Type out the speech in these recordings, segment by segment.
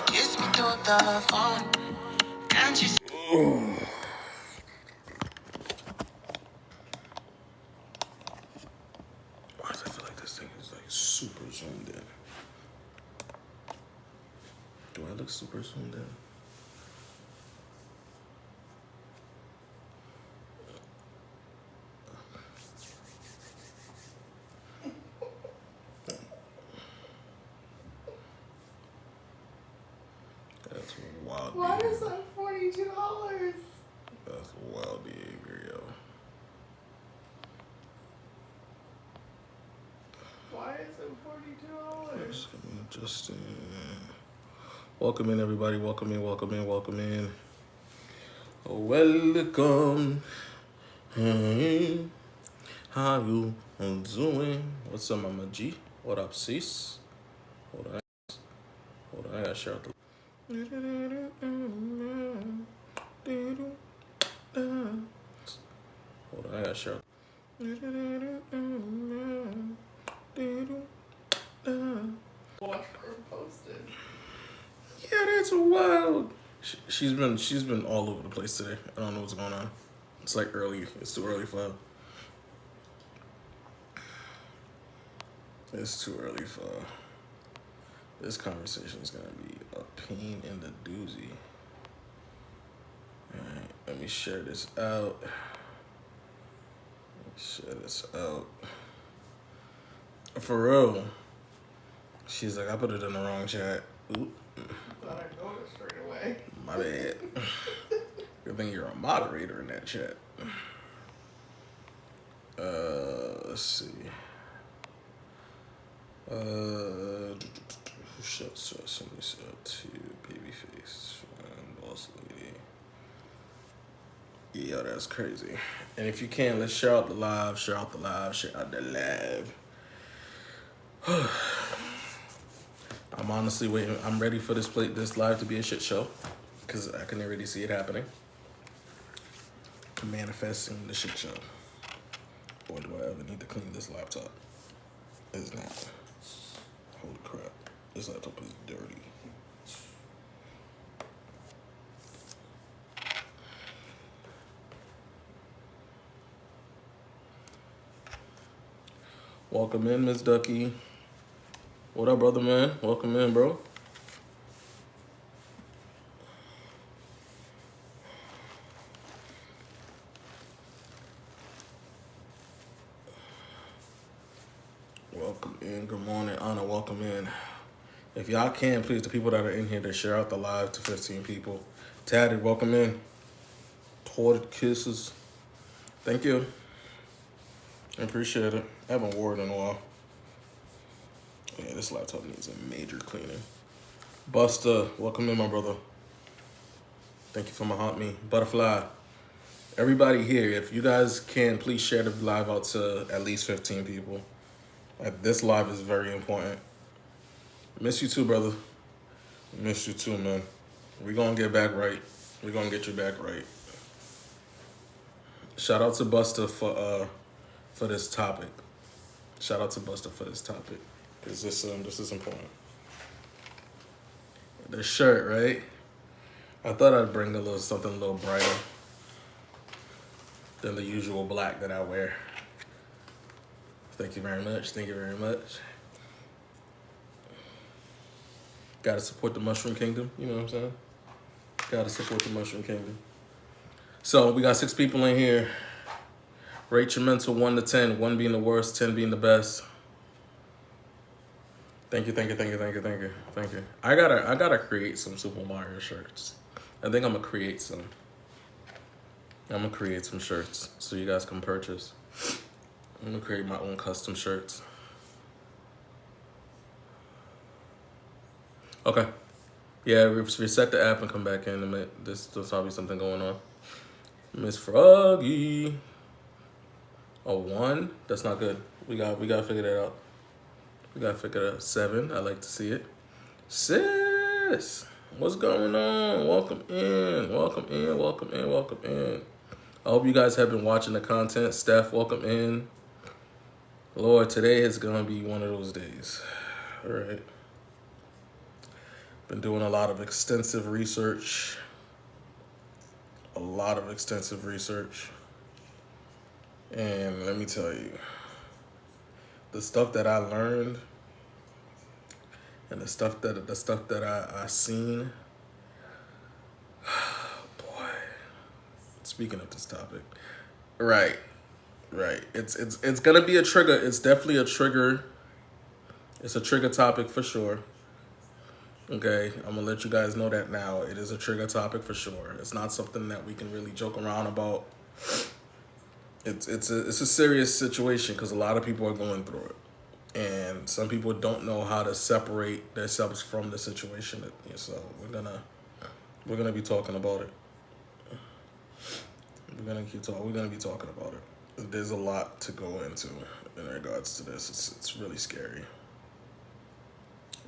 Kiss me through the phone. Can't you see? Why does I feel like this thing is like super zoomed in? Do I look super zoomed in? That's wild. Why is that $42? That's wild behavior, yo. Why is it $42? Justin. Welcome in, everybody. Welcome in, welcome in, welcome in. Welcome. Hey, how you doing? What's up, Mama G? What up, sis? Hold on, I gotta share out the. Hold on, I gotta share. Watch her posted. Yeah, that's wild. She's been all over the place today. I don't know what's going on. It's like early. It's too early for her. It's too early for her. This conversation is gonna be a pain in the doozy. All right, let me share this out. For real. She's like, I put it in the wrong chat. Oop. Thought I'd notice straight away. My bad. Good thing you're a moderator in that chat. Let's see. Send this out to Babyface and Boss Lady. Yeah, that's crazy. And if you can, let's share out the live, share out the live. I'm honestly waiting. I'm ready for this live to be a shit show, because I can already see it happening. Manifesting the shit show. Boy, do I ever need to clean this laptop. It's not. Holy crap. This laptop is dirty. Welcome in, Miss Ducky. What up, brother, man? Welcome in, bro. Welcome in. Good morning, Anna. Welcome in. If y'all can, please, the people that are in here, to share out the live to 15 people. Tatted, welcome in. Torted kisses. Thank you. I appreciate it. I haven't worn it in a while. Yeah, this laptop needs a major cleaning. Buster, welcome in, my brother. Thank you for my hot me. Butterfly. Everybody here, if you guys can, please share the live out to at least 15 people. This live is very important. Miss you too, brother. Miss you too, man. We're gonna get back right. We're gonna get you back right. Shout out to Buster for this topic. Shout out to Buster for this topic. Because this is important. The shirt, right? I thought I'd bring something a little brighter than the usual black that I wear. Thank you very much. Thank you very much. Gotta support the Mushroom Kingdom. You know what I'm saying? Gotta support the Mushroom Kingdom. So we got 6 people in here. Rate your mental 1 to 10. 1 being the worst, 10 being the best. Thank you. I gotta create some Super Mario shirts. I think I'm gonna create some. Shirts so you guys can purchase. I'm gonna create my own custom shirts. Okay. Yeah, reset the app and come back in. There's probably something going on. Miss Froggy. A 1? That's not good. We gotta figure that out. We gotta figure it out. 7. I like to see it. Sis, what's going on? Welcome in. I hope you guys have been watching the content. Steph, welcome in. Lord, today is gonna be one of those days. All right. Been doing a lot of extensive research. A lot of extensive research. And let me tell you, the stuff that I learned and the stuff that I seen, boy. Speaking of this topic, right, right. It's gonna be a trigger. It's definitely a trigger. It's a trigger topic for sure. Okay, I'm gonna let you guys know that now. It is a trigger topic for sure. It's not something that we can really joke around about. It's a serious situation because a lot of people are going through it, and some people don't know how to separate themselves from the situation. So we're gonna be talking about it. We're gonna be talking about it. There's a lot to go into in regards to this. It's really scary.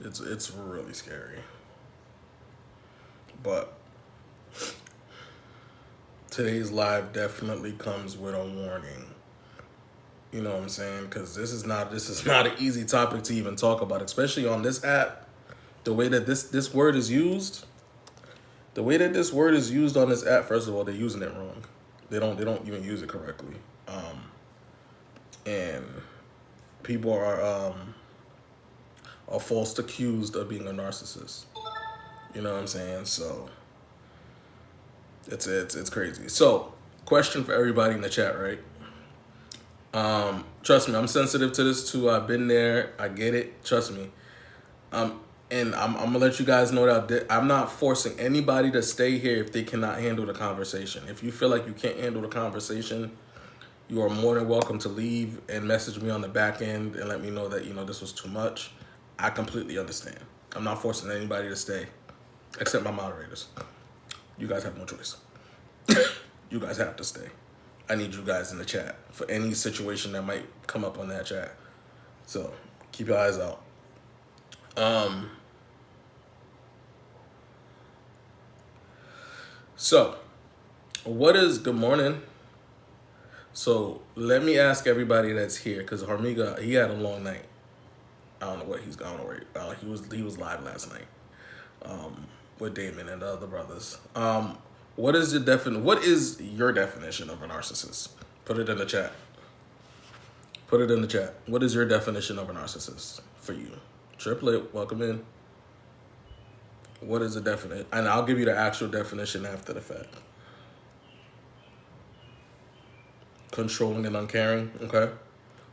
It's really scary. But today's live definitely comes with a warning. You know what I'm saying? Because this is not an easy topic to even talk about, especially on this app. The way that this word is used, the way that this word is used on this app. First of all, they're using it wrong. They don't even use it correctly. And people are falsely accused of being a narcissist. You know what I'm saying? So it's crazy. So, question for everybody in the chat, right? Trust me, I'm sensitive to this too. I've been there. I get it. Trust me. And I'm gonna let you guys know that I'm not forcing anybody to stay here if they cannot handle the conversation. If you feel like you can't handle the conversation, you are more than welcome to leave and message me on the back end and let me know that this was too much. I completely understand. I'm not forcing anybody to stay, except my moderators. You guys have no choice. You guys have to stay. I need you guys in the chat for any situation that might come up on that chat. So keep your eyes out. So good morning. So let me ask everybody that's here, because Harmiga, he had a long night. I don't know what he's going over. He was live last night with Damon and the other brothers. What is your definition of a narcissist? Put it in the chat. Put it in the chat. What is your definition of a narcissist for you? Triplet, welcome in. What is the definition? And I'll give you the actual definition after the fact. Controlling and uncaring, okay?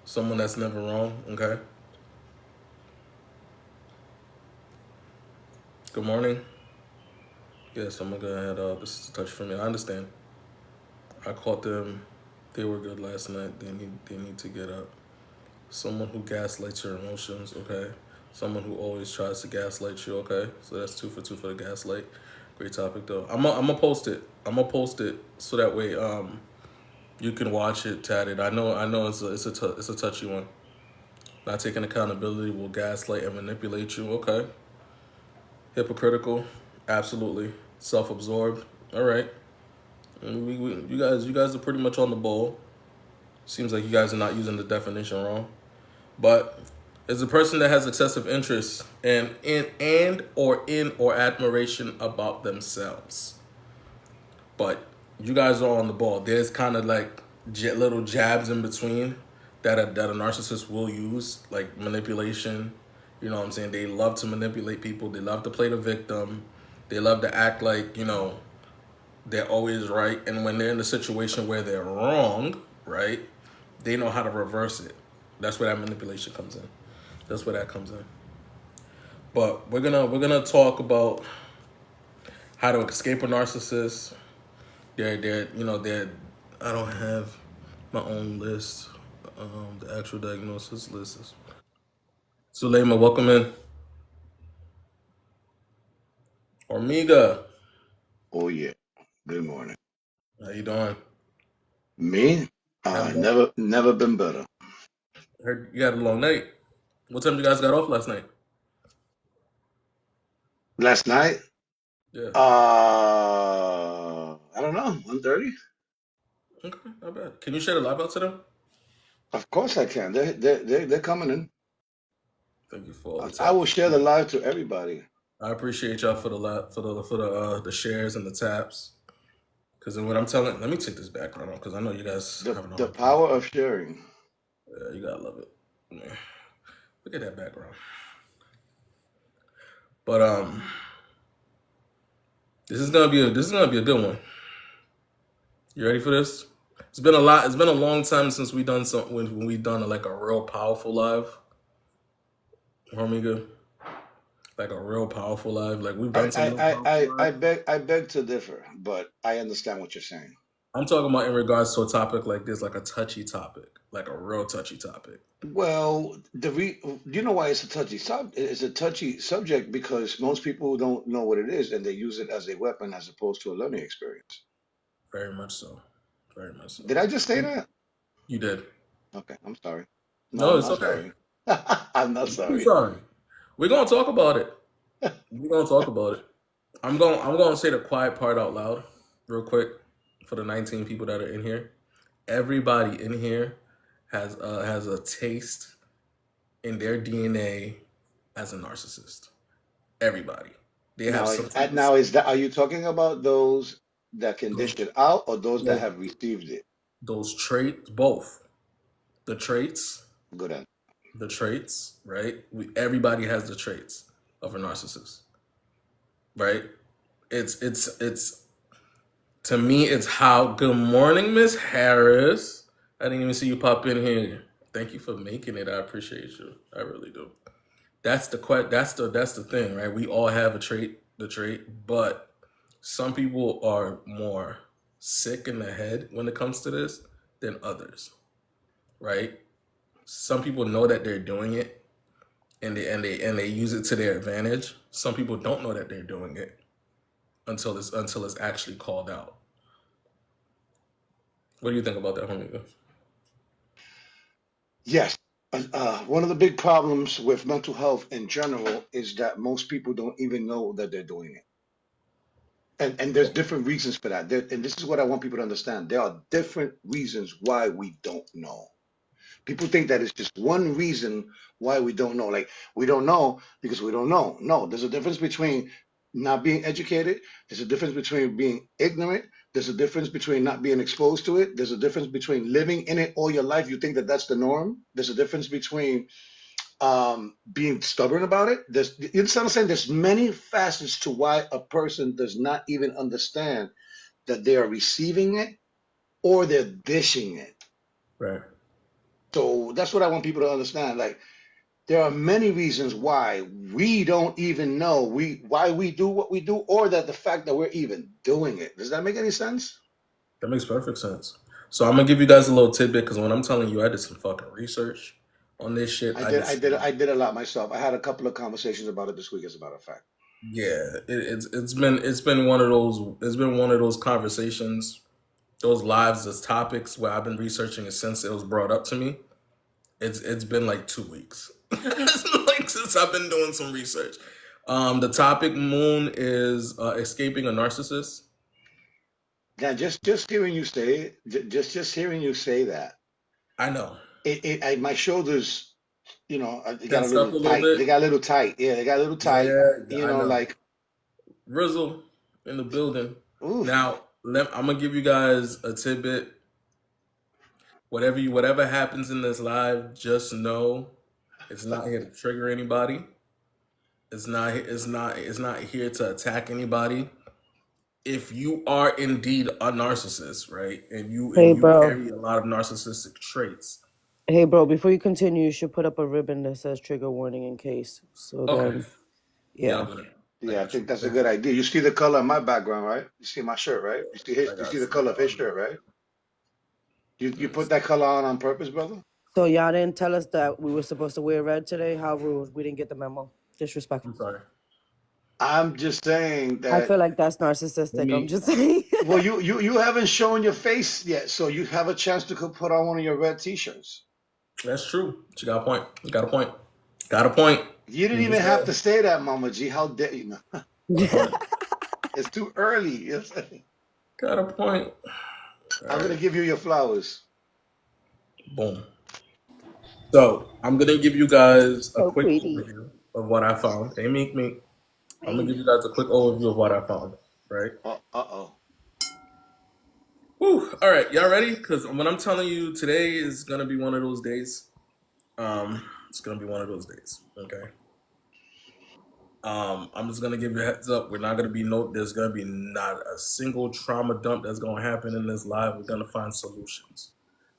Someone that's never wrong, okay? Good morning. Yes, I'm gonna go ahead. This is a touch for me. I understand. I caught them. They were good last night. They need to get up. Someone who gaslights your emotions, okay? Someone who always tries to gaslight you, okay? So that's 2 for 2 for the gaslight. Great topic though. I'm gonna post it. I'm gonna post it so that way you can watch it, tatted. I know it's a touchy one. Not taking accountability will gaslight and manipulate you, okay? Hypocritical, absolutely. Self-absorbed, all right. And you guys are pretty much on the ball. Seems like you guys are not using the definition wrong. But is a person that has excessive interest or admiration about themselves. But you guys are on the ball. There's kind of like little jabs in between that a narcissist will use, like manipulation. You know what I'm saying? They love to manipulate people. They love to play the victim. They love to act like, they're always right. And when they're in a situation where they're wrong, right, they know how to reverse it. That's where that manipulation comes in. That's where that comes in. But we're gonna talk about how to escape a narcissist. They're I don't have my own list. The actual diagnosis list is Suleima, welcome in. Ormiga, Oh yeah. Good morning. how you doing? Me? Had a long, Never been better. heard you had a long night. What time you guys got off last night? Last night? Yeah. I don't know, 1:30? Okay, not bad. Can you share the live out to them? Of course I can. They're coming in. Thank you for all the I will text. share the live to everybody. I appreciate y'all for the shares and the taps. Because what I'm telling, let me take this background off because I know you guys The having a the hard time. power of sharing. Yeah, you gotta love it. Yeah. Look at that background. But this is gonna be a good one. You ready for this? It's been a lot. It's been a long time since we done something when we done like a real powerful live, Hormiga. Like a real powerful live. Like we've I done some I real I powerful I I live. beg to differ, but I understand what you're saying. I'm talking about in regards to a topic like this, like a touchy topic, like a real touchy topic. Well, you know why it's a touchy subject because most people don't know what it is and they use it as a weapon as opposed to a learning experience. Very much so. Very much so. Did I just say that? You did. Okay, I'm sorry. No, No, I'm it's not okay. sorry. I'm not I'm sorry. sorry. We're gonna talk about it. We're gonna talk about it. I'm gonna say the quiet part out loud, real quick, for the 19 people that are in here. Everybody in here has a taste in their DNA as a narcissist. Everybody. They have some type of Now is that are you talking about those that can those, dish it out or those that those, have received it? those traits, both the traits, Good answer. right? Everybody has the traits of a narcissist, right? It's to me, it's how. Good morning, Miss Harris. I didn't even see you pop in here. Thank you for making it. I appreciate you. I really do. That's the thing, right? We all have the trait, but some people are more sick in the head when it comes to this than others, right? Some people know that they're doing it and they use it to their advantage. Some people don't know that they're doing it until it's actually called out. What do you think about that, homie? Yes. One of the big problems with mental health in general is that most people don't even know that they're doing it. And there's different reasons for that. And this is what I want people to understand. There are different reasons why we don't know. People think that it's just one reason why we don't know. Like we don't know because we don't know. No, there's a difference between not being educated. There's a difference between being ignorant. There's a difference between not being exposed to it. There's a difference between living in it all your life. You think that that's the norm. There's a difference between being stubborn about it. You understand what I'm saying? There's many facets to why a person does not even understand that they are receiving it or they're dishing it. Right. So that's what I want people to understand. Like there are many reasons why we don't even know why we do what we do, or that the fact that we're even doing it. Does that make any sense? That makes perfect sense. So I'm gonna give you guys a little tidbit because when I'm telling you, I did some fucking research on this shit. I I did. did I did. some. I did a lot myself. I had a couple of conversations about it this week, as a matter of fact. Yeah, it's been one of those conversations, those lives, those topics where I've been researching it since it was brought up to me. It's been like 2 weeks, like since I've been doing some research. The topic moon is escaping a narcissist. Yeah, just hearing you say it, just hearing you say that, I know. my shoulders, they got a Tensed up little a little tight. bit. They got a little tight. Yeah, they got a little tight. Yeah, You I know, know. like, Rizzle in the building. ooh, Now, I'm gonna give you guys a tidbit. Whatever happens in this live, just know it's not here to trigger anybody. It's not here to attack anybody. If you are indeed a narcissist, right, and you Hey, and you bro. carry a lot of narcissistic traits, Hey, bro. Before you continue, you should put up a ribbon that says "trigger warning" in case. So okay, then, yeah, I'll yeah. do that. I yeah, I got you. think that's a Thank good you. idea. You see the color of my background, right? You see my shirt, right? I You see got the you. color of his I'll do shirt, right? You that. put that color on purpose, brother? So y'all didn't tell us that we were supposed to wear red today. How rude. We didn't get the memo. I'm Disrespectful. sorry. I'm just saying I that. feel like that's Let narcissistic. I'm me. just saying. Well, you haven't shown your face yet, so you have a chance to put on one of your red t-shirts. That's true. She got a point. You got a point. Got a point. You didn't You even just have said. to say that, Mama G. How dare you? Got a point. It's too early. You know what I'm saying? Got a point. All I'm gonna right. give you your flowers. Boom. So I'm gonna give you guys a So quick pretty. overview of what I found. Hey, Meek Meek. I'm gonna give you guys a quick overview of what I found. Right. Uh-oh. Whew. All right, y'all ready? Because when I'm telling you, today is gonna be one of those days. It's gonna be one of those days. Okay. I'm just gonna give you a heads up. We're not gonna be There's gonna be not a single trauma dump that's gonna happen in this live. We're gonna find solutions.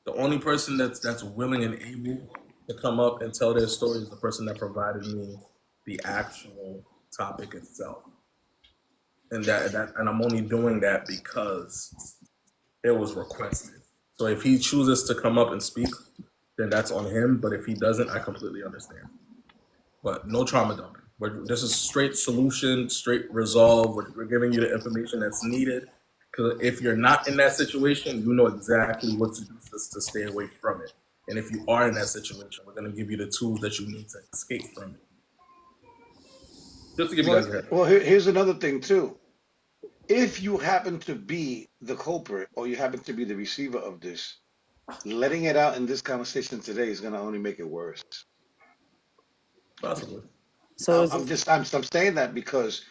The only person that's willing and able to come up and tell their story is the person that provided me the actual topic itself, and I'm only doing that because it was requested. So if he chooses to come up and speak, then that's on him. But if he doesn't, I completely understand. But no trauma dumping. This is straight solution, straight resolve. We're giving you the information that's needed. Because if you're not in that situation, you know exactly what to do to stay away from it. And if you are in that situation, we're going to give you the tools that you need to escape from it. Just to give you Well, guys a head. here's another thing too. If you happen to be the culprit or you happen to be the receiver of this, letting it out in this conversation today is going to only make it worse. Possibly. So is it, I'm saying that because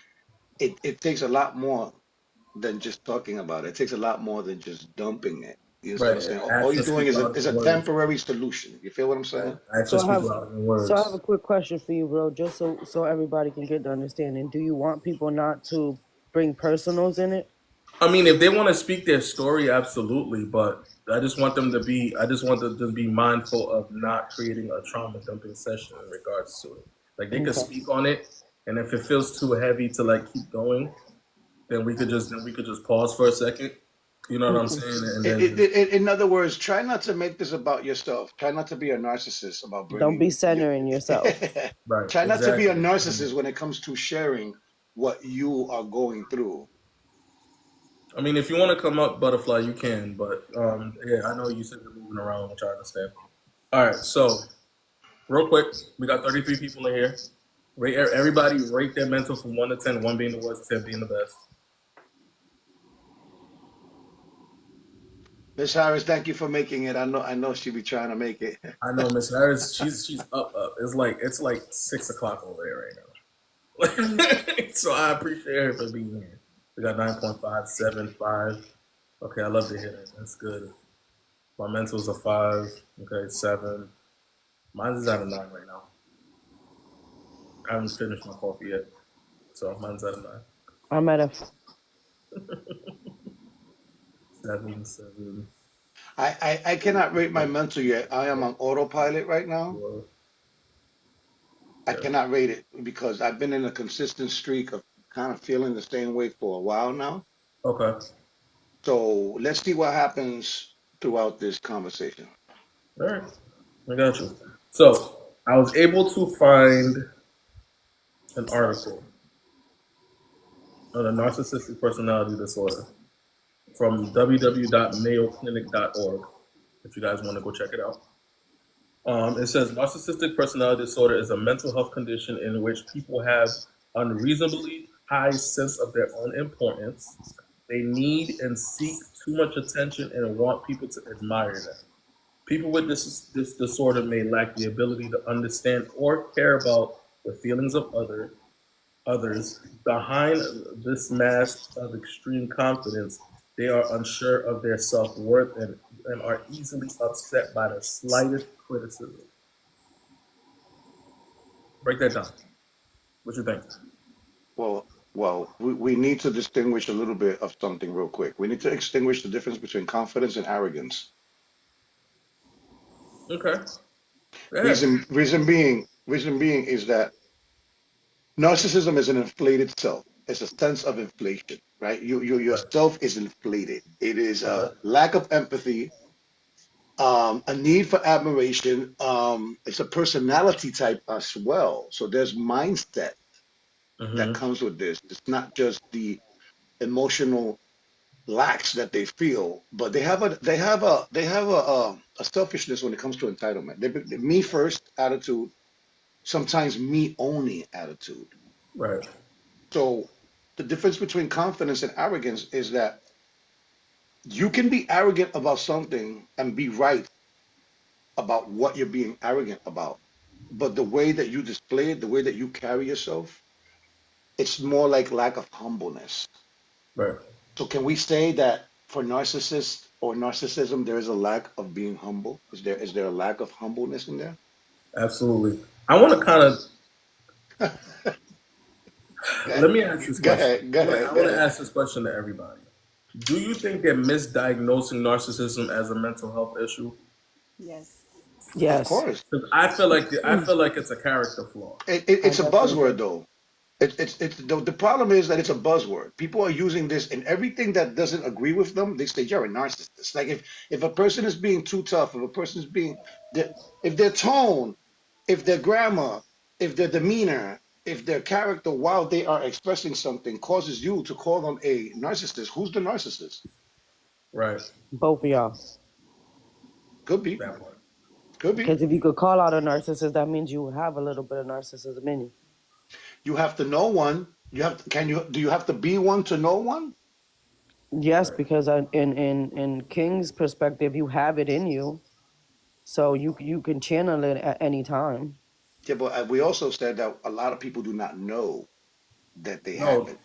it takes a lot more than just talking about it. It takes a lot more than just dumping it. You understand Right. what I'm saying? All you're Actions doing speak louder is than a words. temporary solution. You feel what I'm saying? so Actions I speak have louder than so I have a words. quick question for you, bro, just so everybody can get the understanding. Do you want people not to bring personals in it? I mean, if they want to speak their story, absolutely. But I just want them to be. I just want them to be mindful of not creating a trauma dumping session in regards to it. Like they could Okay. speak on it, and if it feels too heavy to like keep going, then we could just pause for a second. You know what I'm Okay. saying? And then just In other words, try not to make this about yourself. Try not to be a narcissist about Don't be bringing your. centering yourself. right, Try not to be a exactly. narcissist when it comes to sharing what you are going through. I mean, if you want to come up, butterfly, you can. But yeah, I know you said you're moving around, which I understand. All right, so real quick, we got 33 people in here. Rate everybody. Rate their mental from 1 to 10. 1 being the worst, 10 being the best. Miss Harris, thank you for making it. I know she'll be trying to make it. I know Miss Harris. She's up. It's like 6 o'clock over there right now. So I appreciate her for being here. We got 9.575. Okay, I love to hear that. That's good. My mental's a 5. Okay, 7. Mine's is at a 9 right now. I haven't finished my coffee yet, so mine's at a 9. I'm at a 7, 7, I cannot rate my mental yet. I am on autopilot right now. 4. I Okay. cannot rate it because I've been in a consistent streak of kind of feeling the same way for a while now. Okay. So let's see what happens throughout this conversation. All right. I got you. So I was able to find an article on a narcissistic personality disorder from www.mayoclinic.org. If you guys want to go check it out. It says narcissistic personality disorder is a mental health condition in which people have unreasonably high sense of their own importance. They need and seek too much attention and want people to admire them. People with this disorder may lack the ability to understand or care about the feelings of others. Behind this mask of extreme confidence, they are unsure of their self worth and are easily upset by the slightest criticism. Break that down. What you think? Well, we need to distinguish a little bit of something real quick. We need to extinguish the difference between confidence and arrogance. Okay. Go ahead. Reason being is that narcissism is an inflated self. It's a sense of inflation, right? Right. Yourself is inflated. It is Okay. a lack of empathy, a need for admiration. It's a personality type as well. So there's mindset that Mm-hmm. comes with this. It's not just the emotional lacks that they feel, but they have a selfishness when it comes to entitlement. They me first attitude, sometimes me only attitude. Right. So the difference between confidence and arrogance is that you can be arrogant about something and be right about what you're being arrogant about. But the way that you display it, the way that you carry yourself, It's more like lack of humbleness. Right. So can we say that for narcissists or narcissism, there is a lack of being humble? Is there a lack of humbleness in there? Absolutely. I want to kind of Go ahead. let me ask this Go question. ahead. Go I ahead. Go want to ahead. ask this question to everybody. Do you think they're misdiagnosing narcissism as a mental health issue? Yes. Of Yes, course. Because I feel like it's a character flaw. I It's a definitely. buzzword though. It's the problem is that it's a buzzword. People are using this in everything that doesn't agree with them. They say you're a narcissist. Like if a person is being too tough, if a person is being, if their tone, if their grammar, if their demeanor, if their character while they are expressing something causes you to call them a narcissist, who's the narcissist? Right. Both of y'all. Could be, That part. could be. Because if you could call out a narcissist, that means you have a little bit of narcissism in you. You have to know one. You have to, can you do you have to be one to know one? Yes, Right. because in King's perspective, you have it in you, so you can channel it at any time. Yeah, but we also said that a lot of people do not know that they have No, it.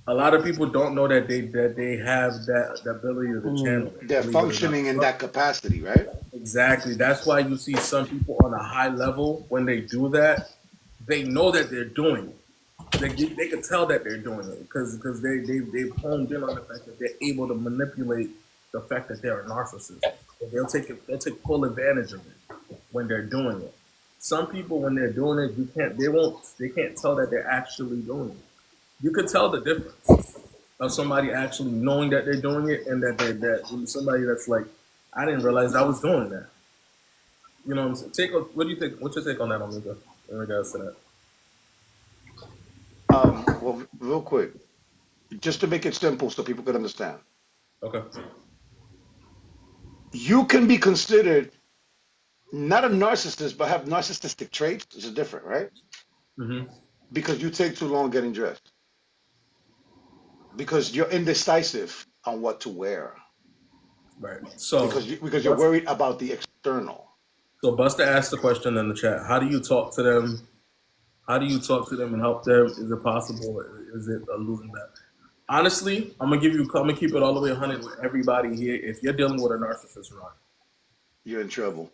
a lot of people don't know that they have that the ability to channel Mm. it, They're believe it or not. functioning in that capacity, right? Exactly. That's why you see some people on a high level when they do that, they know that they're doing it. They can tell that they're doing it because they've honed in on the fact that they're able to manipulate the fact that they're a narcissist. And they'll take full advantage of it when they're doing it. Some people when they're doing it, they can't tell that they're actually doing it. You could tell the difference of somebody actually knowing that they're doing it and that when somebody that's like, I didn't realize I was doing that. You know what I'm saying? What do you think? What's your take on that, Omega, in regards to that? Well, real quick, just to make it simple so people can understand, Okay. you can be considered not a narcissist, but have narcissistic traits. This is different, right? Mm-hmm. Because you take too long getting dressed, because you're indecisive on what to wear, Right. because you're worried about the external. Buster asked the question in the chat. How do you talk to them? How do you talk to them and help them? Is it possible? Is it a losing battle? Honestly, I'm gonna keep it all the way 100 with everybody here. If you're dealing with a narcissist, run. You're in trouble.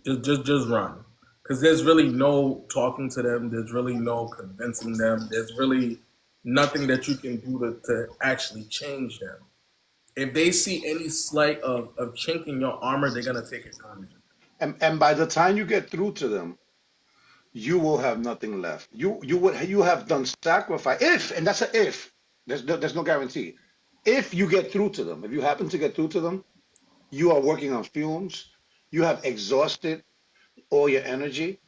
Just run. Because there's really no talking to them. There's really no convincing them. There's really nothing that you can do to actually change them. If they see any slight of chink in your armor, they're gonna take advantage of And by the time you get through to them, you will have nothing left. You have done sacrifice. If, and that's a if. There's no guarantee. If you get through to them, if you happen to get through to them, you are working on fumes. You have exhausted all your energy. it.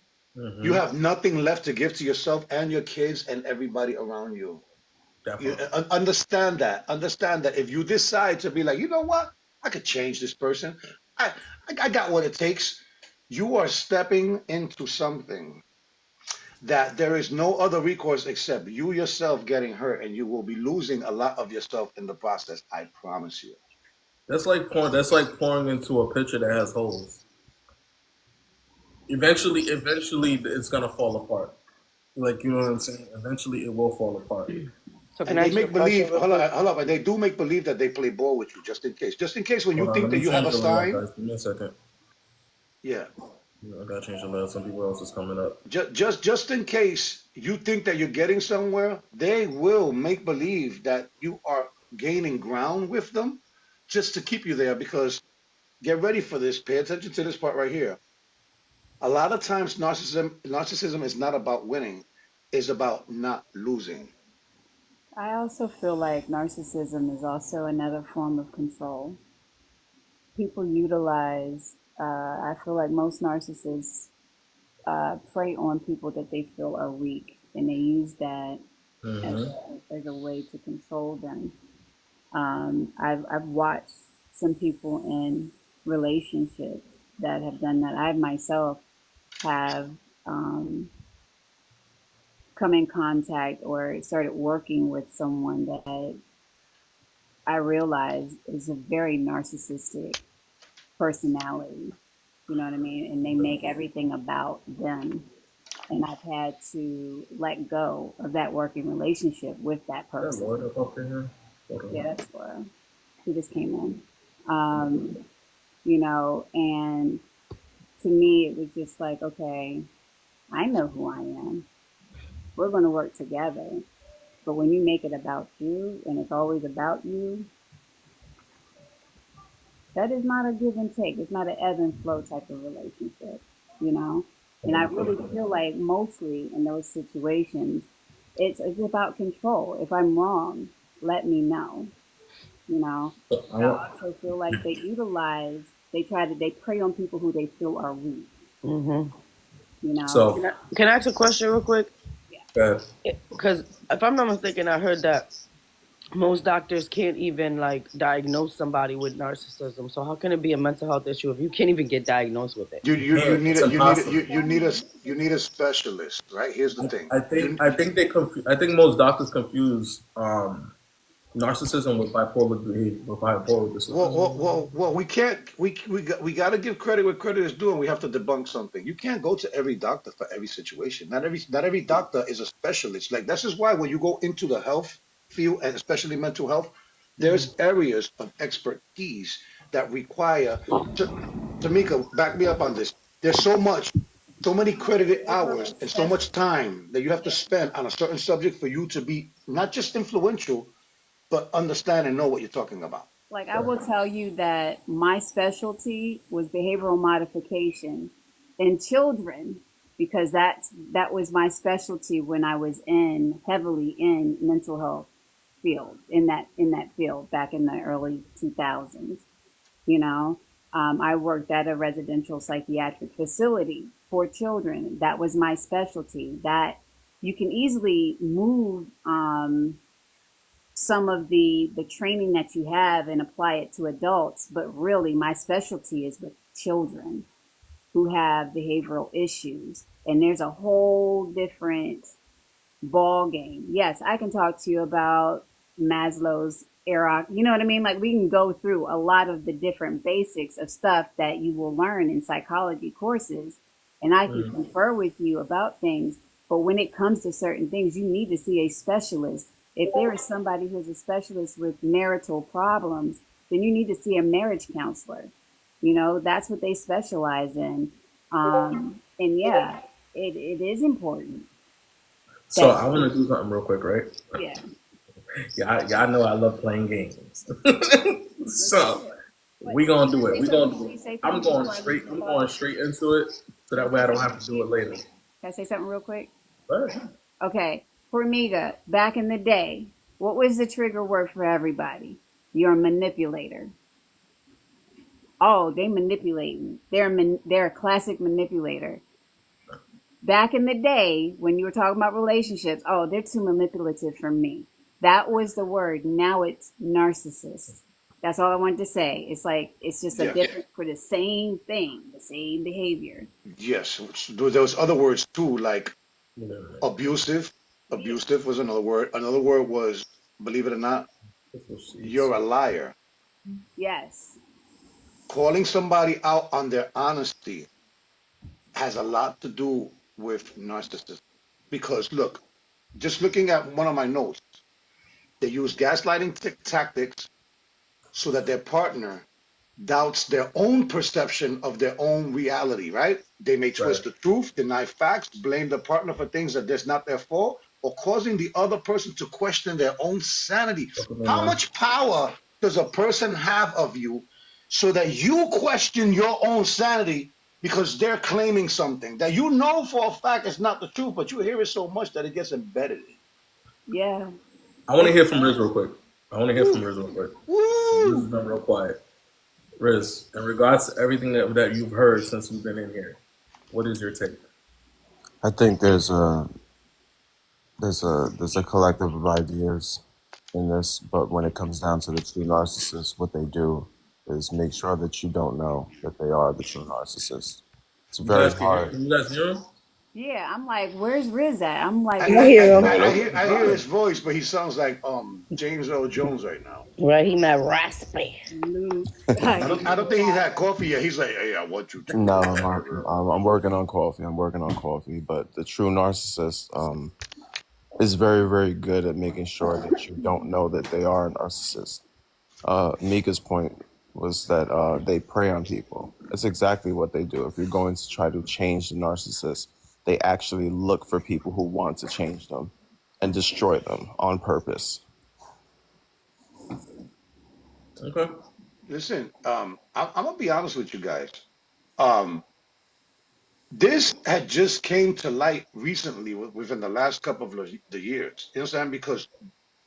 You Mm-hmm. have nothing left to give to yourself and your kids and everybody around you. That You part. understand that. Understand that if you decide to be like, you know what, I could change this person. I I got what it takes. You are stepping into something that there is no other recourse except you yourself getting hurt, and you will be losing a lot of yourself in the process. I promise you. That's like pouring into a pitcher that has holes. Eventually, it's gonna fall apart. Like you know what I'm saying. Eventually, it will fall apart. So can And I they ask you a make question believe, real quick? hold up, and they do make believe that they play ball with you just in case. Just in case when you Hold on, think let that me you have change a the layout, sign, guys. Give me a second. yeah. I gotta change the layout. Some people else is coming up. Just in case you think that you're getting somewhere, they will make believe that you are gaining ground with them just to keep you there. Because get ready for this. Pay attention to this part right here. A lot of times, narcissism is not about winning; it's about not losing. I also feel like narcissism is also another form of control. People utilize, I feel like most narcissists prey on people that they feel are weak, and they use that as Mm-hmm. as a way to control them. I've watched some people in relationships that have done that. I myself have come in contact or started working with someone that I realized is a very narcissistic personality. You know what I mean? And they make everything about them. and I've had to let go of that working relationship with that That Lord person. up in here. Hold Yeah, on. that's Laura. She just came in. You know, and to me, it was just like, okay, I know who I am. We're going to work together. But when you make it about you and it's always about you, that is not a give and take. It's not an ebb and flow type of relationship, you know? And I really feel like mostly in those situations, it's about control. If I'm wrong, let me know, you know? So I But want. I also feel like they prey on people who they feel are weak, Mm-hmm. you know? So Can I ask a question real quick? Yeah. that Because if I'm not mistaken, I heard that most doctors can't even like diagnose somebody with narcissism. So how can it be a mental health issue if you can't even get diagnosed with it? You need it's a impossible. you need a specialist, right? Here's the thing. I think they I think most doctors confuse narcissism with bipolar behavior, with bipolar disorder. We can't we got to give credit where credit is due, and we have to debunk something. You can't go to every doctor for every situation. Not every doctor is a specialist. Like this is why when you go into the health field and especially mental health, there's areas of expertise that require. To, Tamika, back me up on this. There's so many credited hours Overly and so much special. time that you have to Yeah. spend on a certain subject for you to be not just influential, but understand and know what you're talking about. Like I will tell you that my specialty was behavioral modification in children because that was my specialty when I was in heavily in mental health field in that field back in the early 2000s. You know, I worked at a residential psychiatric facility for children. That was my specialty. That you can easily move some of the training that you have and apply it to adults, but really my specialty is with children who have behavioral issues, and there's a whole different ball game. Yes, I can talk to you about Maslow's hierarchy. You know what I mean? Like we can go through a lot of the different basics of stuff that you will learn in psychology courses, and I can confer with you about things. But when it comes to certain things, you need to see a specialist. If there is somebody who's a specialist with marital problems, then you need to see a marriage counselor. You know, that's what they specialize in. And yeah, it is important So that I want to do something real quick, right? yeah. Y'all know I love playing games. Let's do So it. What, we gonna can I do it. say We gonna something do before it. you say I'm something going before I lose straight. the I'm going thought? straight into it, so Can that I way say I don't something? have to do it later. Can I say something real quick? But Okay. Formiga, back in the day, what was the trigger word for everybody? You're a manipulator. Oh, they manipulating. They're a classic manipulator. Back in the day, when you were talking about relationships, oh, they're too manipulative for me. That was the word. Now it's narcissist. That's all I wanted to say. It's like it's just a Yeah. different for the same thing, the same behavior. Yes. There was other words too, like you know, abusive. Yeah. Abusive was another word. Another word was, believe it or not, this was you're sheets. a liar. Yes. Calling somebody out on their honesty has a lot to do with narcissism. Because look, just looking at one of my notes, they use gaslighting tactics so that their partner doubts their own perception of their own reality, right? They may Right. twist the truth, deny facts, blame the partner for things that that's not their fault, or causing the other person to question their own sanity. Welcome in, How man. much power does a person have of you so that you question your own sanity because they're claiming something that you know for a fact is not the truth, but you hear it so much that it gets embedded in Yeah. I want to It's hear from Riz real quick. I want to hear from you. Riz real quick. Woo! Riz has Woo! been real quiet. Riz, in regards to everything that you've heard since you've been in here, what is your take? I think there's a collective of ideas in this, but when it comes down to the true narcissist, what they do is make sure that you don't know that they are the true narcissist. It's You very guys can hear? hard. Can you guys hear him? Yeah, I'm like, where's Riz at? I'm like, I I where? hear him. I hear his voice, but he sounds like James Earl Jones right now. Right, he mad raspy. Luke. Like, I don't think he's had coffee yet. He's like, hey, I want you to. No, I'm working on coffee. I'm working on coffee. But the true narcissist is very, very good at making sure that you don't know that they are a narcissist. Mika's point was that they prey on people. That's exactly what they do. If you're going to try to change the narcissist, they actually look for people who want to change them and destroy them on purpose. Okay. Listen, I'm gonna be honest with you guys. Um, this had just came to light recently within the last couple of the years. You know what I'm saying? Because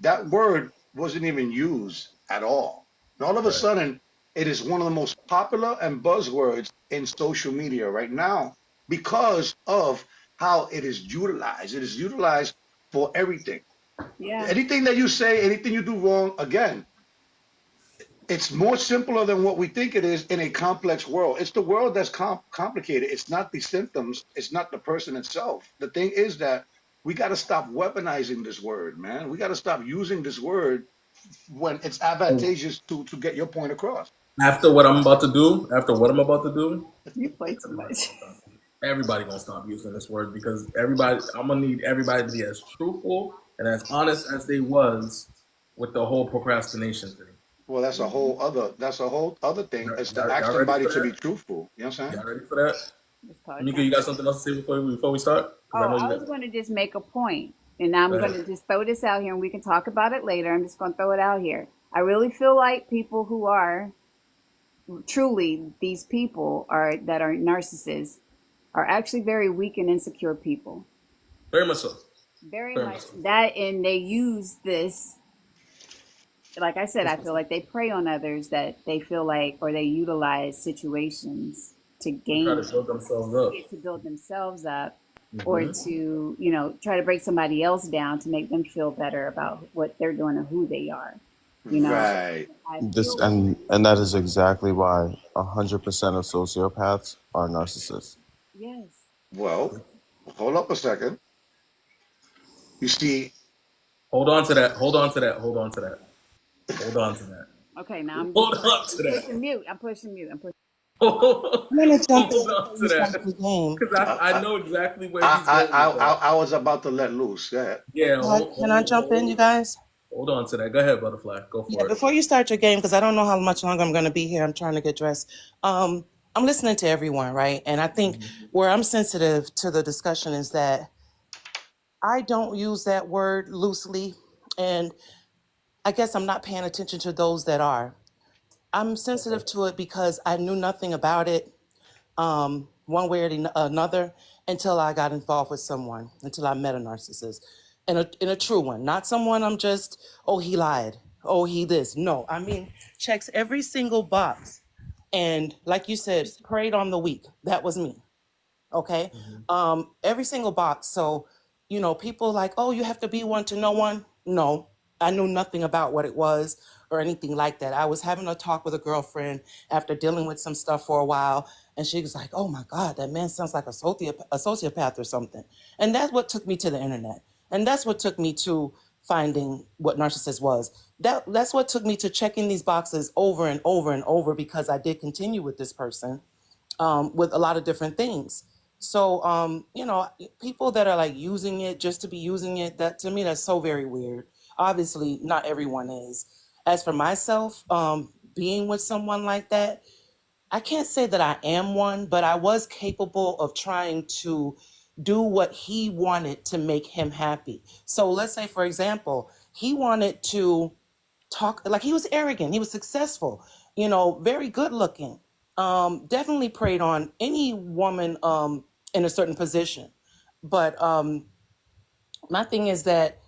that word wasn't even used at all. And all of a Right. sudden, it is one of the most popular and buzzwords in social media right now because of how it is utilized. It is utilized for everything. yeah, Anything that you say, anything you do wrong, again, it's more simpler than what we think it is in a complex world. It's the world that's complicated. It's not the symptoms. It's not the person itself. The thing is that we got to stop weaponizing this word, man. We got to stop using this word when it's advantageous to get your point across. After what I'm about to do, you play too much. everybody gonna stop using this word because everybody. I'm gonna need everybody to be as truthful and as honest as they was with the whole procrastination thing. Well, that's a whole other thing is to ask Y'all ready somebody for to be that? truthful. You know what I'm saying? Y'all ready for that? It's called Mika, you got accountability. something else to say before we start? Because I Oh, know you I got. was going to just make a point, and Go I'm going ahead. to just throw this out here, and we can talk about it later. I'm just going to throw it out here. I really feel like people who are truly these people are that are narcissists are actually very weak and insecure people. Very much so. Very Very much much so. that, and they use this. Like I said, I feel like they prey on others that they feel like, or they utilize situations to They try to gain, build themselves up. to build themselves up, or Mm-hmm. to, try to break somebody else down to make them feel better about what they're doing and who they are. So Right. I This feel like, and that is exactly why 100% of sociopaths are narcissists. yes. Well, hold up a second. You see, Hold on to that. Hold on to that. Hold on to that. Hold on to that. Okay, now I'm just Hold on I'm to that. pushing mute. I'm pushing mute. I'm pushing. I'm gonna jump in Hold on before to you start that. the game. Because I, I I, know exactly where he's going with that. I was about to let loose. Go ahead. Yeah, Can I jump in, you guys? hold on to that. Go ahead, Butterfly. Go Yeah, for it. before you start your game, because I don't know how much longer I'm going to be here. I'm trying to get dressed. I'm listening to everyone, right? And I think where I'm sensitive to the discussion is that I don't use that word loosely, and I guess I'm not paying attention to those that are. I'm sensitive to it because I knew nothing about it, one way or another, until I got involved with someone, until I met a narcissist, and a true one, not someone I'm just, oh, he lied, oh, he this. No, I mean, checks every single box. And like you said, preyed on the weak. That was me. Okay. Mm-hmm. Every single box. So, people like, oh, you have to be one to know one. No, I knew nothing about what it was or anything like that. I was having a talk with a girlfriend after dealing with some stuff for a while, and she was like, oh my God, that man sounds like a sociopath or something. And that's what took me to the internet. And that's what took me to finding what narcissist was. That's what took me to checking these boxes over and over and over, because I did continue with this person, with a lot of different things. So, people that are like using it just to be using it, that to me, that's so very weird. Obviously, not everyone is. As for myself, being with someone like that, I can't say that I am one, but I was capable of trying to do what he wanted to make him happy. So let's say, for example, he wanted to talk, like, he was arrogant, he was successful, very good looking, definitely preyed on any woman in a certain position. But my thing is that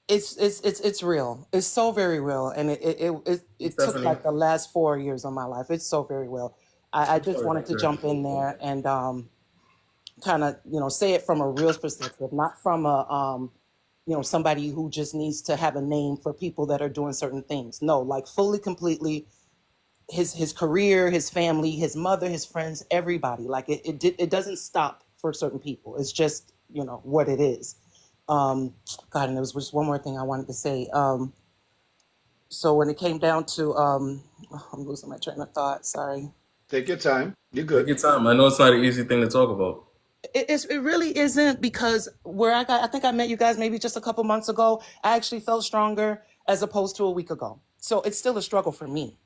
it's real. It's so very real, and it took Stephanie, like the last 4 years of my life. It's so very real. I I'm just sorry to wanted to hear. jump in there and kind of say it from a real perspective, not from a somebody who just needs to have a name for people that are doing certain things. No, like fully, completely, his career, his family, his mother, his friends, everybody. Like it doesn't stop for certain people. It's just, what it is. God, and there was just one more thing I wanted to say. So when it came down to, I'm losing my train of thought. Sorry. Take your time. You're Take good. your time. I know it's not an easy thing to talk about. It really isn't, because I think I met you guys maybe just a couple months ago. I actually felt stronger as opposed to a week ago. So it's still a struggle for me.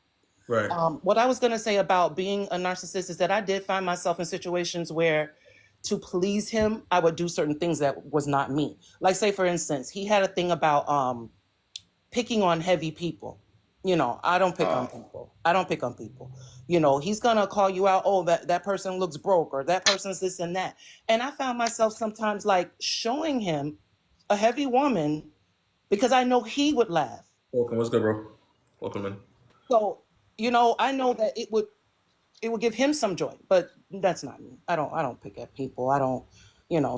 Right. What I was going to say about being a narcissist is that I did find myself in situations where, to please him, I would do certain things that was not me. Like, say, for instance, he had a thing about picking on heavy people. I don't pick on people. I don't pick on people. He's going to call you out. Oh, that person looks broke, or that person's this and that. And I found myself sometimes like showing him a heavy woman because I know he would laugh. Welcome. What's good, bro? Welcome in. So, I know that it would give him some joy, but that's not me. I don't pick at people. I don't,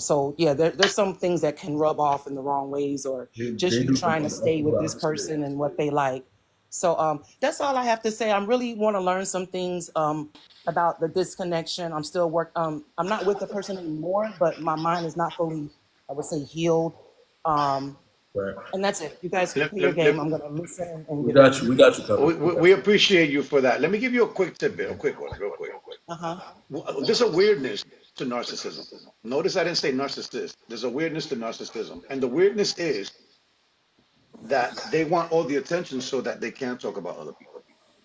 so yeah, there's some things that can rub off in the wrong ways, or just They you do trying to stay with this person and what they like. So that's all I have to say. I really want to learn some things about the disconnection. I'm still I'm not with the person anymore, but my mind is not fully, I would say, healed. Right. And that's it. You guys Let- play your let- game. let- I'm gonna listen and We get got ready. you. We got you we, covered. we we appreciate you for that. Let me give you a quick tidbit, a quick one, real quick. Uh-huh. There's a weirdness to narcissism. Notice I didn't say narcissist. There's a weirdness to narcissism. And the weirdness is that they want all the attention so that they can't talk about other people.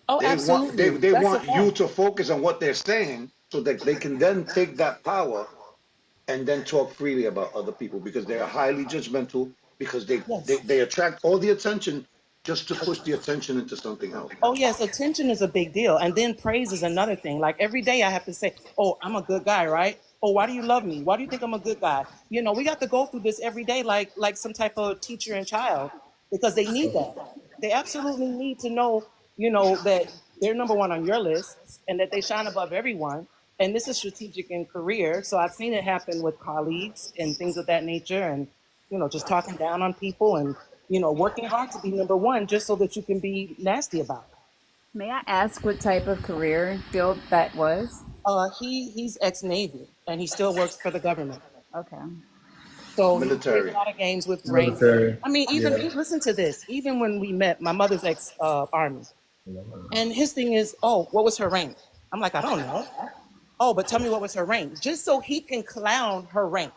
Oh, absolutely. They That's a want you fact. to focus on what they're saying so that they can then take that power and then talk freely about other people, because they are highly judgmental, because Yes. they attract all the attention just to push the attention into something else. Oh, yes, attention is a big deal. And then praise is another thing. Like, every day I have to say, oh, I'm a good guy, right? Oh, why do you love me? Why do you think I'm a good guy? We got to go through this every day, like some type of teacher and child, because they need that. They absolutely need to know, that they're number one on your list and that they shine above everyone. And this is strategic in career. So I've seen it happen with colleagues and things of that nature, and, just talking down on people and, working hard to be number one just so that you can be nasty about it. May I ask what type of career field that was? He's ex-Navy and he still works for the government. Okay. So he plays a Military. lot of games with rank. Military. I mean, even Yeah. listen to this. Even when we met, my mother's ex-army, and his thing is, oh, what was her rank? I'm like, I don't know. Oh, but tell me what was her rank, just so he can clown her rank.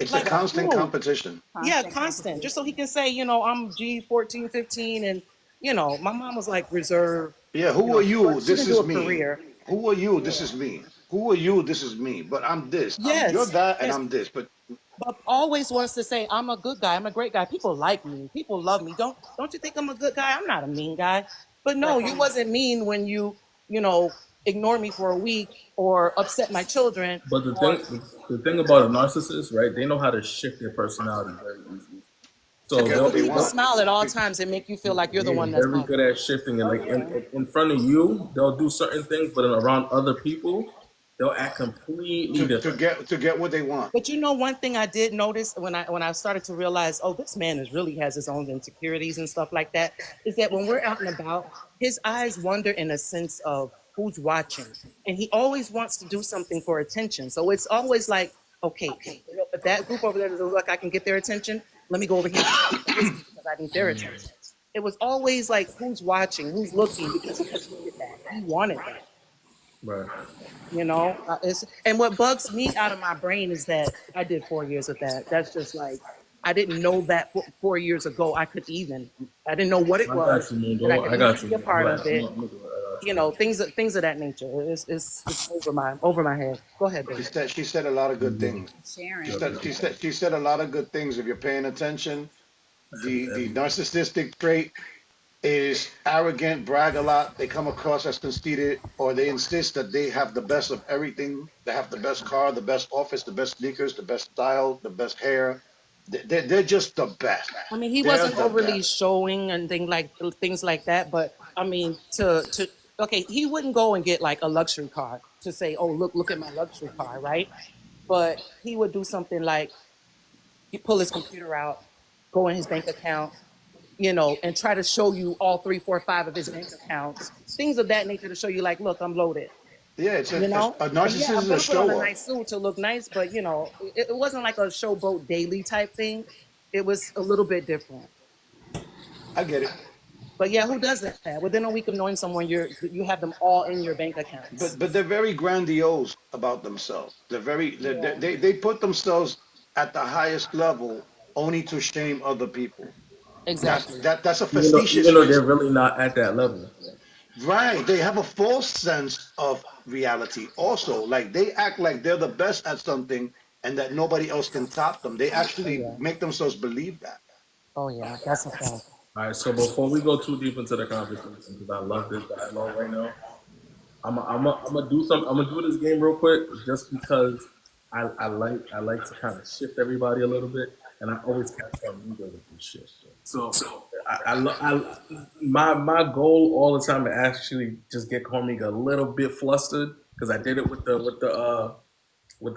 It's a Like, constant dude. competition. Yeah, constant. Just so he can say, I'm G14, 15, and my mom was like reserve. Yeah, who are you? She This didn't do is a me. career. Who are you? This is me. Who are you? This is me. But I'm this. You're Yes, that, and yes. I'm this. But But always wants to say, I'm a good guy. I'm a great guy. People like me. People love me. Don't you think I'm a good guy? I'm not a mean guy. But no, you wasn't mean when you ignore me for a week or upset my children. But the thing about a narcissist, right? They know how to shift their personality very easily. to So get what You they need to want. smile at all times and make you feel like you're the they're one that's very bothering. good at shifting, and Oh, like yeah. in front of you, they'll do certain things, but around other people, they'll act completely different. To get what they want. But one thing I did notice when I started to realize, oh, this man really has his own insecurities and stuff like that, is that when we're out and about, his eyes wander in a sense of who's watching, and he always wants to do something for attention. So it's always like, okay, if that group over there doesn't look like I can get their attention, let me go over here and do something for this group because I need their attention. It was always like, who's watching, who's looking, because he just needed that. He wanted that. Right. And what bugs me out of my brain is that I did 4 years of that. That's just like, I didn't know that 4 years ago I didn't know what it I got was, you, that I Mundo. could I even got you. be a part Right. of it. I'm gonna do it. I got you. Things of that nature. It's over my head. Go ahead, baby. She said a lot of good things. Sharon. She said a lot of good things. If you're paying attention, the narcissistic trait is arrogant, brag a lot. They come across as conceited, or they insist that they have the best of everything. They have the best car, the best office, the best sneakers, the best style, the best hair. They're just the best. I mean, he They're wasn't the overly best. showing and things like that. But I mean, to okay, he wouldn't go and get like a luxury car to say, "Oh, look at my luxury car," right? But he would do something like he pull his computer out, go in his bank account, and try to show you all three, four, five of his bank accounts, things of that nature to show you, like, look, I'm loaded. Yeah, it's You know, a and yeah, narcissist I'm is a gonna put on a show off. nice suit to look nice, but you know, it wasn't like a showboat daily type thing. It was a little bit different. I get it. But yeah, who does that? Within a week of knowing someone, you have them all in your bank accounts. But they're very grandiose about themselves. Yeah, They put themselves at the highest level only to shame other people. exactly. That's a Even facetious though they're reason. really not at that level. Right. They have a false sense of reality also. Like they act like they're the best at something and that nobody else can top them. They Oh actually yeah. make themselves believe that. Oh yeah. That's a fact. All right, so before we go too deep into the conversation, because I love this dialogue right now, I'm gonna do some. I'm gonna do this game real quick, just because I like to kind of shift everybody a little bit, and I always catch Carmigo with this shit. So my goal all the time to actually just get Carmigo a little bit flustered, because I did it with the with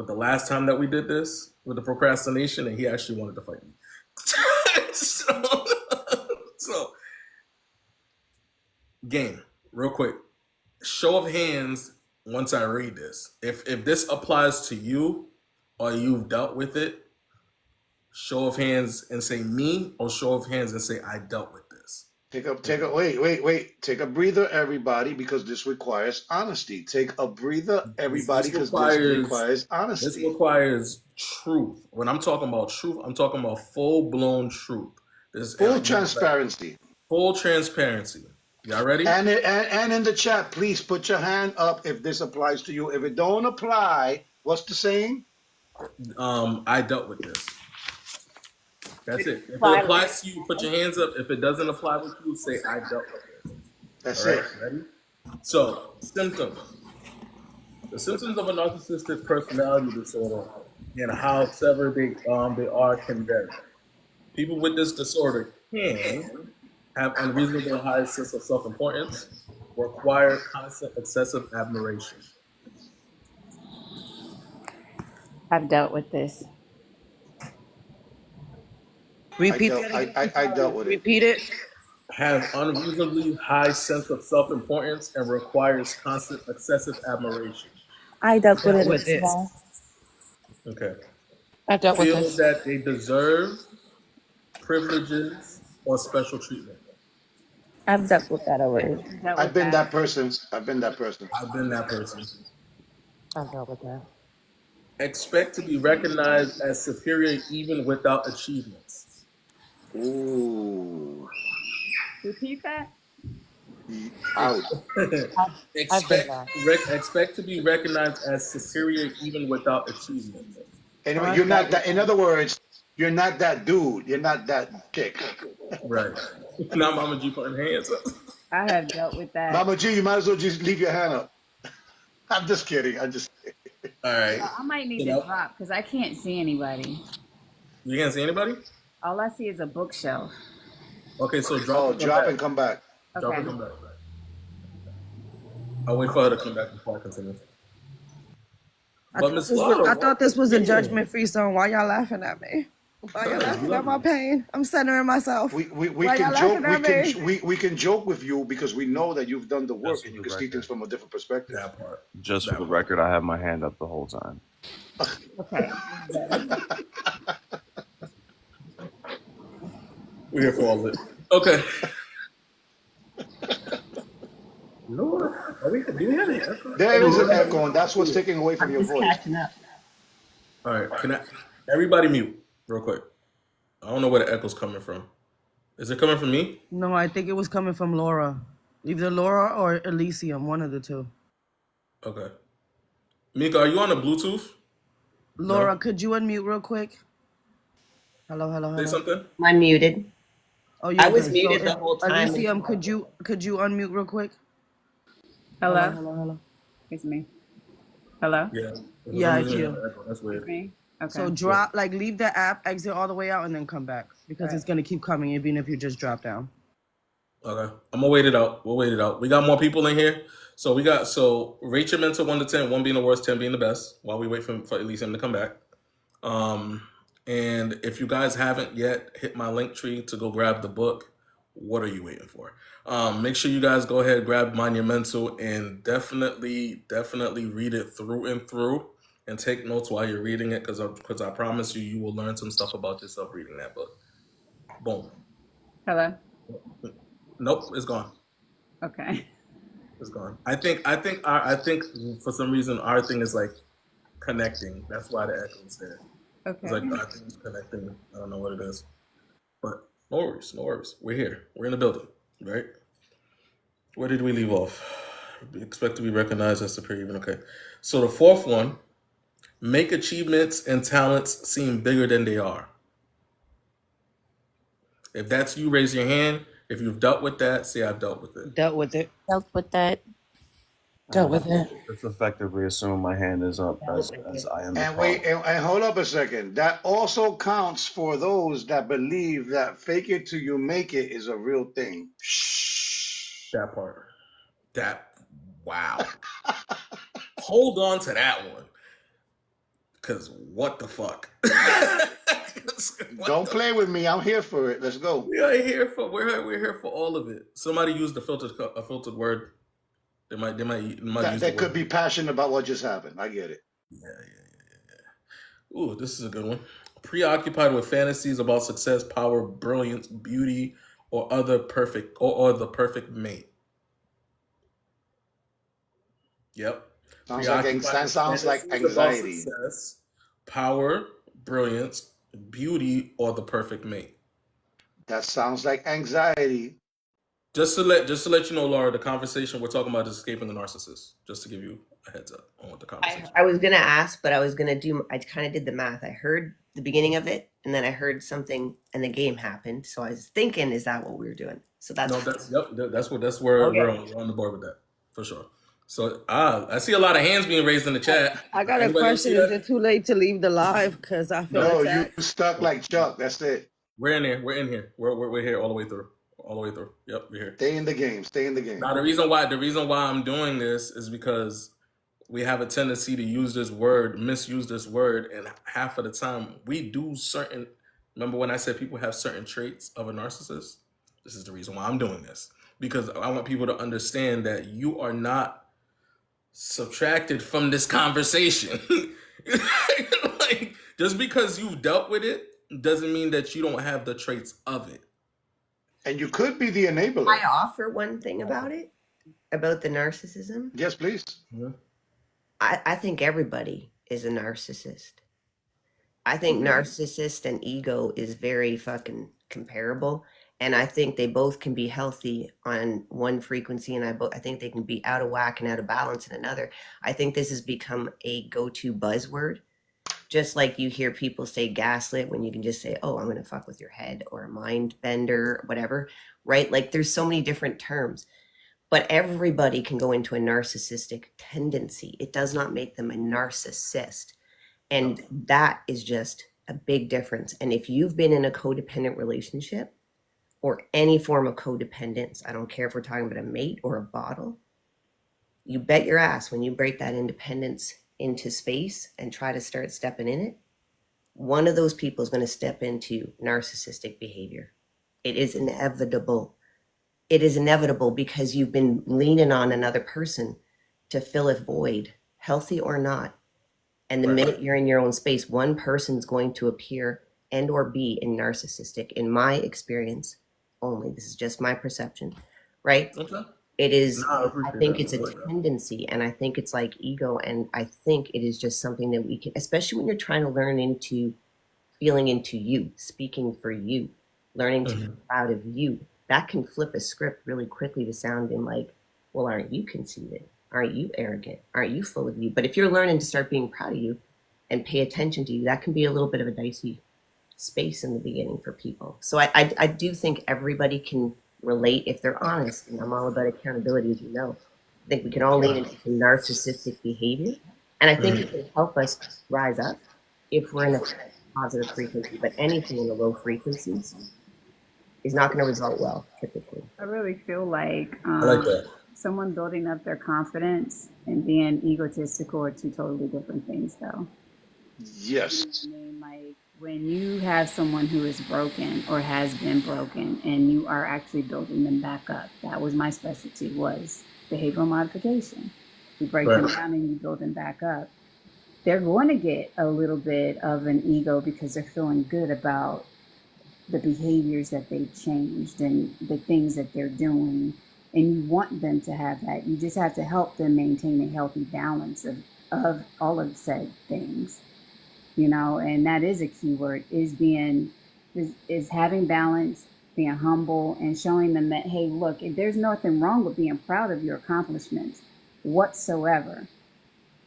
the last time that we did this with the procrastination, and he actually wanted to fight me. so, so game real quick. Show of hands once I read this. If this applies to you or you've dealt with it, show of hands and say me, or show of hands and say I dealt with this. Wait. Take a breather, everybody, because this requires honesty. Take a breather, everybody, This because this requires requires honesty. truth. When I'm talking about truth, I'm talking about full blown truth. This Full like transparency. full transparency. Y'all ready? And in the chat, please put your hand up if this applies to you. If it don't apply, what's the saying? I dealt with this. That's it. If it Apply applies to you, put your hands up. If it doesn't apply with you, say I dealt with this. That's All right, it. ready? So, symptoms. The symptoms of a narcissistic personality disorder and how severe they are can vary. People with this disorder can have unreasonable high sense of self-importance, require constant excessive admiration. I've dealt with this. Repeat that again. I'm I sorry. dealt with it. Repeat it. Have unreasonably high sense of self-importance and requires constant excessive admiration. I dealt with Dealt it with as it. well. Okay. I dealt with Feel this. that they deserve privileges or special treatment. I've dealt with that already. Dealt I've with been that. that person. I've been that person. I've been that person. I dealt with that. Expect to be recognized as superior even without achievements. Ooh. Repeat that. Ouch. I've been that. Expect to be recognized as superior even without achievements. And Oh, you're not that. In other words, you're not that dude. You're not that chick. Right. Now Mama G putting hands up. I have dealt with that. Mama G, you might as well just leave your hand up. I'm just kidding. All right. I might need You to know, drop because I can't see anybody. you can't see anybody? All I see is a bookshelf. Okay, so drop Oh, and come drop back. and come back. Drop Okay. and come back. I'll wait for her to come back before I continue. But Miss Laura, I thought this was a judgment-free zone. Why y'all laughing at me? Why y'all laughing at my pain? I'm centering myself. We Why can y'all joke. laughing at me? We can joke with you because we know that you've done the work Just and for you the can see things record. from a different perspective. that part. Just for the record, I have my hand up the whole time. Okay. We're here for all of it. Okay. Laura, do we have any echo? There is an echo, and that's what's taking away from your Just voice. catching up. All right, everybody mute real quick. I don't know where the echo's coming from. Is it coming from me? No, I think it was coming from Laura. Either Laura or Elysium, one of the two. Okay. Mika, are you on the Bluetooth? Laura, No? could you unmute real quick? Hello. Say something? I'm muted. Oh, I you're was good. muted So, the whole time. Elysium, could you unmute real quick? Hello? Hello. It's me. Hello? Yeah. Yeah, it's you. Echo. That's It's weird. me? Okay. So leave the app, exit all the way out, and then come back because it's gonna keep coming even if you just drop down. Okay. I'm gonna wait it out. We'll wait it out. We got more people in here. So rate your mental 1 to 10, 1 being the worst, 10 being the best, while we wait for Elysium to come back. And if you guys haven't yet hit my link tree to go grab the book, What are you waiting for? Make sure you guys go ahead, grab Monumental, and definitely read it through and through, and take notes while you're reading it, because I promise you, you will learn some stuff about yourself reading that book. Boom. Hello. Nope, it's gone. Okay. It's gone. I think for some reason our thing is like connecting. That's why the echo is there. It's Okay. like our thing is connecting. I don't know what it is, but no worries, no worries. We're here. We're in the building, right? Where did we leave off? Expect to be recognized as superior. Even okay. So the fourth one: make achievements and talents seem bigger than they are. If that's you, raise your hand. If you've dealt with that, say I've dealt with it. Dealt with it. Dealt with that. Dealt with it. It's effectively assume my hand is up Dealt as with it. I am the And problem. wait, and hold up a second. That also counts for those that believe that fake it till you make it is a real thing. Shh. That part. That. Wow. Hold on to that one. Cause what the fuck? Don't play with me. I'm here for it. Let's go. We're here for all of it. Somebody used a filtered word. They might That use they the could word. be passionate about what just happened. I get it. Yeah. Ooh, this is a good one. Preoccupied with fantasies about success, power, brilliance, beauty, or the perfect mate. Yep. Preoccupied That with sounds like fantasies about anxiety. success, power, brilliance, beauty, or the perfect mate. That sounds like anxiety. Just to let you know, Laura, the conversation we're talking about is escaping the narcissist. Just to give you a heads up on what the conversation. I was gonna ask, but I kind of did the math. I heard the beginning of it, and then I heard something, and the game happened. So I was thinking, is that what we were doing? So that's No, that's where okay. we're on the board with that for sure. So I see a lot of hands being raised in the chat. I got a Anybody else see question. Is that? it too late to leave the live? Because I feel No, No, you attacked. stuck like Chuck. That's it. we're in here. We're in here. We're here all the way through. All the way through. Yep, we're here. Stay in the game. Stay in the game. Now the reason why I'm doing this is because we have a tendency to misuse this word, and half of the time we do certain. Remember when I said people have certain traits of a narcissist? This is the reason why I'm doing this, because I want people to understand that you are not subtracted from this conversation. Like, just because you've dealt with it doesn't mean that you don't have the traits of it. And you could be the I enabler. offer one thing about it, about the narcissism. Yes, please. Mhm. I think everybody is a narcissist. I think narcissist and ego is very fucking comparable. And I think they both can be healthy on one frequency, and I think they can be out of whack and out of balance in another. I think this has become a go-to buzzword. Just like you hear people say gaslit when you can just say, oh, I'm going to fuck with your head, or a mind bender, whatever, right? Like there's so many different terms. But everybody can go into a narcissistic tendency. It does not make them a narcissist. And that is just a big difference. And if you've been in a codependent relationship or any form of codependence, I don't care if we're talking about a mate or a bottle, you bet your ass when you break that independence into space and try to start stepping in it, one of those people is going to step into narcissistic behavior. It is inevitable. It is inevitable because you've been leaning on another person to fill a void, healthy or not. And the minute you're in your own space, one person's going to appear and or be in narcissistic, in my experience only. This is just my perception, right? Okay. It is, No, I I appreciate think that. it's a I like that. tendency, and I think it's like ego, and I think it is just something that we can, especially when you're trying to learn into feeling into you, speaking for you, learning to be proud of you. That can flip a script really quickly to sounding like, well, aren't you conceited? Aren't you arrogant? Aren't you full of you? But if you're learning to start being proud of you and pay attention to you, that can be a little bit of a dicey space in the beginning for people. So I do think everybody can relate if they're honest, and I'm all about accountability, as you know. I think we can all lean into narcissistic behavior, and I think it can help us rise up if we're in a positive frequency. But anything in the low frequencies is not going to result well, typically. I really feel like I like that. someone building up their confidence and being egotistical are two totally different things, though. Yes. You know what I mean? Like when you have someone who is broken or has been broken and you are actually building them back up. That was my specialty, was behavioral modification. You break them Right. down and you build them back up. They're going to get a little bit of an ego because they're feeling good about the behaviors that they've changed and the things that they're doing. And you want them to have that. You just have to help them maintain a healthy balance of all of said things, you know, and that is a key word, is being, is having balance, being humble, and showing them that, hey, look, there's nothing wrong with being proud of your accomplishments whatsoever.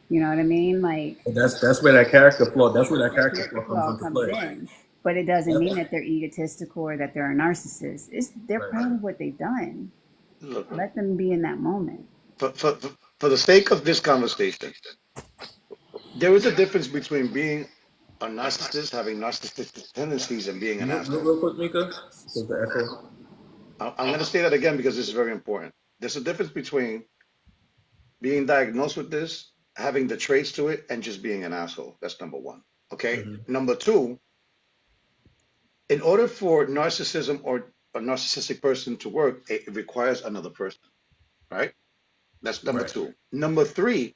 You know what I mean? Like, But that's where that character flaw. That's where that that character character flaw comes flaw into comes play. in, but it doesn't mean That's, that they're egotistical or that they're a narcissist. They're right. proud of what they've done. Look, Let them be in that moment. for the sake of this conversation, there is a difference between being a narcissist, having narcissistic tendencies, and being an asshole. Real quick, Mika, because the echo. I'm going to say that again because this is very important. There's a difference between being diagnosed with this, having the traits to it, and just being an asshole. That's number one. Okay. Hmm. Number two, in order for narcissism or a narcissistic person to work, it requires another person, right? That's number Right. two. Number three,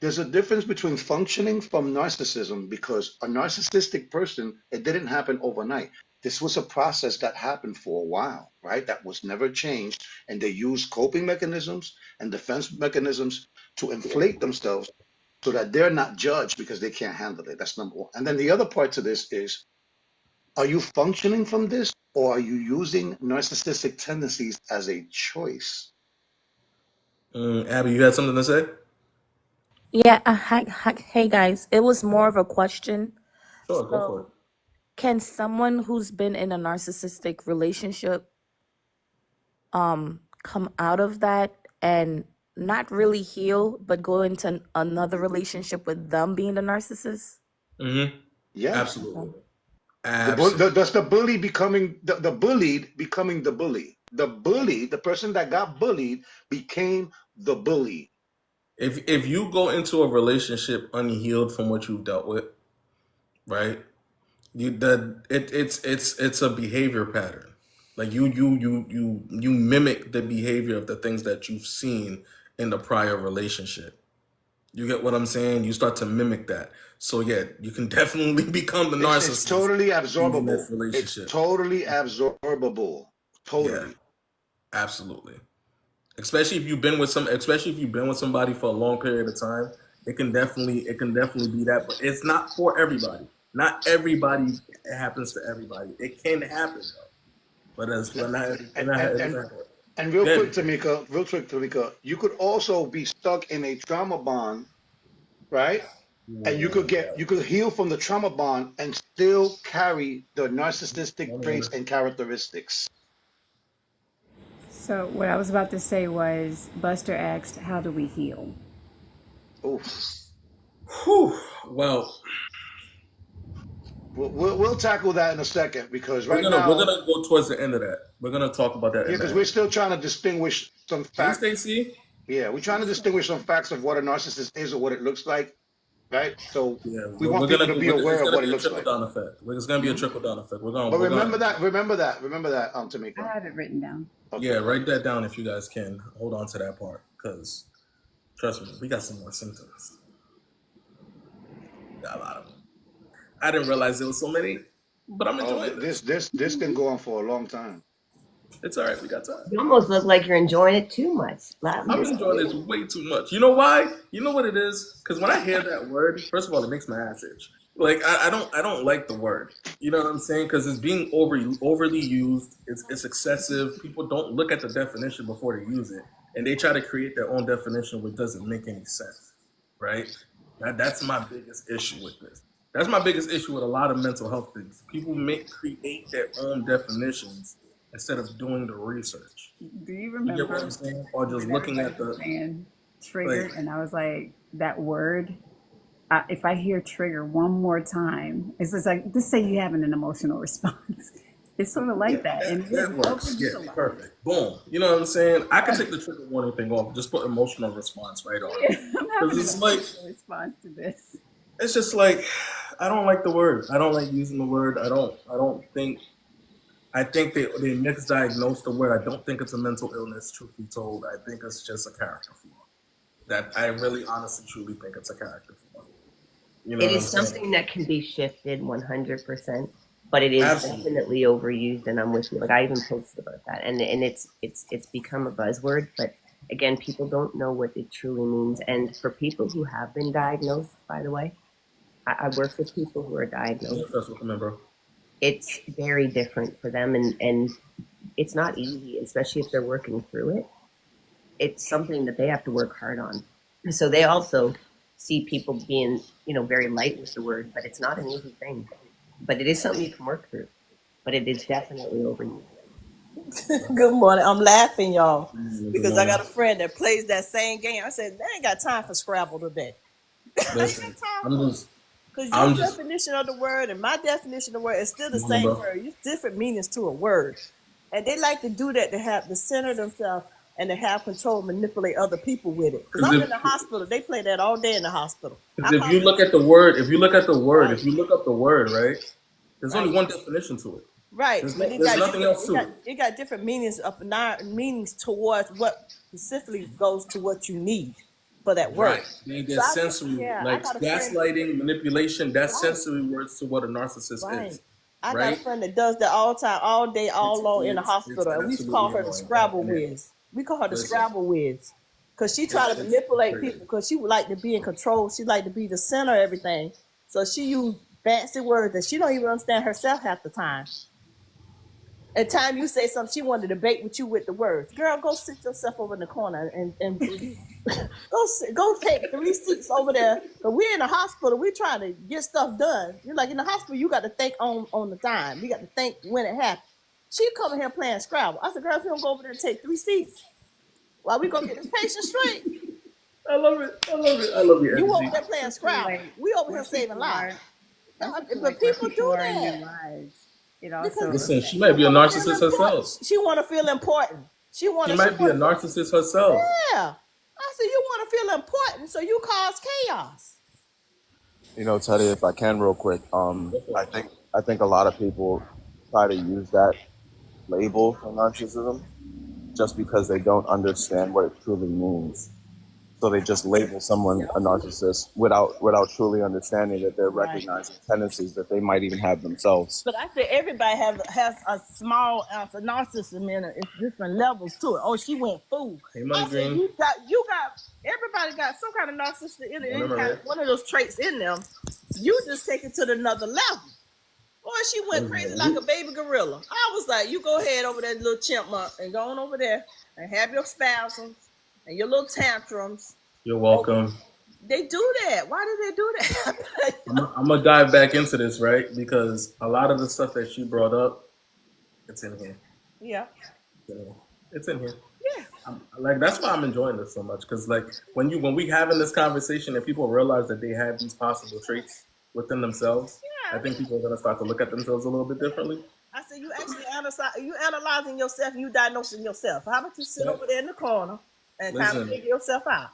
there's a difference between functioning from narcissism, because a narcissistic person, it didn't happen overnight. This was a process that happened for a while, right? That was never changed. And they used coping mechanisms and defense mechanisms to inflate themselves so that they're not judged because they can't handle it. That's number one. And then the other part to this is, are you functioning from this, or are you using narcissistic tendencies as a choice? Abby, you had something to say? Yeah, hey guys, it was more of a question. Sure, go for it. So, can someone who's been in a narcissistic relationship come out of that and not really heal, but go into another relationship with them being the narcissist? Mm-hmm. Yes. Absolutely. Okay. Absolutely. That's the bully becoming the bullied becoming the bully. The bully, the person that got bullied, became the bully. If you go into a relationship unhealed from what you've dealt with, right? It's a behavior pattern. Like you mimic the behavior of the things that you've seen in the prior relationship. You get what I'm saying? You start to mimic that. So yeah, you can definitely become the It's narcissist totally using this absorbable. It's relationship. totally absorbable. Yeah, Totally. absolutely. Especially if you've been with somebody for a long period of time, it can definitely be that, but it's not for everybody. Not everybody happens to everybody. It can happen though, but as but not every, but And not and every and time. and real quick, Good. Tamika, you could also be stuck in a trauma bond, right? And you could heal from the trauma bond and still carry the narcissistic traits and characteristics. So what I was about to say was, Buster asked, "How do we heal?" Oof. Whew. Well, We'll tackle that in a second, because we're right gonna we're now, gonna go towards the end of that. We're gonna talk about that yeah, in the because we're end. still trying to distinguish some Hey, facts. Stacy. Yeah, we're trying to distinguish some facts of what a narcissist is or what it looks like, right? So Yeah, we we're want gonna people to go. be aware It's of gonna what it be a looks trickle like. down effect. It's gonna be a Hmm. trickle down effect. But We're gonna. remember that, I Tamika. have it written down. Yeah, Okay. write that down if you guys can. Hold on to that part, because trust me, we got some more symptoms. We got a lot of them. I didn't realize there was so many, but I'm Oh, enjoying this. this can go on for a long time. It's all right. We got time. You almost look like you're enjoying it too much. I'm enjoying this way too much. You know why? You know what it is? Because when I hear that word, first of all, it makes my ass itch. Like I don't like the word. You know what I'm saying? Because it's being overly used. It's excessive. People don't look at the definition before they use it, and they try to create their own definition, which doesn't make any sense. Right? That's my biggest issue with this. That's my biggest issue with a lot of mental health things. People create their own definitions instead of doing the research. Do you You get what I'm remember saying? Or just when looking everybody at was the saying like. triggered, and I was like, that word, if I hear trigger one more time, it's just like, just say you having an emotional response. It's sort of Yeah. like that, and it is That works. Yeah, overutilized. perfect. Boom. You know what I'm saying? I can take the trigger warning thing off. Just put emotional response right on it. Yeah, I'm Because having an it's like, emotional response to this. It's just like I don't like the word. I don't like using the word. I don't think. I think they misdiagnosed the word. I don't think it's a mental illness. Truth be told, I think it's just a character flaw. That I really, honestly, truly think it's a character flaw. You know It what I'm is saying? something that can be shifted 100%, but it is Absolutely. definitely overused, and I'm with you. Like I even posted about that, and it's become a buzzword. But again, people don't know what it truly means. And for people who have been diagnosed, by the way, I work with people who are Yeah, diagnosed. that's what I remember. It's very different for them, and it's not easy, especially if they're working through it. It's something that they have to work hard on. So they also see people being, very light with the word, but it's not an easy thing. But it is something you can work through. But it is definitely overused. Good morning. I'm laughing, y'all, Good because I got morning. a friend that plays that same game. I said, they ain't got time for Scrabble today. I ain't Listen, got time I'm for it. just, Because your I'm just, definition of the word and my definition of the word is still the come on, same bro. word. Use different meanings to a word. And they like to do that to center themselves and to have control, manipulate other people with it. Because Because I'm if, in the hospital. They play that all day in the hospital. because I if call you it look at the word, if you look at the word, right, if you look up the word, right, there's only right. one definition to it. Right, There's but no, there's nothing else to it. it got different meanings up meanings towards what specifically goes to what you need for that word. Right. They So get sensory, I like got a friend. gaslighting, manipulation. That's Right, sensory words to what a narcissist right. is, I got a right? friend that does that all the time, all day, all long in the It's hospital, and we call absolutely her the annoying. Scrabble And whiz. We call her the listen, Scrabble whiz because she try to it's manipulate crazy. people because she would like to be in control. She like to be the center of everything. So she use fancy words that she don't even understand herself half the time. At time you say something, she wanted to debate with you with the words. Girl, go sit yourself over in the corner and go take 3 seats over there. Cause we're in the hospital. We trying to get stuff done. You're like in the hospital, you got to think on the time. You got to think when it happened. She coming here playing Scrabble. I said, girl, if you don't go over there and take 3 seats, while we gonna get this patient straight, I love it. I love it. I love your you over energy. there playing Scrabble. We over here When saving people lives. are when people But like where people people do are in that your lives, it because also Listen, she affects might she be a want to feel narcissist important. herself. She want to feel important. She She might be a want to feel. narcissist herself. Yeah. I said, you want to feel important, so you cause chaos. You know, Teddy, if I can, real quick, I think a lot of people try to use that label for narcissism just because they don't understand what it truly means. So they just label someone a narcissist without truly understanding that they're Right. recognizing tendencies that they might even have themselves. But I said everybody has a small ounce of narcissism in it. It's different levels to it. Oh, she went fool. Hey, Money I said Green. you got everybody got some kind of narcissism in it. Morning, Any kind Maria. of one of those traits in them. You just take it to another level. Boy, she went crazy like a baby gorilla. I was like, you go ahead over there, little chipmunk, and go on over there and have your spasms and your little tantrums. You're Over. welcome. They do that. Why do they do that? I'm gonna dive back into this, right? Because a lot of the stuff that she brought up, it's in here. Yeah. It's in here. Yeah. Like that's why I'm enjoying this so much. Because like when we having this conversation and people realize that they have these possible traits within themselves, I Yeah. think people are gonna start to look at themselves a little bit differently. I said, you actually analyzing yourself and you diagnosing yourself. How about you sit over there in the corner and kind of Listen, figure yourself out?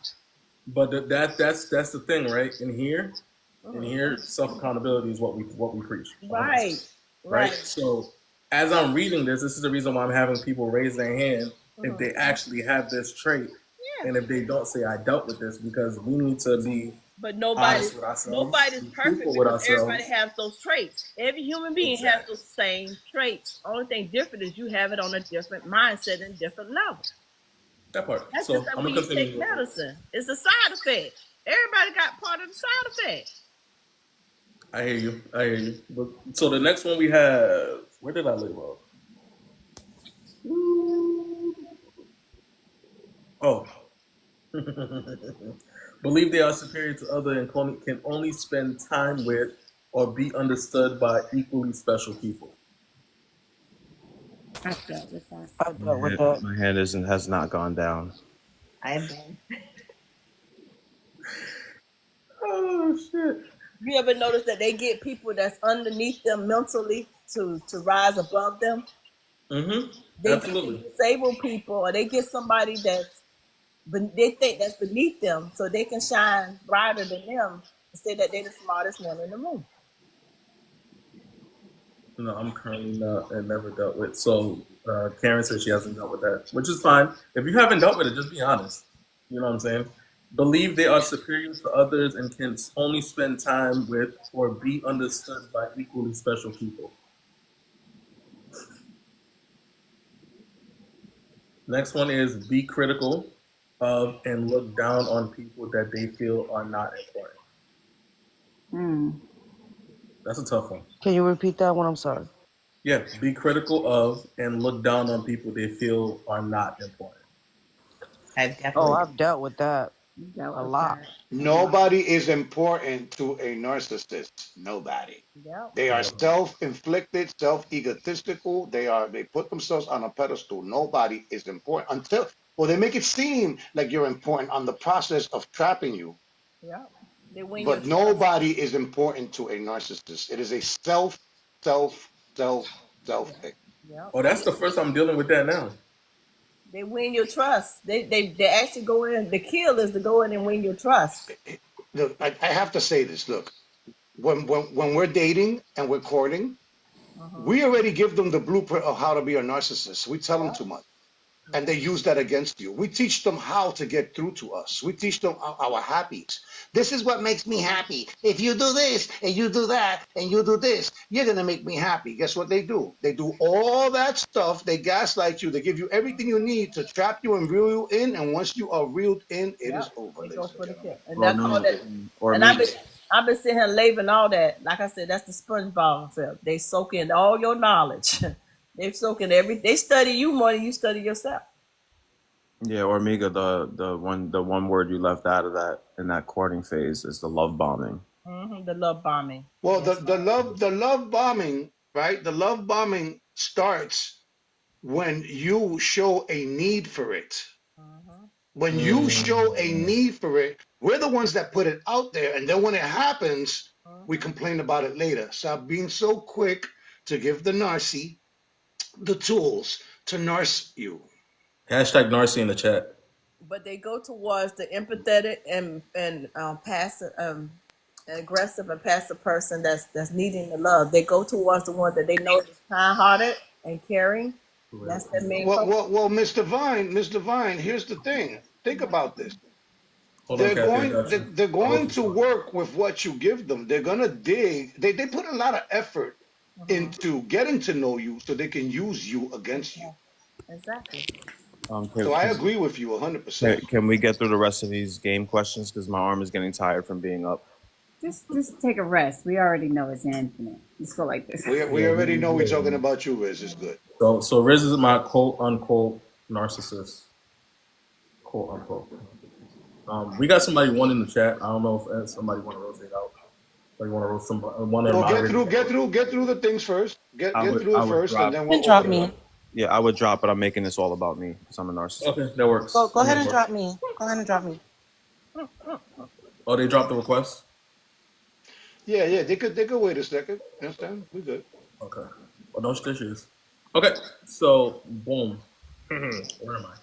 but that's the thing, right? In Mhm. here, self accountability is what we preach, 100%, Right. right? Right. So as I'm reading this is the reason why I'm having people raise their hand if Mhm. they actually have this trait, Yeah. and if they don't say I dealt with this, because we need to be But honest with ourselves, nobody's be perfect truthful with because everybody ourselves. has those traits. Every human being has Exactly. those same traits. Only thing different is you have it on a different mindset and different level. That part. That's just So like I'm when gonna you continue take real quick. medicine. It's a side effect. Everybody got part of the side effect. I hear you. I hear you. So the next one we have, where did I leave off? Oh, believe they are superior to other and can only spend time with or be understood by equally special people. I've dealt with that. I've dealt with that. My hand isn't has not gone down. I've been. Oh shit. You ever notice that they get people that's underneath them mentally to rise above them? Mm-hmm. They get these Absolutely. disabled people, or they get somebody that's they think that's beneath them, so they can shine brighter than them. say that they're the smartest one in the room. No, I'm currently not and never dealt with. So Karen says she hasn't dealt with that, which is fine. If you haven't dealt with it, just be honest. You know what I'm saying? Believe they are superior to others and can only spend time with or be understood by equally special people. Next one is be critical of and look down on people that they feel are not important. That's a tough one. Can you repeat that one? I'm sorry. Yeah, be critical of and look down on people they feel are not important. I've Oh, definitely I've dealt with that Dealt a with lot. that a lot. Nobody is important to a narcissist. Nobody. Yep. They are Yeah. self-inflicted, self-egotistical. They put themselves on a pedestal. Nobody is important until, well, they make it seem like you're important on the process of trapping you. Yep. They win your But trust. nobody is important to a narcissist. It is a self Yep. thing. Yep. Oh, that's the first I'm dealing with that now. They win your trust. They actually go in. The kill is to go in and win your trust. Look, I have to say this. Look, when we're dating and we're courting, we already give them the blueprint of how to be a narcissist. We tell them Yep. too much, and they use that against you. We teach them how to get through to us. We teach them our happies. This is what makes me happy. If you do this and you do that and you do this, you're gonna make me happy. Guess what they do? They do all that stuff. They gaslight you. They give you everything you need to trap you and reel you in. And once you are reeled in, it is Yep. over, They go ladies and for the gentlemen. kill, and Well, that's all no, that. or And me. I've been sitting here labeling all that. Like I said, that's the SpongeBob effect. They soak in all your knowledge. They soak in They study you more than you study yourself. Yeah, or Miga, the one word you left out of that in that courting phase is the love bombing. The love bombing. Well, Yes. the love bombing, right? The love bombing starts when you show a need for it. Mm-hmm. When you show a Mm. need for it, we're the ones that put it out there, and then when it happens, we Mm-hmm. complain about it later. Stop being so quick to give the narcy the tools to nurse you. Hashtag Narcy in the chat. But they go towards the empathetic and passive, aggressive and passive person that's needing the love. They go towards the one that they know is kind-hearted and caring. That's their main focus. Well, Miss Divine, here's the thing. Think about this. Hold on, Kathy, I got you. They're going Rosa's to talking. work with what you give them. They're gonna dig. They put a lot of effort into getting to know you so they can use you against you. Exactly. So Can, I can, agree with you 100%. can we get through the rest of these game questions because my arm is getting tired from being up? Just take a rest. We already know it's infinite. Let's go like this. We Yeah, already know we're talking yeah. about you, Riz. It's good. So Riz is my quote unquote narcissist. Quote unquote. We got somebody one in the chat. I don't know if somebody want to rotate out. Or you want to rotate somebody, one of the Well, moderators. get through the things first. Get through I it would first, and drop. then You we'll can drop open it me. up. Yeah, I would drop, but I'm making this all about me because I'm a narcissist. Okay, that works. Go ahead and That drop works. me. Go ahead and drop me. Oh, they dropped the request? Yeah. They could wait a second. Understand? We good. Okay. Well, no issues. Okay, so boom. Where am I?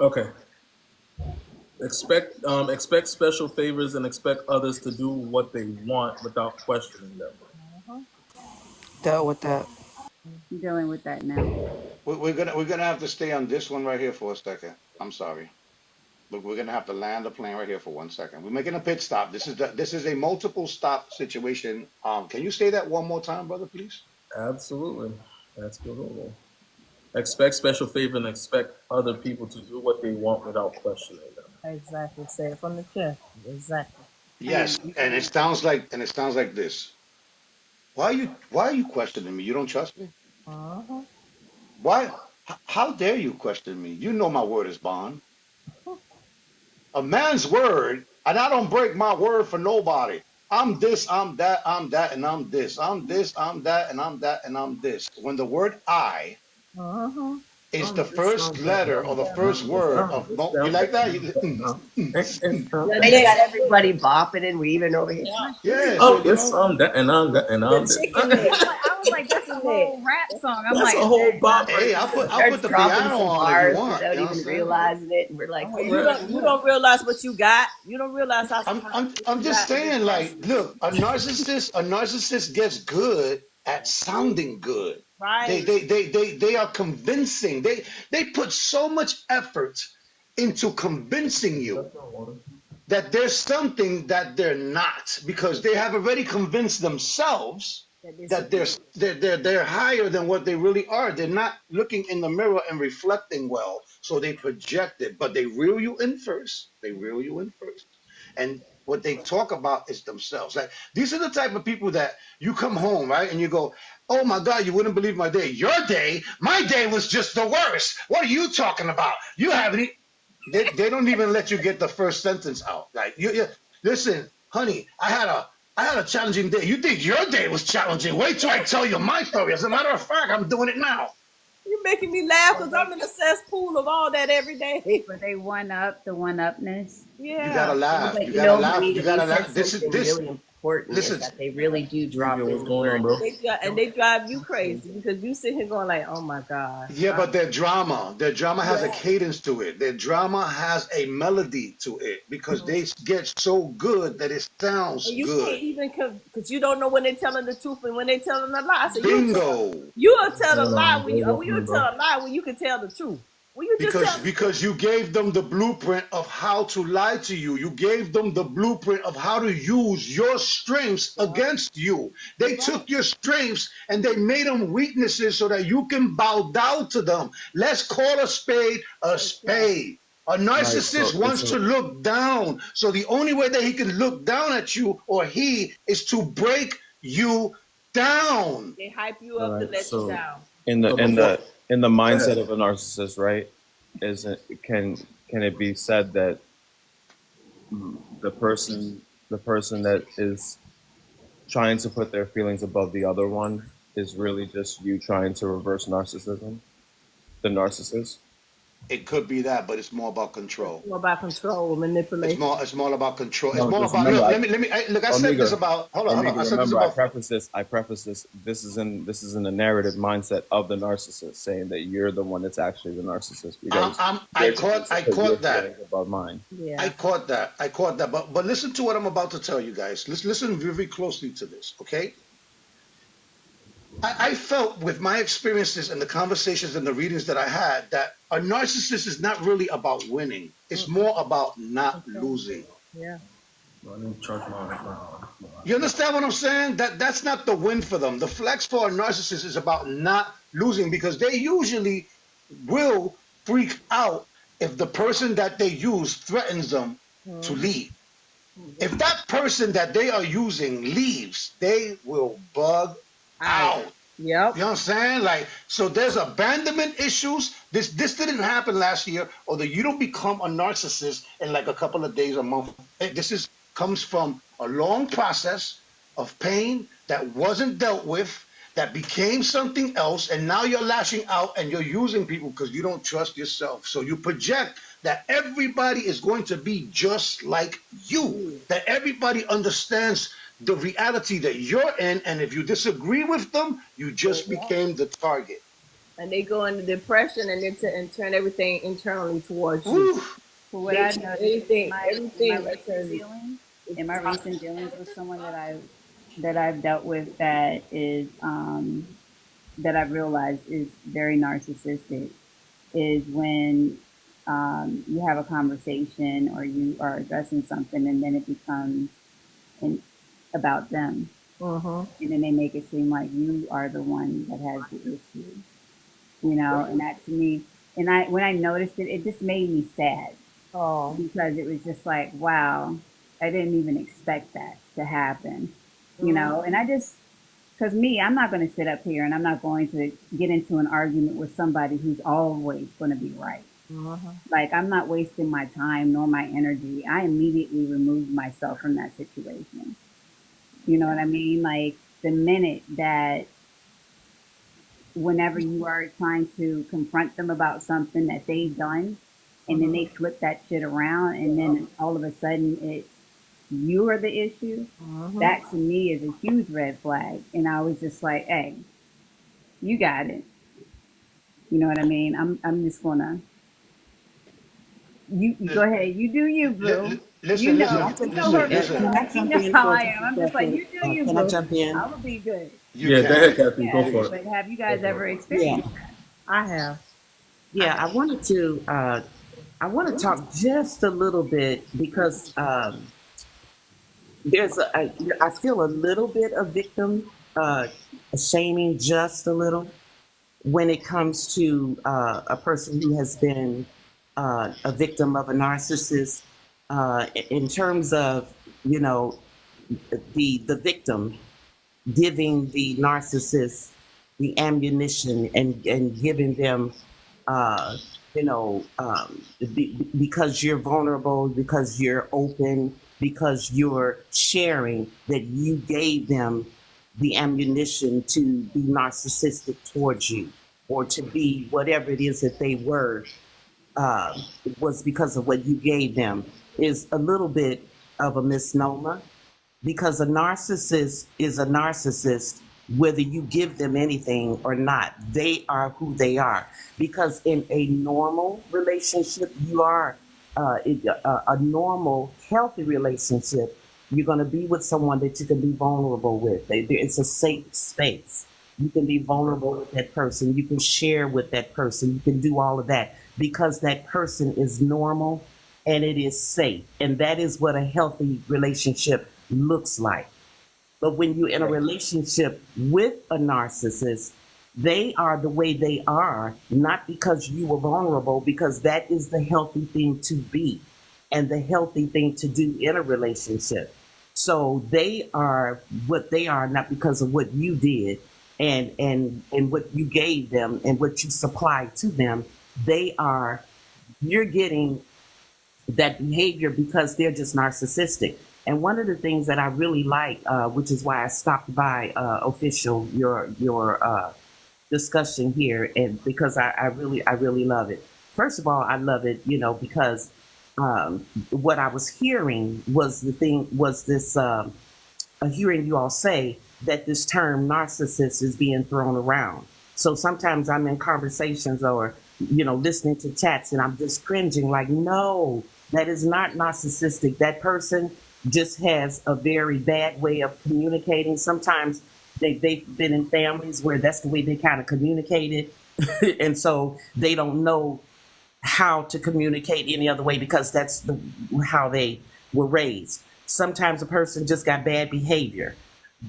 Okay. Expect special favors and expect others to do what they want without questioning them. Dealt with that. I'm dealing with that now. We're gonna have to stay on this one right here for a second. I'm sorry. But we're gonna have to land the plane right here for 1 second. We're making a pit stop. This is a multiple stop situation. Can you say that one more time, brother, please? Absolutely. Absolutely. Expect special favor and expect other people to do what they want without questioning them. Exactly. Say it from the chest. Exactly. Yes, and it sounds like this. Why are you questioning me? You don't trust me? Uh-huh. Why? How dare you question me? You know my word is bond. A man's word, and I don't break my word for nobody. I'm this, I'm that, I'm that, and I'm this. I'm this, I'm that, and I'm that, and I'm this. When the word I Uh-huh. is the first letter or the first word of you like that? Now you got everybody bopping and weaving over here. Yeah. Yeah, so Oh, yes, I'm that, and I'm that, and I'm The this. chicken leg. was like, that's a whole rap song. I'm That's like, a whole bop right Hey, there. I'll put Starts the dropping piano some on if you bars want. without You know what I'm even saying? realizing it. And we're like, Well, oh, you don't realize what you got. You don't realize what I'm you just got in this saying, like, message, look, a narcissist gets good at sounding good. They right? they they they they are convincing. They put so much effort into convincing you that there's something that they're not because they have already convinced themselves That they're that superior. they're higher than what they really are. They're not looking in the mirror and reflecting well, so they project it. But they reel you in first. They reel you in first, and what they talk about is themselves. Like these are the type of people that you come home right and you go, "Oh my God, you wouldn't believe my day. Your day, my day was just the worst. What are you talking about? You haven't." They don't even let you get the first sentence out. Like you listen, honey, I had a challenging day. You think your day was challenging? Wait till I tell you my story. As a matter of fact, I'm doing it now. You're making me laugh because I'm in a cesspool of all that every day. were they one up, the one upness? You gotta Yeah. laugh. but You you gotta know, laugh. honey, You you gotta said laugh. This is something this. really important is Listen, that they really do drop Nigga, what's in going on, bro? words. And they drive you crazy because you sit here going like, oh my God. yeah, but their drama has a Yeah. cadence to it. Their drama has a melody to it because they get so good that it sounds And you can't good. even because you don't know when they're telling the truth and when they're telling a lie. So Bingo. you'll What's tell a going lie on, when bro? Welcome in, you'll bro. tell a lie when you can tell the truth. When you just tell the truth. Because you gave them the blueprint of how to lie to you. You gave them the blueprint of how to use your strengths Yeah, against you. you're They right. took your strengths and they made them weaknesses so that you can bow down to them. Let's call a spade a That's right. spade. A All right, narcissist so it's wants a to look down. So the only way that he can look down at you or he is to break you down. They hype you all up to right. let you So down. In the so in before the in the go mindset ahead. of a narcissist, right? Is it can it be said that the person that is trying to put their feelings above the other one is really just you trying to reverse narcissism, the narcissist? It could be that, but it's more about It's control. more about control and manipulation. It's more about control. It's No, more just about remember, look. Look. I said this Omega, about. Hold on. Omega. I said this Remember, I about. preface this. I preface this. This is in the narrative mindset of the narcissist, saying that you're the one that's actually the narcissist because I they're trying caught. to I put your caught that. feelings above mine. I Yeah. caught that. I caught that. But listen to what I'm about to tell you guys. Listen very closely to this. Okay. I felt with my experiences and the conversations and the readings that I had that a narcissist is not really about winning. It's more about not losing. Yeah. I need to charge You my understand what I'm saying? That's not the win for them. The flex for a narcissist is about not losing because they usually will freak out if the person that they use threatens them to Mhm. leave. If that person that they are using leaves, they will bug Out. out. Yep. You know what I'm saying? Like, so there's abandonment issues. This didn't happen last year, or that you don't become a narcissist in like a couple of days, a month. This is comes from a long process of pain that wasn't dealt with, that became something else, and now you're lashing out and you're using people because you don't trust yourself. So you project that everybody is going to be just like you, Yeah. that everybody understands the reality that you're in, and if you disagree with them, you just Yeah. became the target. And they go into depression and and turn everything internally towards you. Woo! For what They I've turn noticed everything, in my everything recent attorney dealings, is in my recent toxic. dealings with someone that I've dealt with that is that I've realized is very narcissistic is when you have a conversation or you are addressing something and then it becomes an, about them, Mm-hmm. and then they make it seem like you are the one that has the issue, you know. And that to me, and I when I noticed it, it just made me sad Oh. because it was just like, wow, I didn't even expect that to happen, you Mm-hmm. know. And I just, because me, I'm not going to sit up here and I'm not going to get into an argument with somebody who's always going to be right. Mm-hmm. Like, I'm not wasting my time nor my energy. I immediately removed myself from that situation. You know what I mean? Like, the minute that whenever you are trying to confront them about something that they've done, and then Mm-hmm. they flip that shit around, and Yeah. then all of a sudden it's you are the issue, that to me is a huge red flag. And I was just like, hey, you got it. You know what I mean? I'm just gonna you go ahead, you do you, boo. You Listen, know, listen, Dr. you know her listen, Kathy, listen. makeup. can I You jump know in how for I just am. a I'm just like, second? you do you, Can I boo. jump in? I will be good. You Yeah, go can. ahead, Kathy. Go Yeah, for Please. it. but have you Go guys for ever it. Yeah, experienced that? I have. I yeah. have. I want to talk just a little bit because I feel a little bit of victim shaming, just a little, when it comes to a person who has been a victim of a narcissist. In terms of, you know, the victim giving the narcissist the ammunition and giving them, uh, because you're vulnerable, because you're open, because you're sharing, that you gave them the ammunition to be narcissistic towards you or to be whatever it is that they were, was because of what you gave them, is a little bit of a misnomer, because a narcissist is a narcissist whether you give them anything or not. They are who they are. Because in a normal relationship, you are a normal, healthy relationship. You're going to be with someone that you can be vulnerable with. It's a safe space. You can be vulnerable with that person. You can share with that person. You can do all of that because that person is normal and it is safe. And that is what a healthy relationship looks like. But when you're in a relationship with a narcissist, they are the way they are, not because you were vulnerable, because that is the healthy thing to be and the healthy thing to do in a relationship. So they are what they are, not because of what you did and what you gave them and what you supplied to them. They are, you're getting that behavior because they're just narcissistic. And one of the things that I really like, which is why I stopped by, official, your discussion here, and because I really love it. First of all, I love it, because what I was hearing was this. Hearing you all say that this term narcissist is being thrown around. So sometimes I'm in conversations or, listening to chats and I'm just cringing like, no, that is not narcissistic. That person just has a very bad way of communicating. Sometimes they've been in families where that's the way they kind of communicated. And so they don't know how to communicate any other way because that's how they were raised. Sometimes a person just got bad behavior,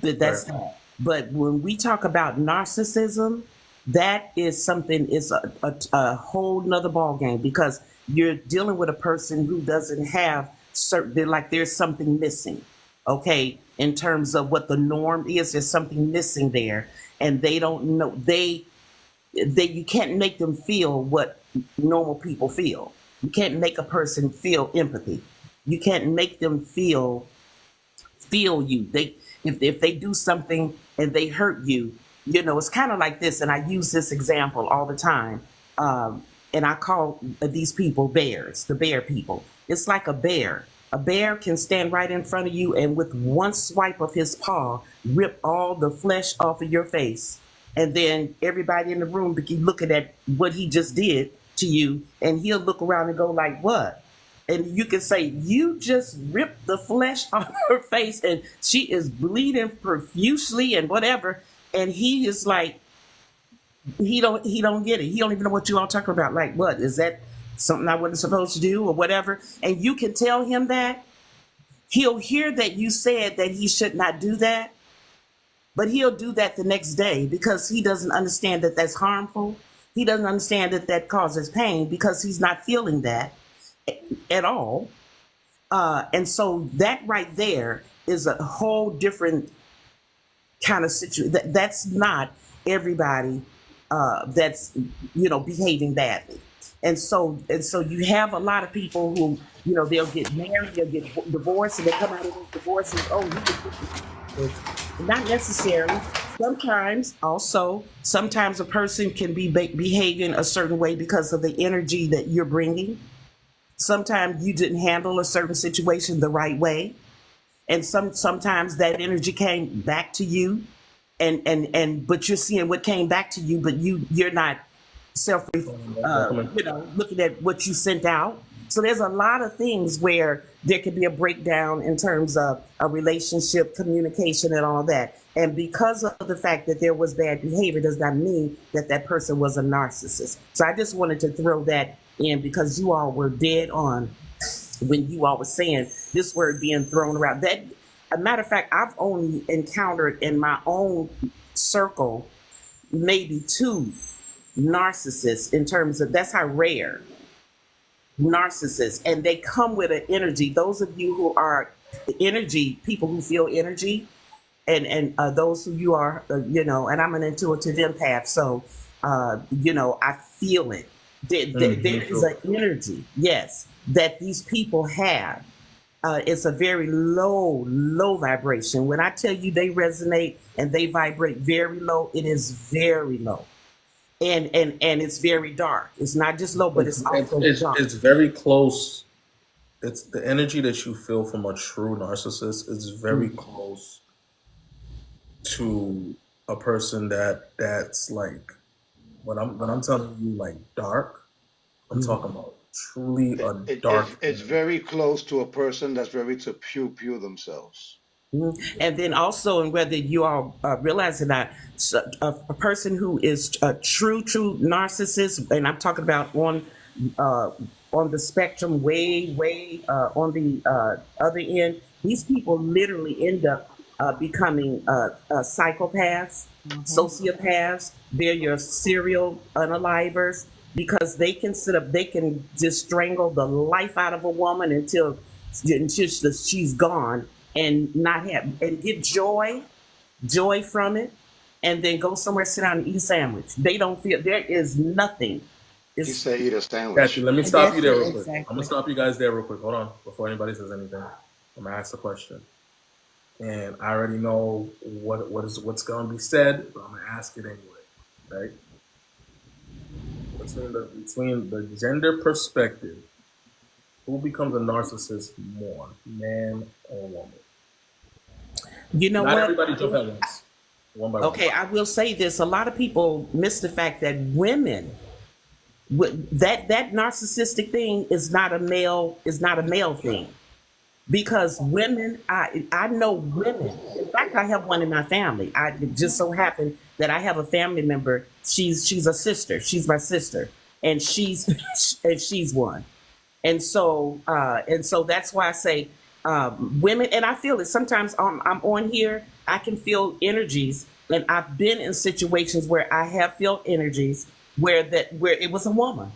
but Right. that's that. But when we talk about narcissism, that is something, is a whole nother ball game, because you're dealing with a person who doesn't have certain, they're like there's something missing. Okay, in terms of what the norm is, there's something missing there, and they don't know, you can't make them feel what normal people feel. You can't make a person feel empathy. You can't make them feel you. If they do something and they hurt you, it's kind of like this. And I use this example all the time. And I call these people bears, the bear people. It's like a bear. A bear can stand right in front of you and with one swipe of his paw, rip all the flesh off of your face. And then everybody in the room begin looking at what he just did to you. And he'll look around and go like, what? And you can say, you just ripped the flesh off her face and she is bleeding profusely and whatever. And he is like, he don't get it. He don't even know what you all talking about. Like, what is that, something I wasn't supposed to do or whatever? And you can tell him that. He'll hear that you said that he should not do that, but he'll do that the next day because he doesn't understand that that's harmful. He doesn't understand that that causes pain because he's not feeling that at all. And so that right there is a whole different kind of situation. That's not everybody that's behaving badly. And so you have a lot of people who they'll get married, they'll get divorced, and they come out of those divorces. Oh, you can, not necessarily. Sometimes a person can be behaving a certain way because of the energy that you're bringing. Sometimes you didn't handle a certain situation the right way. and sometimes that energy came back to you, and but you're seeing what came back to you, but you're not self Welcome in. looking at what you sent out. So there's a lot of things where there could be a breakdown in terms of a relationship, communication, and all that. And because of the fact that there was bad behavior does not mean that that person was a narcissist. So I just wanted to throw that in because you all were dead on when you all were saying this word being thrown around. That, a matter of fact, I've only encountered in my own circle maybe two narcissists in terms of, that's how rare narcissists, and they come with an energy. Those of you who are energy people who feel energy, and those who you are, and I'm an intuitive empath, so I feel it. There is an energy, yes, that these people have. It's a very low vibration. When I tell you they resonate and they vibrate very low, it is very low. And it's very dark. It's not just low, but it's also dark. It's very close. It's the energy that you feel from a true narcissist is very close to a person that's like, when I'm telling you like dark, I'm talking about truly a dark. It's very close to a person that's ready to pew themselves. And then also, and whether you all realize it or not, a person who is a true narcissist, and I'm talking about on the spectrum, way on the other end, these people literally end up becoming psychopaths, sociopaths. They're your serial unalivers because they can they can just strangle the life out of a woman until she's gone, and not have, and get joy from it, and then go somewhere, sit down and eat a sandwich. They don't feel there is nothing. You say eat a sandwich. Actually, let me stop you there real quick. I'm gonna stop you guys there real quick. Hold on, before anybody says anything, I'm gonna ask a question, and I already know what's gonna be said, but I'm gonna ask it anyway. Right? Between the gender perspective, who becomes a narcissist more, man or woman? You know Not what? everybody jump at once. One by one. Okay, I will say this. A lot of people miss the fact that women, that narcissistic thing is not a male thing. Because women, I know women. In fact, I have one in my family. I it just so happened that I have a family member. She's a sister. She's my sister, and she's one. And so that's why I say women, and I feel it sometimes. I'm on here, I can feel energies, and I've been in situations where I have felt energies where it was a woman.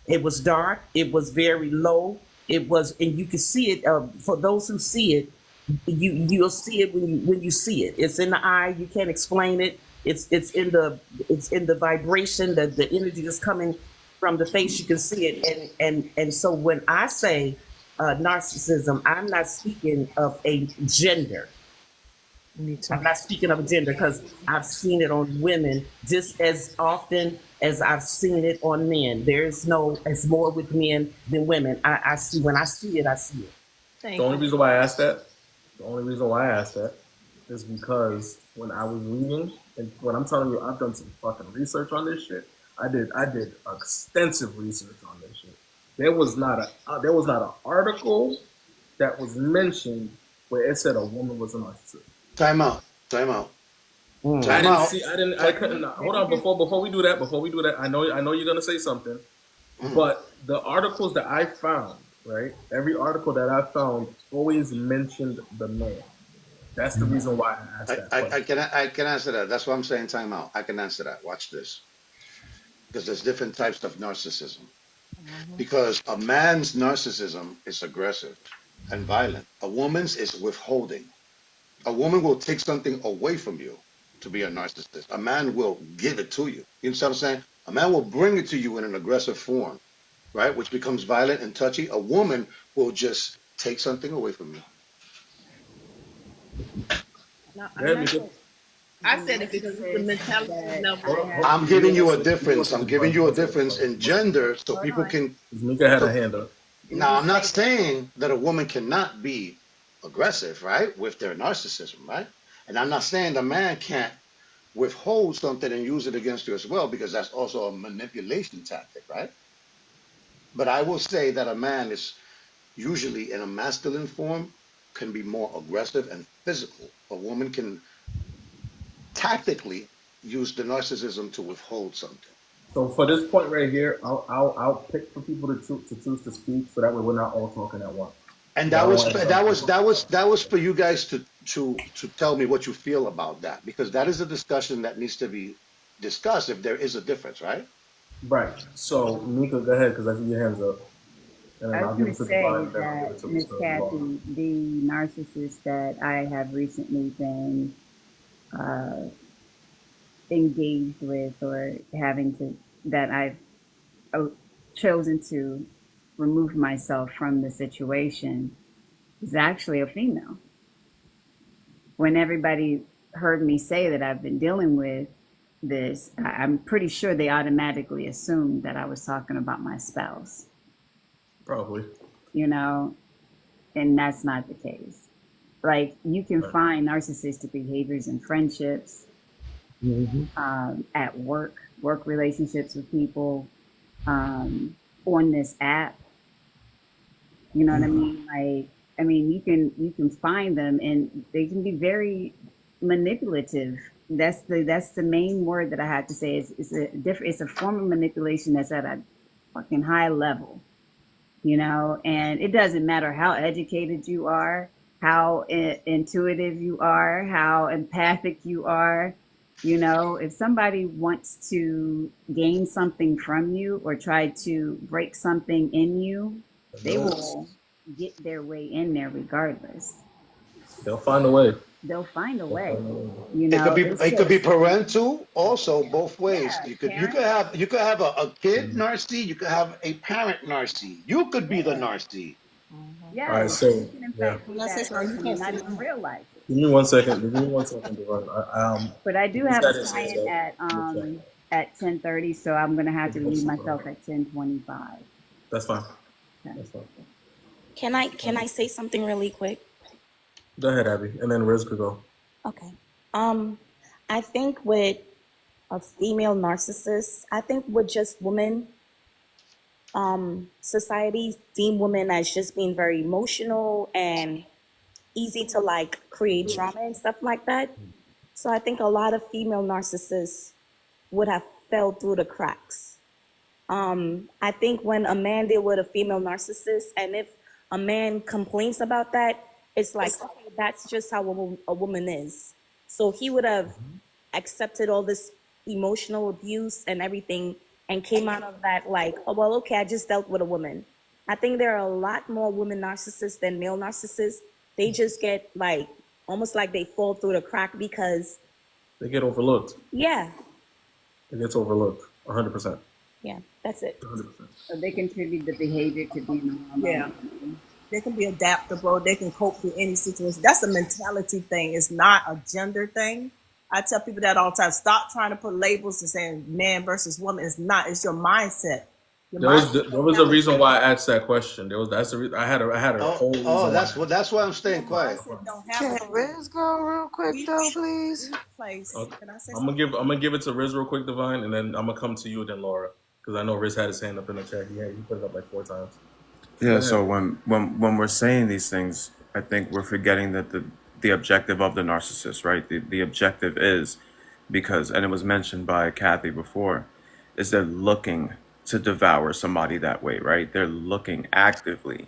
It was dark. It was very low. It was, and you can see it. For those who see it, you'll see it when you see it. It's in the eye. You can't explain it. It's in the vibration, the energy that's coming from the face. You can see it, and so when I say narcissism, I'm not speaking of a gender. I'm not speaking of a gender because I've seen it on women just as often as I've seen it on men. It's more with men than women. I see, when I see it, I see it. The only reason why I asked that is because when I was reading, and when I'm telling you, I've done some fucking research on this shit. I did extensive research on this shit. There was not an article that was mentioned where it said a woman was a narcissist. Time out. I couldn't. Hold on, before we do that, I know you're gonna say something, but the articles that I found, right? Every article that I found always mentioned the man. That's the reason why I asked that. I can answer that. That's why I'm saying time out. I can answer that. Watch this. Because there's different types of narcissism. Because a man's narcissism is aggressive and violent. A woman's is withholding. A woman will take something away from you to be a narcissist. A man will give it to you. You understand what I'm saying? A man will bring it to you in an aggressive form, right? Which becomes violent and touchy. A woman will just take something away from you. I said it because it's the mentality level. I'm giving you a difference. I'm giving you a difference in gender so people can. Mika had a hand up. Now, I'm not saying that a woman cannot be aggressive, right, with their narcissism, right? And I'm not saying the man can't withhold something and use it against you as well, because that's also a manipulation tactic, right? But I will say that a man is usually in a masculine form can be more aggressive and physical. A woman can tactically use the narcissism to withhold something. So for this point right here, I'll pick for people to choose to speak, so that way we're not all talking at once. And Because I that don't was want for you guys to tell me what you feel about that, because that is a discussion that needs to be discussed if there is a difference, right? right. So Mika, go ahead because I see your hands up, and then I was I'll give going it to to Divine, say and then I'll give that, it Miss to Laura. Kathy, the narcissist that I have recently been uh, engaged with, or having to, that I've chosen to remove myself from the situation, is actually a female. When everybody heard me say that I've been dealing with this, I'm pretty sure they automatically assumed that I was talking about my spouse, Probably. you know, and that's not the case. Like, you can Right. find narcissistic behaviors in friendships, at work relationships with people, on this app. You know what I mean? Like, I mean, you can find them, and they can be very manipulative. That's the main word that I have to say. It's a form of manipulation that's at a fucking high level. And it doesn't matter how educated you are, how intuitive you are, how empathic you are. If somebody wants to gain something from you or try to break something in you, they will get their way in there regardless. They'll find a way. They'll find a They'll way. find a way. It's It could be just, parental also, both ways. yeah, You parents. could have a kid Mhm. narcissist, you could have a parent narcissist. You could be the Yeah. narcissist. All right. Yes, you So can in yeah. fact I'm be not saying that so you person and can't not say even realize it. Give me 1 second. Give me 1 second, Divine. But I do This have guy a just hands client up at in the chat. 10:30, so I'm gonna have to leave myself That's at 10:25. fine. Okay. That's fine. Can I say something really quick? Go ahead, Abby, and then Riz could go. Okay. I think with a female narcissist, I think with just women, society deem women as just being very emotional and easy to like create drama and stuff like that. So I think a lot of female narcissists would have fell through the cracks. I think when a man deal with a female narcissist, and if a man complains about that, it's like, okay, that's just how a woman is. So he would have accepted all this emotional abuse and everything and came out of that like, oh, well, okay, I just dealt with a woman. I think there are a lot more women narcissists than male narcissists. They just get like, almost like they fall through the crack because, They get overlooked. yeah, It gets overlooked. 100%. yeah, that's it. 100%. So they contribute the behavior to being Yeah. normal. They can be adaptable. They can cope with any situation. That's a mentality thing. It's not a gender thing. I tell people that all the time. Stop trying to put labels and saying man versus woman. It's not. It's your mindset. Your mindset. There was a reason why I asked that question. That's the reason I had a whole reason why. That's why I'm Your staying quiet. mindset don't have Can a Riz go real quick though, please? place. Okay. Can I say I'm gonna something? give it to Riz real quick, Divine, and then I'm gonna come to you then Laura, because I know Riz had his hand up in the chat. He put it up like 4 times. Go Yeah, so ahead. when we're saying these things, I think we're forgetting that the objective of the narcissist, right? The objective is because, and it was mentioned by Kathy before, is they're looking to devour somebody that way, right? They're looking actively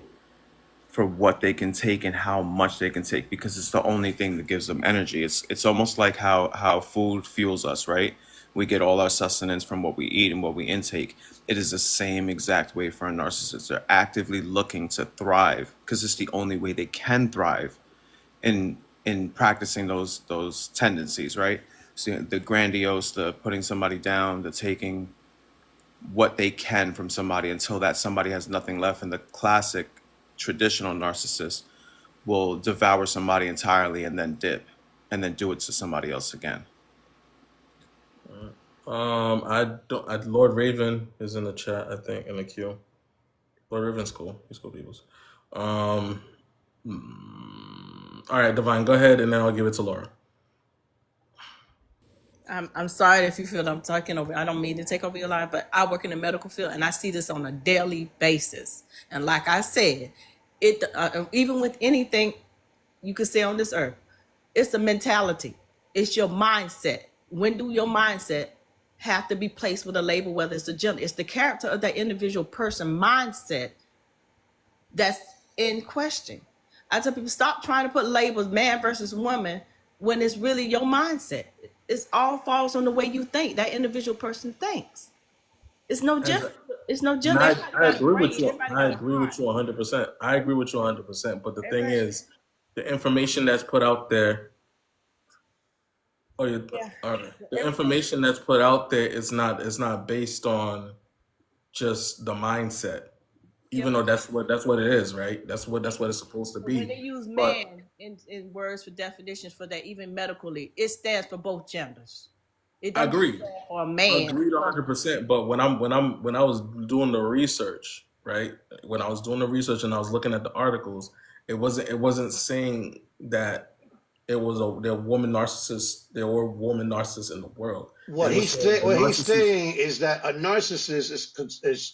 for what they can take and how much they can take because it's the only thing that gives them energy. It's almost like how food fuels us, right? We get all our sustenance from what we eat and what we intake. It is the same exact way for a narcissist. They're actively looking to thrive because it's the only way they can thrive in practicing those tendencies, right? So the grandiose, the putting somebody down, the taking what they can from somebody until that somebody has nothing left. And the classic traditional narcissist will devour somebody entirely and then dip and then do it to somebody else again. I don't. Lord Raven is in the chat. I think in the queue. Lord Raven's cool. He's cool, peoples. All right, Divine, go ahead, and then I'll give it to Laura. I'm sorry if you feel I'm talking over. I don't mean to take over your line, but I work in the medical field and I see this on a daily basis. And like I said, it even with anything you could say on this earth, it's a mentality. It's your mindset. When do your mindset have to be placed with a label, whether it's a gender? It's the character of that individual person mindset that's in question. I tell people, stop trying to put labels, man versus woman, when it's really your mindset. It's all falls on the way you think, that individual person thinks. It's no As gender. It's no And gender. Everybody I got a agree with brain. you. Everybody I got a agree heart. with you 100%. I agree with you 100%. But the thing Everybody, is, the information that's put out there, yeah. the Everything. information that's put out there is not based on just the mindset. Even though that's what it is, right? That's what it's supposed to When be. they use But man in words for definitions for that, even medically, it stands for both genders. It I don't just agree. stand for a man. Agreed 100%. But when I was doing the research, right? When I was doing the research and I was looking at the articles, it wasn't saying that it was there were woman narcissists in the world. It was saying the What he's narcissist saying is that a narcissist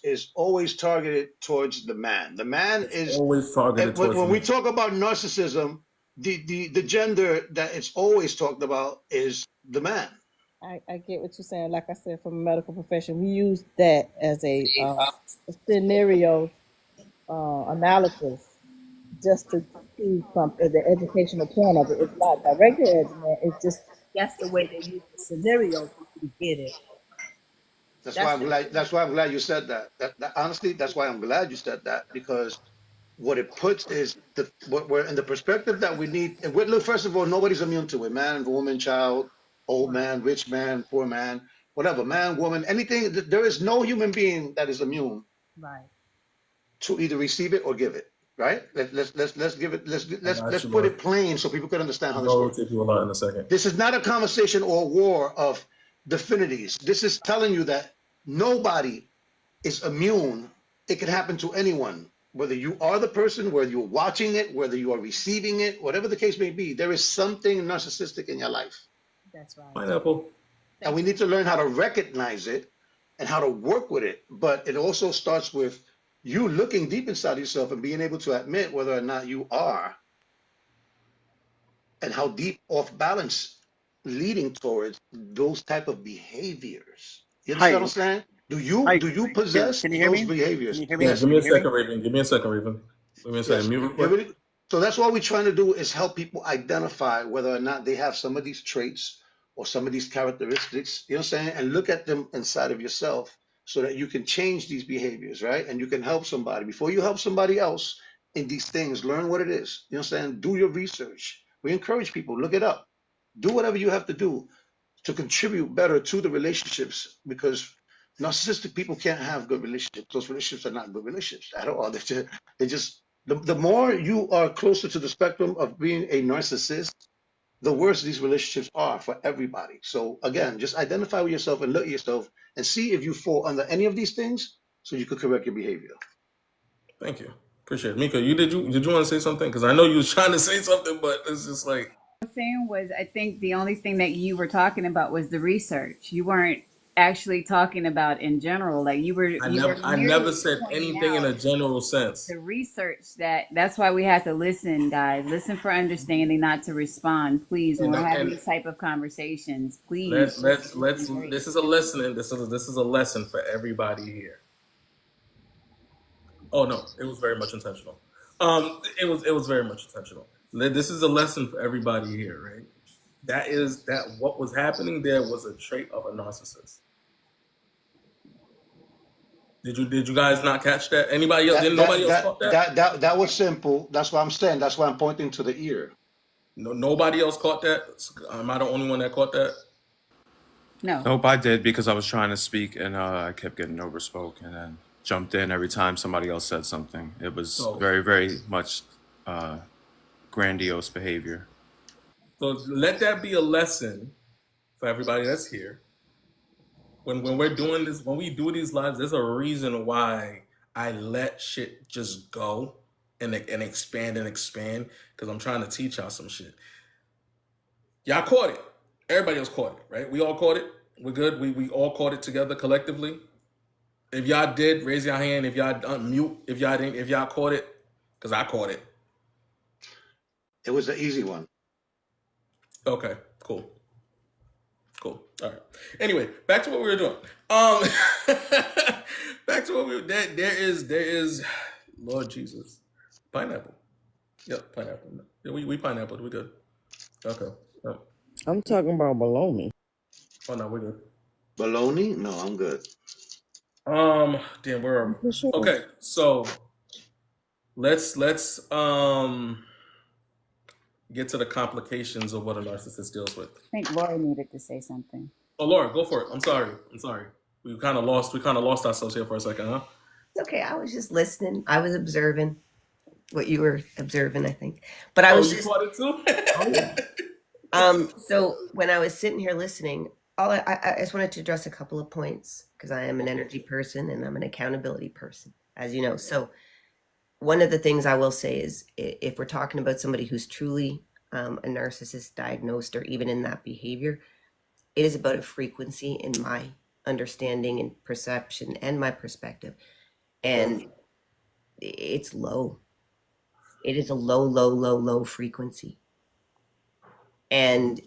is always targeted towards the man. The man is is always targeted towards the when we man. talk about narcissism, the gender that it's always talked about is the man. I get what you're saying. Like I said, from a medical profession, we use that as a scenario analysis just to see something, the educational point of it. It's not directly educated. It's just that's the way they use the scenario for you to get it. That's the That's why I'm glad you said that. Honestly, that's why I'm glad you said that, because what it puts is what we're in the perspective that we need. And look, first of all, nobody's immune to it. Man, woman, child, old right, man, rich man, poor man, whatever, man, woman, anything. There is no human being that is immune right. to either receive it or give it. Right? Let's give it. I got Let's you, put Lord. it plain so people can understand how I'm this gonna works. rotate you a lot in a second. This is not a conversation or a war of definities. This is telling you that nobody is immune. It can happen to anyone, whether you are the person, whether you're watching it, whether you are receiving it, whatever the case may be. There is something narcissistic in your life. That's right. Pineapple. And Thank we you. need to learn how to recognize it and how to work with it. But it also starts with you looking deep inside yourself and being able to admit whether or not you are, and how deep off balance leading towards those type of behaviors. You understand what Hi, I'm saying? hi. Do you Can possess can you hear those me? Can behaviors? you hear me? Yeah, Yes. give Can me a you hear me? second, Raven. Give me a second, Raven. Give me a second. Yes. Mute real quick. So that's what we're trying to do, is help people identify whether or not they have some of these traits or some of these characteristics, you know what I'm saying? And look at them inside of yourself so that you can change these behaviors, right? And you can help somebody. Before you help somebody else in these things, learn what it is. You know what I'm saying? Do your research. We encourage people, look it up. Do whatever you have to do to contribute better to the relationships, because narcissistic people can't have good relationships. Those relationships are not good relationships at all. They just the more you are closer to the spectrum of being a narcissist, the worse these relationships are for everybody. So again, just identify with yourself and look at yourself and see if you fall under any of these things so you could correct your behavior. Thank you. Appreciate it. Mika, did you want to say something? Because I know you was trying to say something, but it's just like Was saying was I think the only thing that you were talking about was the research. You weren't actually talking about in general. Like you were I never merely said pointing anything in out a general sense. the research that's why we have to listen, guys. Listen for understanding, not to respond. Please, when And we're having and these type of conversations, please just let's listen very this is a lesson. This is a lesson for everybody here. Oh no, it was very much intentional. It was very much intentional. This is a lesson for everybody here, right? That what was happening there was a trait of a narcissist. Did you guys not catch that? Anybody else? Didn't nobody else caught that? That was simple. That's what I'm saying. That's why I'm pointing to the ear. No, nobody else caught that. Am I the only one that caught that? no. Nope, I did because I was trying to speak and I kept getting overspoke and then jumped in every time somebody else said something. It was So very, very much uh, grandiose behavior. so let that be a lesson for everybody that's here. When we're doing this, when we do these lives, there's a reason why I let shit just go. and expand because I'm trying to teach y'all some shit. Y'all caught it. Everybody else caught it, right? We all caught it. We're good. We all caught it together collectively. If y'all did, raise your hand. If y'all unmute, if y'all didn't, if y'all caught it, because I caught it. It was an easy one. Okay, cool. Cool. All right. Anyway, back to what we were doing. Um, back to what we were. There is, Lord Jesus, pineapple. Yep, pineapple. Yeah, we pineapple. We good. Okay. Yep. I'm talking about baloney. Oh no, we're good. Bologna? No, I'm good. Damn, where are we? For sure. Okay, so let's get to the complications of what a narcissist deals with. I think Laura needed to say something. Oh, Laura, go for it. I'm sorry. We kind of lost ourselves here for a second, huh? It's okay. I was just listening. I was observing what you were observing, I think. But I Oh, was you just, caught it too? oh yeah. So when I was sitting here listening, I just wanted to address a couple of points because I am an energy person and I'm an accountability person, as you know. So one of the things I will say is if we're talking about somebody who's truly a narcissist diagnosed or even in that behavior, it is about a frequency in my understanding and perception and my perspective. And it's low. It is a low frequency. And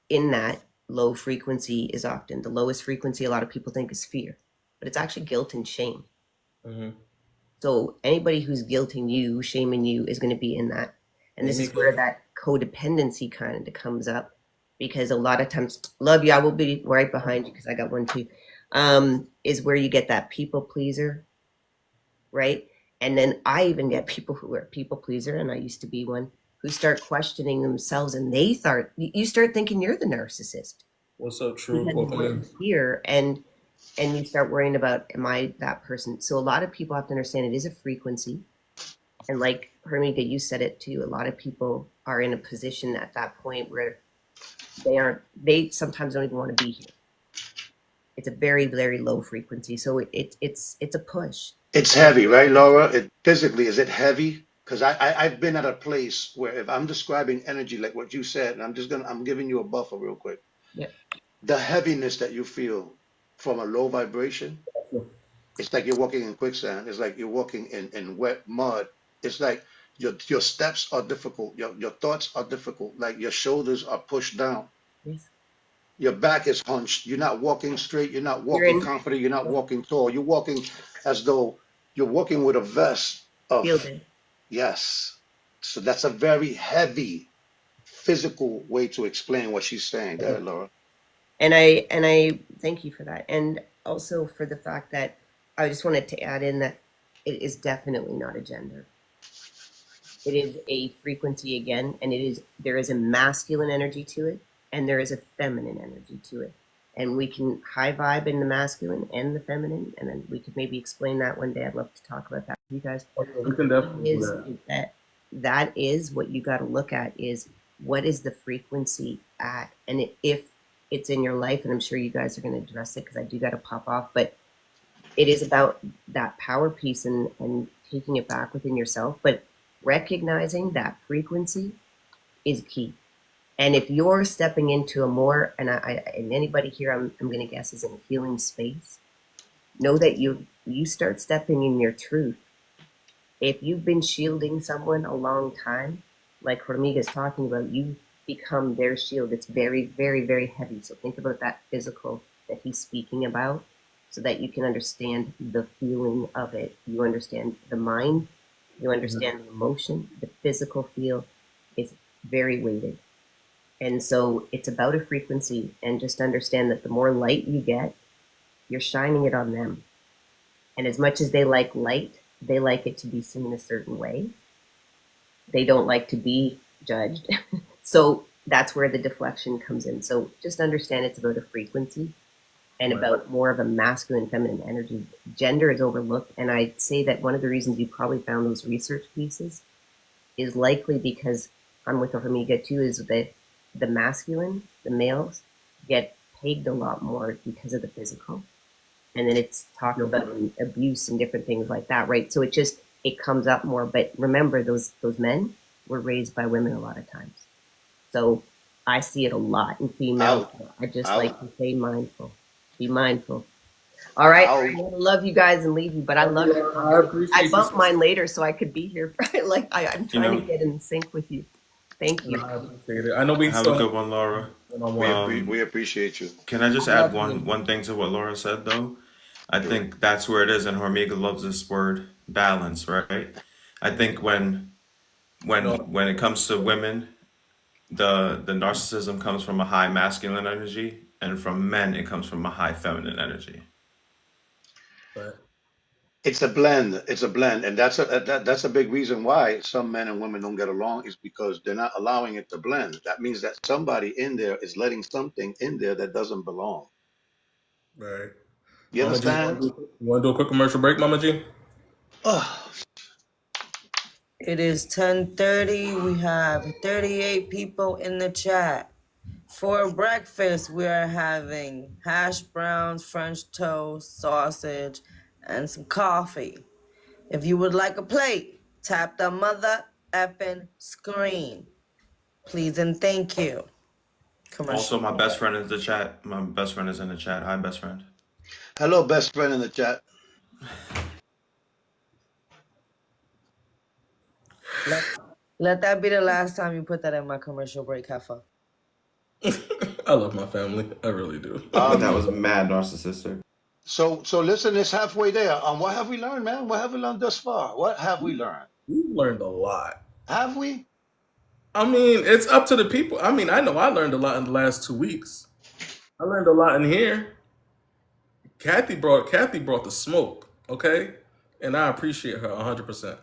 in that low frequency is often the lowest frequency a lot of people think is fear, but it's actually guilt and shame. Mm-hmm. So anybody who's guilting you, shaming you is going to be in that. And this is where that codependency kind of comes up because a lot of times, love you, I will be right behind you because I got one too, is where you get that people pleaser, right? And then I even get people who are people pleaser, and I used to be one, who start questioning themselves and you start thinking you're the narcissist. What's up, True? Because Welcome what in. you hear and you start worrying about, am I that person? So a lot of people have to understand it is a frequency. And like Hermika, you said it too, a lot of people are in a position at that point where they sometimes don't even want to be here. It's a very, very low frequency. So it's a push. It's heavy, right, Laura? Physically, is it heavy? Because I've been at a place where if I'm describing energy like what you said, and I'm giving you a buffer real quick. Yeah. The heaviness that you feel from a low vibration, it's like you're walking in quicksand. It's like you're walking in wet mud. It's like your steps are difficult. Your thoughts are difficult. Like your shoulders are pushed down. Yes. Your back is hunched. You're not walking straight. You're not You're walking in confident. You're not walking tall. You're walking as though you're walking with a vest of, fielded. yes. So that's a very heavy physical way to explain what she's saying there, Laura. And I thank you for that. And also for the fact that I just wanted to add in that it is definitely not a gender. It is a frequency again, and there is a masculine energy to it, and there is a feminine energy to it. And we can high vibe in the masculine and the feminine, and then we could maybe explain that one day. I'd love to talk about that with you guys. We can definitely do that. That is what you got to look at is what is the frequency at, and if it's in your life, and I'm sure you guys are going to address it because I do got to pop off, but it is about that power piece and taking it back within yourself, but recognizing that frequency is key. And if you're stepping into a more, and anybody here, I'm going to guess is in a healing space, know that you start stepping in your truth. If you've been shielding someone a long time, like Hormiga's talking about, you become their shield. It's very, very, very heavy. So think about that physical that he's speaking about so that you can understand the feeling of it. You understand the mind, you understand the emotion, the physical feel is very weighted. And so it's about a frequency, and just understand that the more light you get, you're shining it on them. And as much as they like light, they like it to be seen a certain way. They don't like to be judged. So that's where the deflection comes in. So just understand it's about a frequency and about more of a masculine, feminine energy. Gender is overlooked. And I'd say that one of the reasons you probably found those research pieces is likely because I'm with Hormiga too, is that the masculine, the males, get pegged a lot more because of the physical. And then it's talking about abuse and different things like that, right? So it just, it comes up more. But remember, those men were raised by women a lot of times. So I see it a lot in females. Out, I just out, like to say mindful. Be mindful. All right. out. I'm gonna love you guys and leave you, but I love your I conversation. I appreciate you, bumped mine sister. later so I could be here. Like I'm You trying to know, get in sync with you. Thank And you. I appreciate it. I know we have a still have good one, Laura. one-on-one. We appreciate you. Can I just add Absolutely. one thing to what Laura said though? I Sure. think that's where it is, and Hormiga loves this word balance, right? I think No, when it comes to women, the narcissism comes from a high masculine energy, and from men it comes from a high feminine energy. but It's a blend. It's a blend, and that's a big reason why some men and women don't get along is because they're not allowing it to blend. That means that somebody in there is letting something in there that doesn't belong. right. You Mama G, understand? you want to do a quick commercial break, Mama G? Oh, It is 10:30. We have 38 people in the chat. For breakfast, we are having hash browns, French toast, sausage, and some coffee. If you would like a plate, tap the mother effing screen. Please and thank you. Also, Commercial. my best friend is the chat. My best friend is in the chat. Hi, best friend. hello, best friend in the chat. Let that be the last time you put that in my commercial break, Heifer. I love my family. I really do. That Um, was mad narcissistic. so listen, it's halfway there. What have we learned, man? What have we learned thus far? What have we learned? We've learned a lot. Have we? I mean, it's up to the people. I mean, I know I learned a lot in the last 2 weeks. I learned a lot in here. Kathy brought the smoke, okay? And I appreciate her 100%.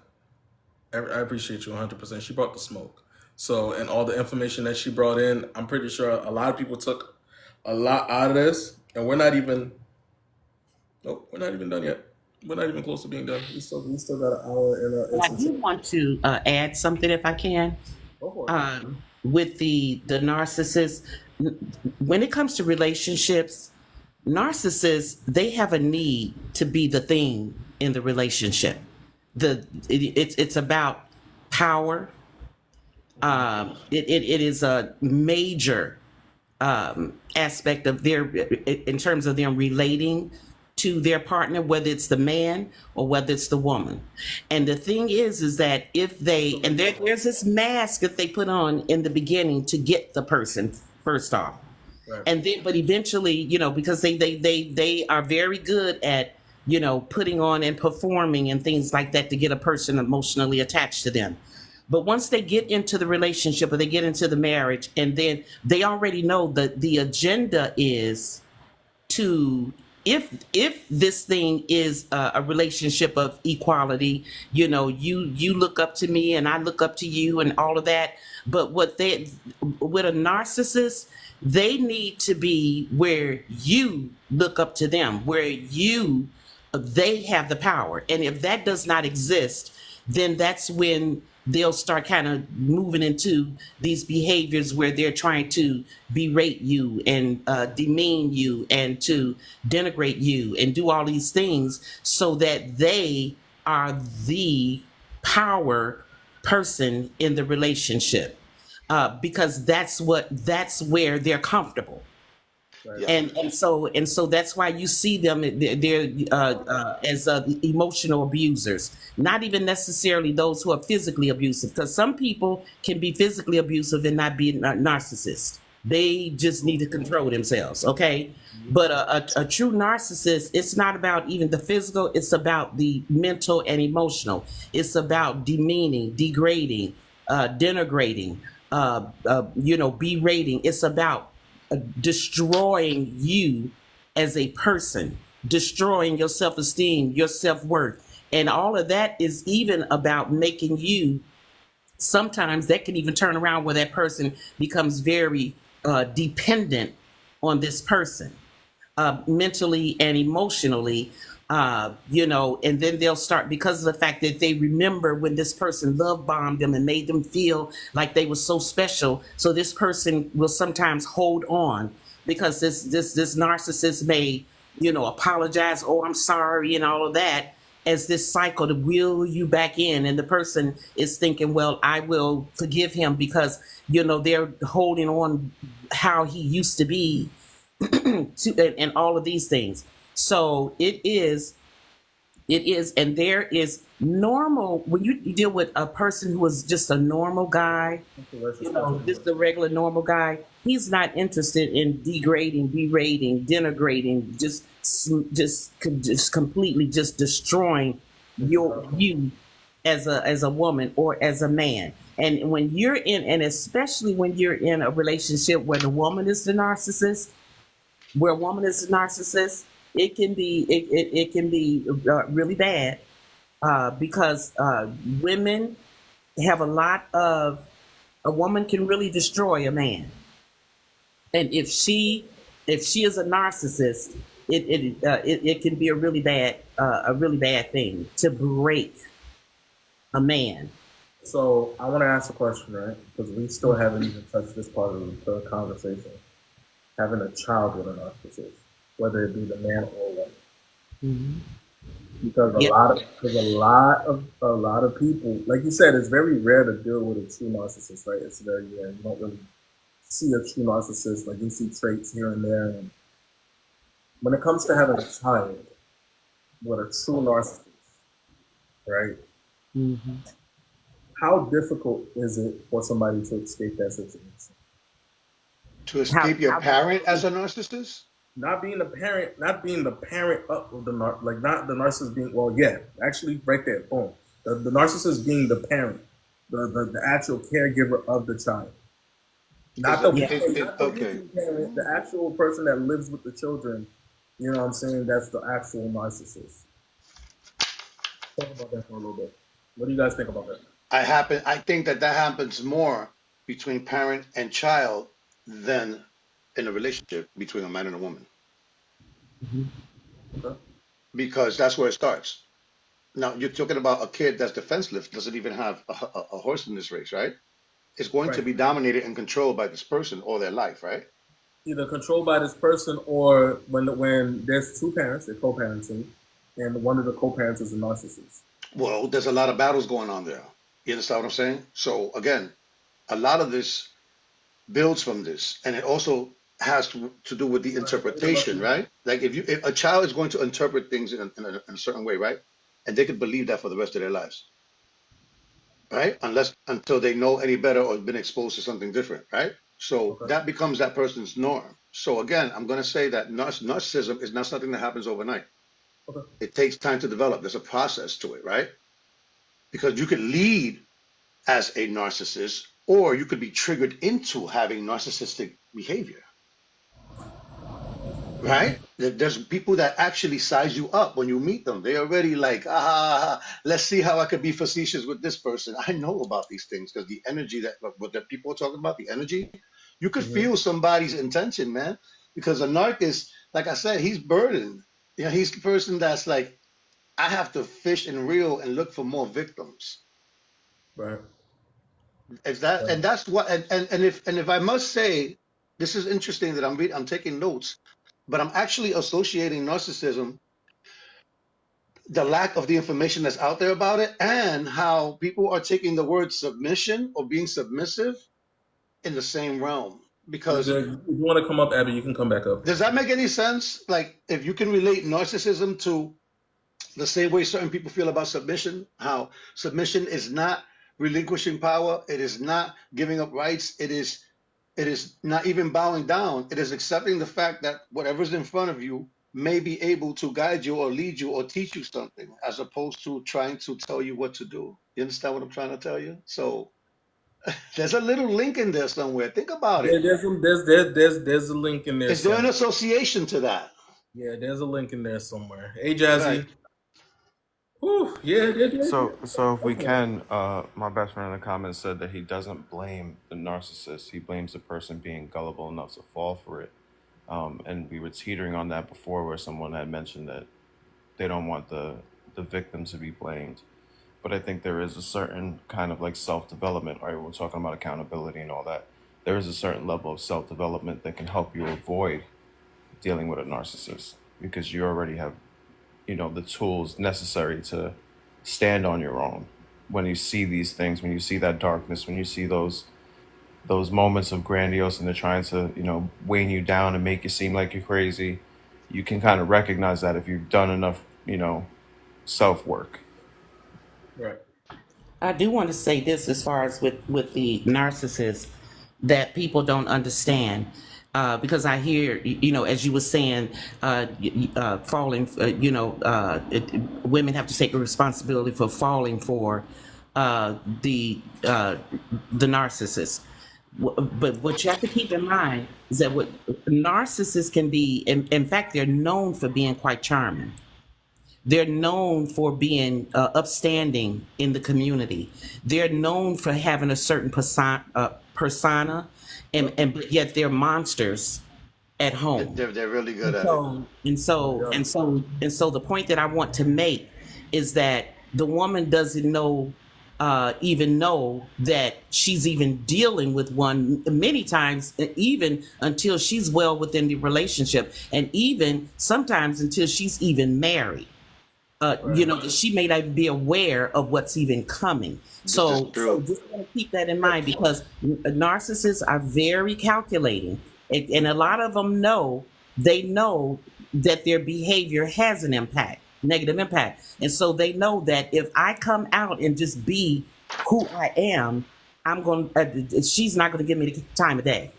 I appreciate you 100%. She brought the smoke. So, and all the information that she brought in, I'm pretty sure a lot of people took a lot out of this. And we're not even done yet. We're not even close to being done. We still got an hour and I some do change. want to add something if I can. Go for it. With the narcissist, when it comes to relationships, narcissists, they have a need to be the thing in the relationship. It's about power. It is a major aspect of their, in terms of them relating to their partner, whether it's the man or whether it's the woman. And the thing is that if they, and there's this mask that they put on in the beginning to get the person first off. Right. And then, but eventually, because they are very good at, putting on and performing and things like that to get a person emotionally attached to them. But once they get into the relationship or they get into the marriage, and then they already know that the agenda is to, if this thing is a relationship of equality, you look up to me and I look up to you and all of that. But with a narcissist, they need to be where you look up to them, where they have the power. And if that does not exist, then that's when they'll start kind of moving into these behaviors where they're trying to berate you and demean you and to denigrate you and do all these things so that they are the power person in the relationship, because that's where they're comfortable. Right. Yeah. And so that's why you see them, they're as emotional abusers, not even necessarily those who are physically abusive, because some people can be physically abusive and not be narcissists. They just need to control themselves, okay? But a true narcissist, it's not about even the physical, it's about the mental and emotional. It's about demeaning, degrading, denigrating, berating. It's about destroying you as a person, destroying your self-esteem, your self-worth. And all of that is even about making you, sometimes that can even turn around where that person becomes very dependent on this person, mentally and emotionally, and then they'll start, because of the fact that they remember when this person love bombed them and made them feel like they were so special. So this person will sometimes hold on because this narcissist may, apologize, oh, I'm sorry, and all of that. as this cycle to wheel you back in, and the person is thinking, well, I will forgive him because they're holding on how he used to be and all of these things. So it is, and there is normal when you deal with a person who is just a normal guy, just a regular normal guy. He's not interested in degrading, berating, denigrating, just completely just destroying you as a woman or as a man. And when you're in, and especially when you're in a relationship where the woman is the narcissist, where a woman is a narcissist, it can be really bad because women have a woman can really destroy a man, and if she is a narcissist, it can be a really bad thing to break a man. So I want to ask a question, right? Because we still haven't even touched this part of the conversation. Having a child with a narcissist, whether it be the man or woman. Mm-hmm. Because a lot of people, like you said, it's very rare to deal with a true narcissist, right? It's very rare. You don't really see a true narcissist. Like you see traits here and there. And when it comes to having a child with a true narcissist, right? Mm-hmm. How difficult is it for somebody to escape that situation? To escape your parent as a narcissist? Not being the parent of the like not the narcissist being, well, yeah, actually right there, boom. The narcissist being the parent, the actual caregiver of the child. Not the Okay. parent, the actual person that lives with the children, you know what I'm saying? That's the actual narcissist. Talk about that for a little bit. What do you guys think about that? I think that happens more between parent and child than in a relationship between a man and a woman. Okay. Because that's where it starts. Now you're talking about a kid that's defenseless, doesn't even have a horse in this race, right? It's going to Right. be dominated and controlled by this person all their life, right? Either controlled by this person, or when there's two parents, they're co-parenting, and one of the co-parents is a narcissist. Well, there's a lot of battles going on there. You understand what I'm saying? So again, a lot of this builds from this, and it also has to do with the interpretation, right? Like if a child is going to interpret things in a certain way, right? And they could believe that for the rest of their lives, right? Until they know any better or been exposed to something different, right? So Okay. that becomes that person's norm. So again, I'm going to say that narcissism is not something that happens overnight. Okay. It takes time to develop. There's a process to it, right? Because you could lead as a narcissist, or you could be triggered into having narcissistic behavior, right? There's people that actually size you up when you meet them. They're already like, let's see how I could be facetious with this person. I know about these things because the energy what that people are talking about, the energy, you could feel somebody's intention, man. Because a narc is, like I said, he's burdened. You know, he's the person that's like, I have to fish and reel and look for more victims. Right. Is that, and that's what, and if I must say, this is interesting that I'm taking notes, but I'm actually associating narcissism, the lack of the information that's out there about it, and how people are taking the word submission or being submissive in the same realm. You're Because good. If you want to come up, Abby, you can come back up. does that make any sense? Like, if you can relate narcissism to the same way certain people feel about submission, how submission is not relinquishing power, it is not giving up rights, it is not even bowing down. It is accepting the fact that whatever's in front of you may be able to guide you or lead you or teach you something, as opposed to trying to tell you what to do. You understand what I'm trying to tell you? So there's a little link in there somewhere. Think about it. There's a link in there Is there an somewhere. association to that? Yeah, there's a link in there somewhere. Hey, Right. Jazzy. Whew, yeah. So if we Okay. can, my best friend in the comments said that he doesn't blame the narcissist. He blames the person being gullible enough to fall for it. And we were teetering on that before, where someone had mentioned that they don't want the victim to be blamed. But I think there is a certain kind of like self-development, right? We're talking about accountability and all that. There is a certain level of self-development that can help you avoid dealing with a narcissist, because you already have the tools necessary to stand on your own. When you see these things, when you see that darkness, when you see those moments of grandiose and they're trying to weigh you down and make you seem like you're crazy, you can kind of recognize that if you've done enough self work. Right. I do want to say this as far as with the narcissist that people don't understand. Because I hear, as you were saying, falling, women have to take a responsibility for falling for uh, the uh, the narcissist. But what you have to keep in mind is that what narcissists can be, in fact, they're known for being quite charming. They're known for being upstanding in the community. They're known for having a certain persona, and but yet they're monsters at home. They're really good And at it. so and so and so and so the point that I want to make is that the woman doesn't even know that she's even dealing with one many times, even until she's well within the relationship, and even sometimes until she's even married. That she may not be aware of what's even coming. This is So true. just want to keep that in mind, because narcissists are very calculating, and a lot of them know that their behavior has an impact, negative impact, and so they know that if I come out and just be who I am, I'm going. She's not going to give me the time of day.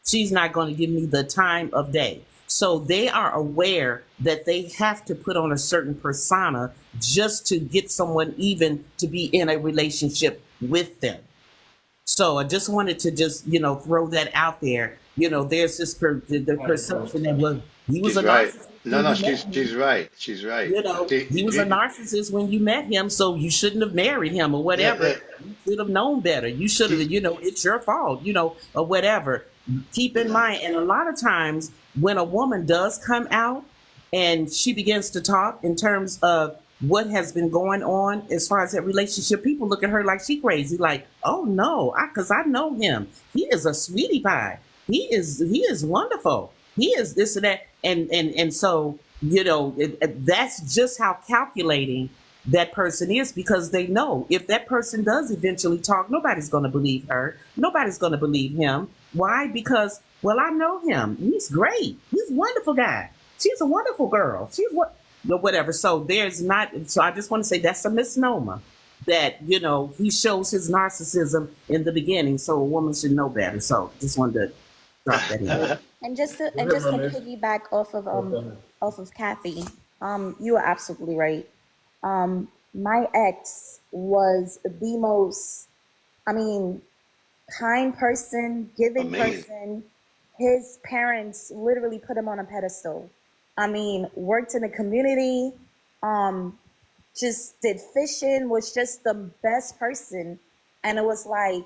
She's not going to give me the time of day. So they are aware that they have to put on a certain persona just to get someone even to be in a relationship with them. So I just wanted to throw that out there. There's this the perception that he was She's a right. narcissist No, when no, you met him. she's right. She's right. He was a narcissist when you met him, so you shouldn't have married him or Yeah, whatever. You should have known better. You should have, she, it's your fault, or whatever. Keep in mind, and a lot of times when a woman does come out and she begins to talk in terms of what has been going on as far as that relationship, people look at her like she crazy, like, oh no, because I know him. He is a sweetie pie. He is wonderful. He is this and that, and so that's just how calculating that person is, because they know if that person does eventually talk, nobody's going to believe her. Nobody's going to believe him. Why? Because, well, I know him. He's great. He's a wonderful guy. She's a wonderful girl. She's whatever. So there's not. So I just want to say that's a misnomer. That he shows his narcissism in the beginning, so a woman should know better. So just wanted to drop that in. And just to piggyback off of Kathy, you are absolutely right. My ex was the most, I mean, kind person, giving amazing. person. His parents literally put him on a pedestal. I mean, worked in the community, just did fishing, was just the best person. And it was like,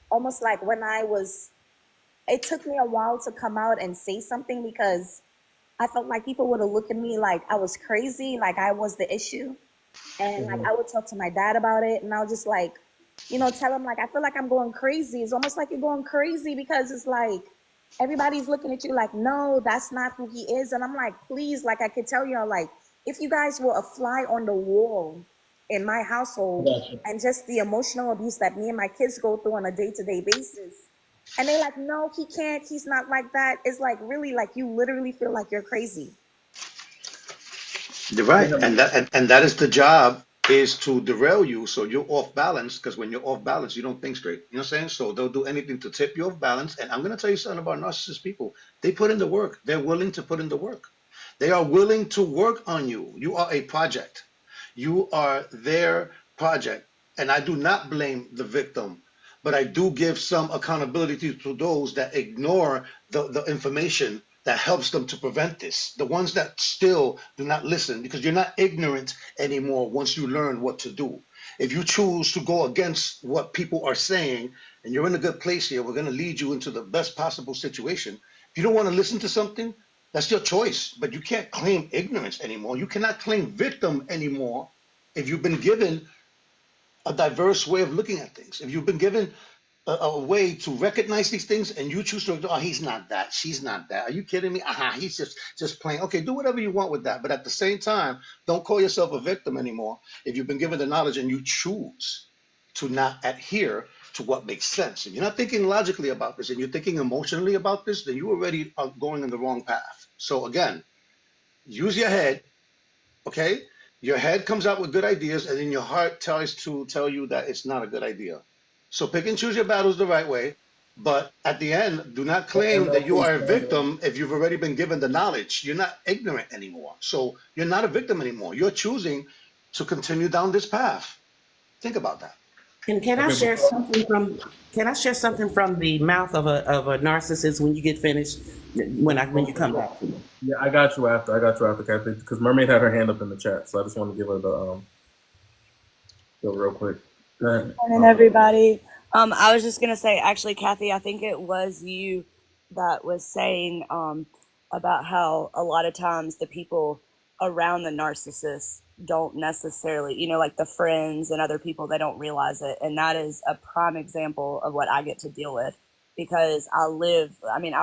almost like it took me a while to come out and say something, because I felt like people would have looked at me like I was crazy, like I was the issue. And like I would talk to my dad about it, and I would just like, tell him like I feel like I'm going crazy. It's almost like you're going crazy, because it's like everybody's looking at you like, no, that's not who he is. And I'm like, please, like I could tell y'all, like, if you guys were a fly on the wall in my household, and just the emotional abuse that me and my kids go through on a day-to-day basis. And they're like, no, he can't. He's not like that. It's like, really, like you literally feel like you're crazy. You're right, and that is the job, is to derail you so you're off balance. Because when you're off balance, you don't think straight. You know what I'm saying? So they'll do anything to tip you off balance. And I'm gonna tell you something about narcissist people. They put in the work. They're willing to put in the work. They are willing to work on you. You are a project. You are their project. And I do not blame the victim, but I do give some accountability to those that ignore the information that helps them to prevent this. The ones that still do not listen, because you're not ignorant anymore once you learn what to do. If you choose to go against what people are saying, and you're in a good place here, we're going to lead you into the best possible situation. If you don't want to listen to something, that's your choice, but you can't claim ignorance anymore. You cannot claim victim anymore if you've been given a diverse way of looking at things. If you've been given a way to recognize these things, and you choose to ignore. Oh, he's not that. She's not that. Are you kidding me? He's just playing. Okay, do whatever you want with that, but at the same time, don't call yourself a victim anymore. If you've been given the knowledge and you choose to not adhere to what makes sense, and you're not thinking logically about this, and you're thinking emotionally about this, then you already are going in the wrong path. So again, use your head. Okay, your head comes out with good ideas, and then your heart tries to tell you that it's not a good idea. So pick and choose your battles the right way, but at the end, do not And claim that you please, are a victim if you've already been given the knowledge. You're not ignorant anymore. So you're not a victim anymore. You're choosing to continue down this path. Think about that. And can I okay, share something from? Can I share something from the mouth of a narcissist when you get finished? When you come back to me. yeah, I got you after. Kathy, because Mermaid had her hand up in the chat, so I just want to give her the real quick. Go ahead. Morning, everybody. I was just gonna say, actually, Kathy, I think it was you that was saying about how a lot of times the people around the narcissist don't necessarily, like the friends and other people, they don't realize it, and that is a prime example of what I get to deal with because I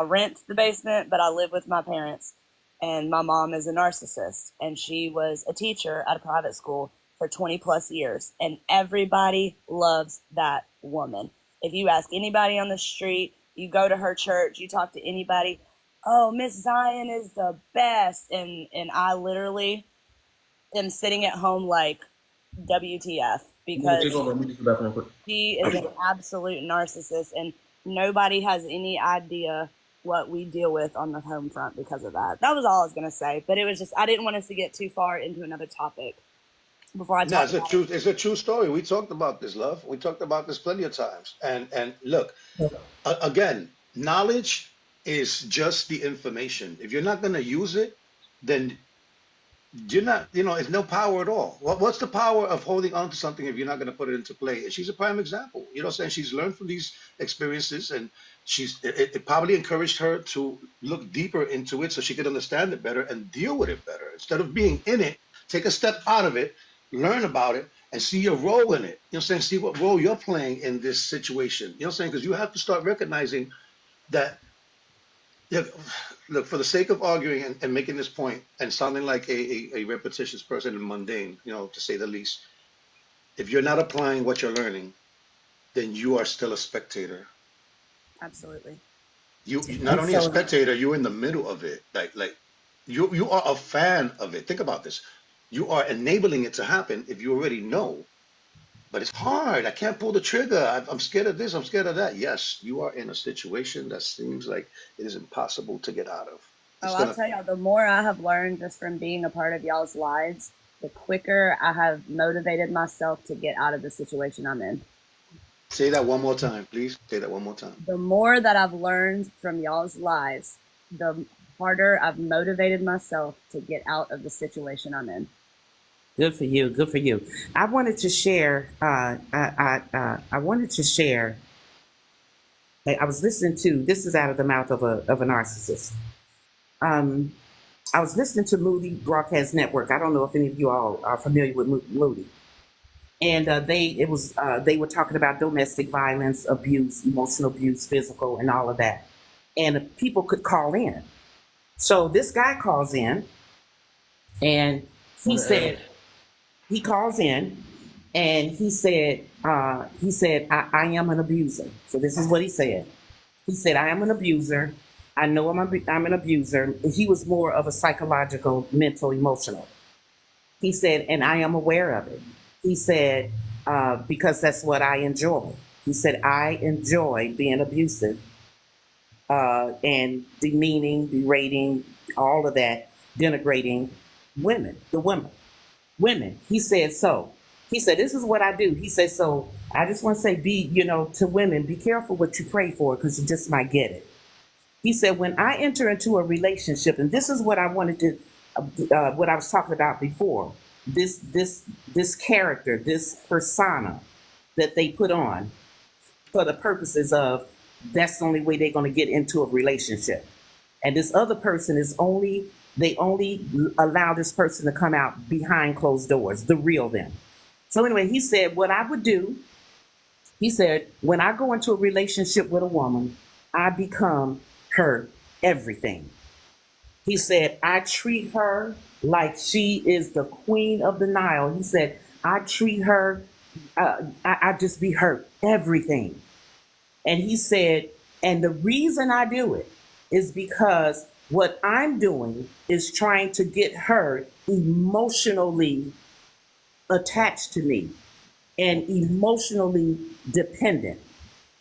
rent the basement, but I live with my parents, and my mom is a narcissist, and she was a teacher at a private school for 20 plus years, and everybody loves that woman. If you ask anybody on the street, you go to her church, you talk to anybody, oh, Miss Zion is the best, and I literally am sitting at home like WTF because she is an absolute narcissist, and nobody has any idea what we deal with on the home front because of that. That was all I was going to say, but it was just, I didn't want us to get too far into another topic before I No, talk it's a about it. true, it's a true story. We talked about this, love. We talked about this plenty of times. And look, again, knowledge is just the information. If you're not going to use it, then you're not, it's no power at all. What's the power of holding on to something if you're not going to put it into play? And she's a prime example. You know what I'm saying? She's learned from these experiences, and it probably encouraged her to look deeper into it so she could understand it better and deal with it better. Instead of being in it, take a step out of it, learn about it, and see your role in it. You know what I'm saying? See what role you're playing in this situation. You know what I'm saying? Because you have to start recognizing that. Yeah, look, for the sake of arguing and making this point and sounding like a repetitious person and mundane, to say the least, if you're not applying what you're learning, then you are still a spectator. Absolutely. You not only a spectator, you're in the middle of it. Like you are a fan of it. Think about this. You are enabling it to happen if you already know. But it's hard. I can't pull the trigger. I'm scared of this. I'm scared of that. Yes, you are in a situation that seems like it is impossible to get out of. Oh, I'll tell y'all, the more I have learned just from being a part of y'all's lives, the quicker I have motivated myself to get out of the situation I'm in. Say that one more time, please. Say that one more time. The more that I've learned from y'all's lives, the harder I've motivated myself to get out of the situation I'm in. Good for you. Good for you. I wanted to share. I wanted to share. I was listening to. This is out of the mouth of a narcissist. I was listening to Moody Broadcast Network. I don't know if any of you all are familiar with Moody. And they were talking about domestic violence, abuse, emotional abuse, physical, and all of that. And people could call in. So this guy calls in, and he calls in, and he said, I am an abuser. So this is what he said. He said, I am an abuser. I know I'm an abuser. He was more of a psychological, mental, emotional. He said, and I am aware of it. He said, because that's what I enjoy. He said, I enjoy being abusive and demeaning, berating, all of that, denigrating women. He said, this is what I do. He said, so I just want to say, to women, be careful what you pray for because you just might get it. He said, when I enter into a relationship, and this is what I wanted to, what I was talking about before, this character, this persona that they put on for the purposes of that's the only way they're going to get into a relationship. And this other person they only allow this person to come out behind closed doors, the real them. So anyway, he said, what I would do He said, when I go into a relationship with a woman, I become her everything. He said, I treat her like she is the queen of the Nile. He said, I treat her, I just be her everything. And he said, and the reason I do it is because what I'm doing is trying to get her emotionally attached to me and emotionally dependent.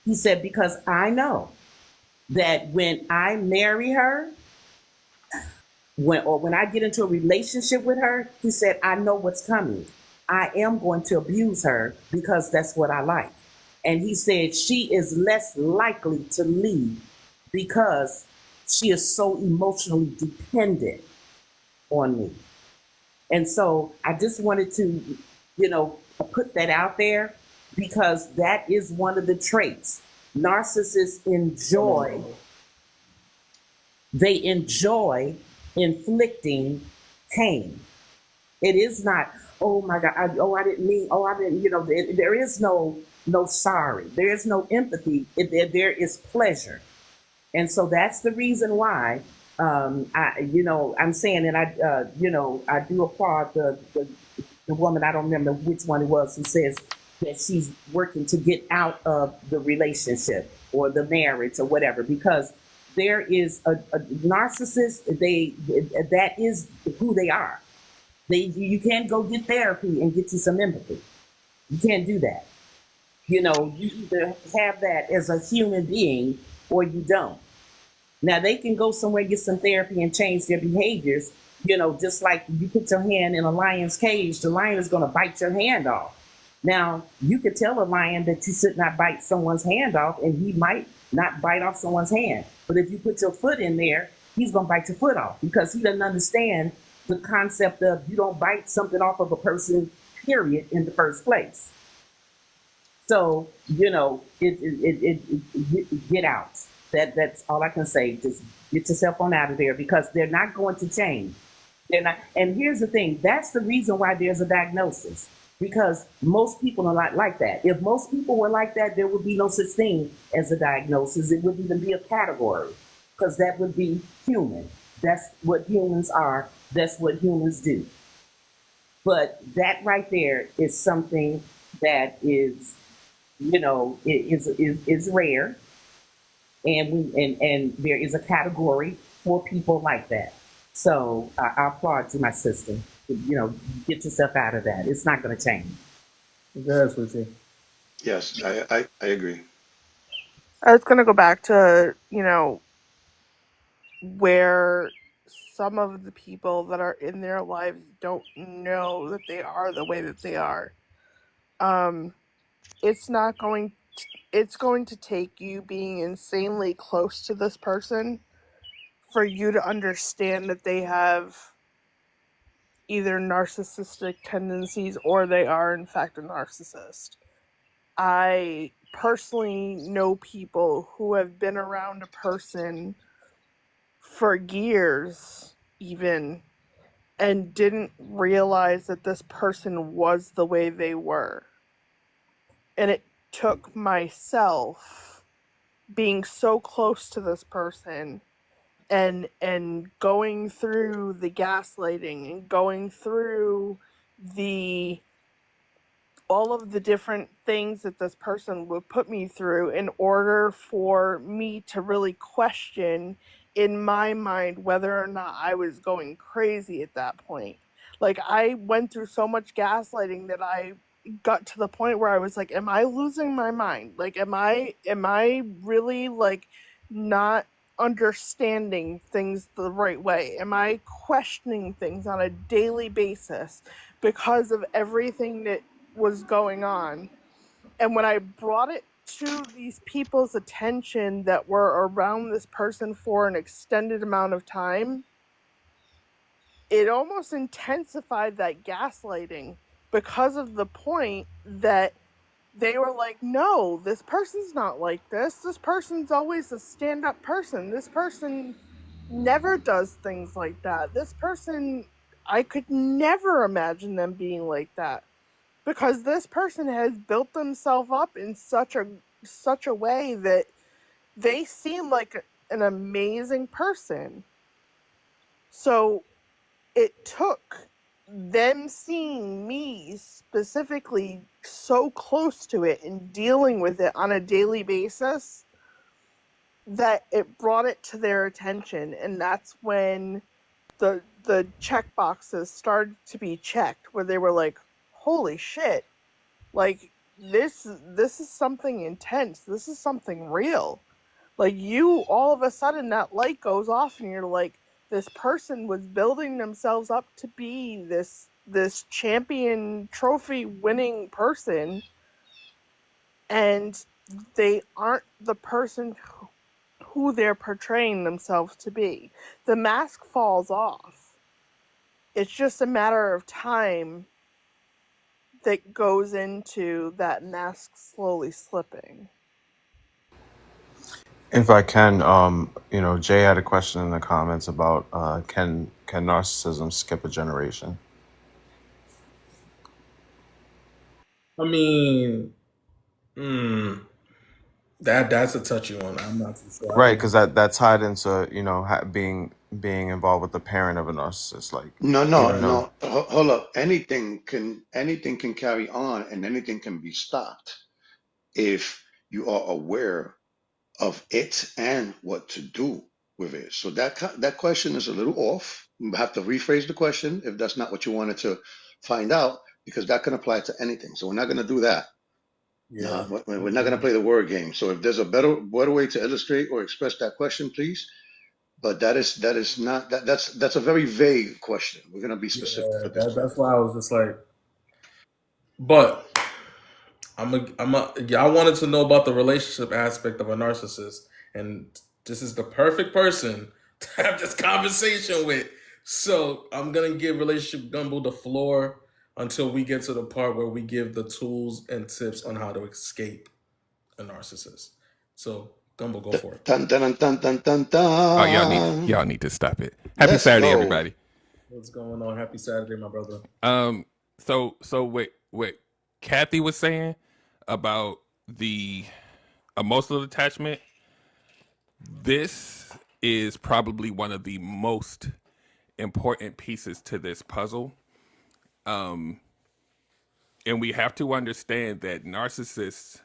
He said, because I know that when I marry her, when I get into a relationship with her, he said, I know what's coming. I am going to abuse her because that's what I like. And he said she is less likely to leave because she is so emotionally dependent on me. And so I just wanted to, put that out there because that is one of the traits. Narcissists enjoy, they enjoy inflicting pain. It is not, oh my God, I didn't mean, I didn't, there is no sorry. There is no empathy. There is pleasure. And so that's the reason why I'm saying, and I do applaud the woman, I don't remember which one it was, who says that she's working to get out of the relationship or the marriage or whatever, because there is a narcissist, that is who they are. You can't go get therapy and get you some empathy. You can't do that. You either have that as a human being or you don't. Now they can go somewhere, get some therapy and change their behaviors. Just like you put your hand in a lion's cage, the lion is going to bite your hand off. Now you could tell a lion that you should not bite someone's hand off, and he might not bite off someone's hand. But if you put your foot in there, he's going to bite your foot off because he doesn't understand the concept of you don't bite something off of a person, period, in the first place. So, get out. That's all I can say. Just get yourself on out of there because they're not going to change. They're not. And here's the thing. That's the reason why there's a diagnosis, because most people are not like that. If most people were like that, there would be no such thing as a diagnosis. It wouldn't even be a category because that would be human. That's what humans are. That's what humans do. But that right there is something that is, is rare, and there is a category for people like that. So I applaud you, my sister. Get yourself out of that. It's not going to change. Yes, Lucy. Yes, I agree. I was gonna go back to, where some of the people that are in their lives don't know that they are the way that they are. It's not going to, it's going to take you being insanely close to this person for you to understand that they have either narcissistic tendencies or they are in fact a narcissist. I personally know people who have been around a person for years, even, and didn't realize that this person was the way they were. And it took myself being so close to this person and going through the gaslighting and going through the all of the different things that this person would put me through in order for me to really question in my mind whether or not I was going crazy at that point. Like, I went through so much gaslighting that I got to the point where I was like, am I losing my mind? Like, am I really, like, not understanding things the right way? Am I questioning things on a daily basis because of everything that was going on? And when I brought it to these people's attention that were around this person for an extended amount of time, it almost intensified that gaslighting, because of the point that they were like, no, this person's not like this. This person's always a stand-up person. This person never does things like that. This person, I could never imagine them being like that. because this person has built themselves up in such a way that they seem like an amazing person. So it took them seeing me specifically so close to it and dealing with it on a daily basis that it brought it to their attention, and that's when the check boxes started to be checked, where they were like, holy shit, like this is something intense, this is something real. Like, you, all of a sudden that light goes off and you're like, this person was building themselves up to be this champion trophy winning person, and they aren't the person who they're portraying themselves to be. The mask falls off. It's just a matter of time that goes into that mask slowly slipping. If I can, Jay had a question in the comments about can narcissism skip a generation? I mean, that's a touchy one. I'm not too sure. I Right, think because that tied into being involved with the parent of a narcissist. Like, No, no, even right. though, no. Hold up. Anything can carry on, and anything can be stopped if you are aware of it and what to do with it. So that question is a little off. You have to rephrase the question if that's not what you wanted to find out, because that can apply to anything. So we're not going to do that. Yeah. We're not going to play the word game. So if there's a better way to illustrate or express that question, please. But that is not that's a very vague question. We're going to be Yeah, specific at this point. that's why I was just like, but y'all wanted to know about the relationship aspect of a narcissist, and this is the perfect person to have this conversation with. So I'm gonna give Relationship Gumbo the floor until we get to the part where we give the tools and tips on how to escape a narcissist. So Gumbo, go for it. Dun, dun, dun, dun, dun, Oh, y'all need dun. y'all need to stop it. Happy Let's Saturday, go. everybody. What's going on? Happy Saturday, my brother. So what Kathy was saying about the emotional attachment, this is probably one of the most important pieces to this puzzle. And we have to understand that narcissists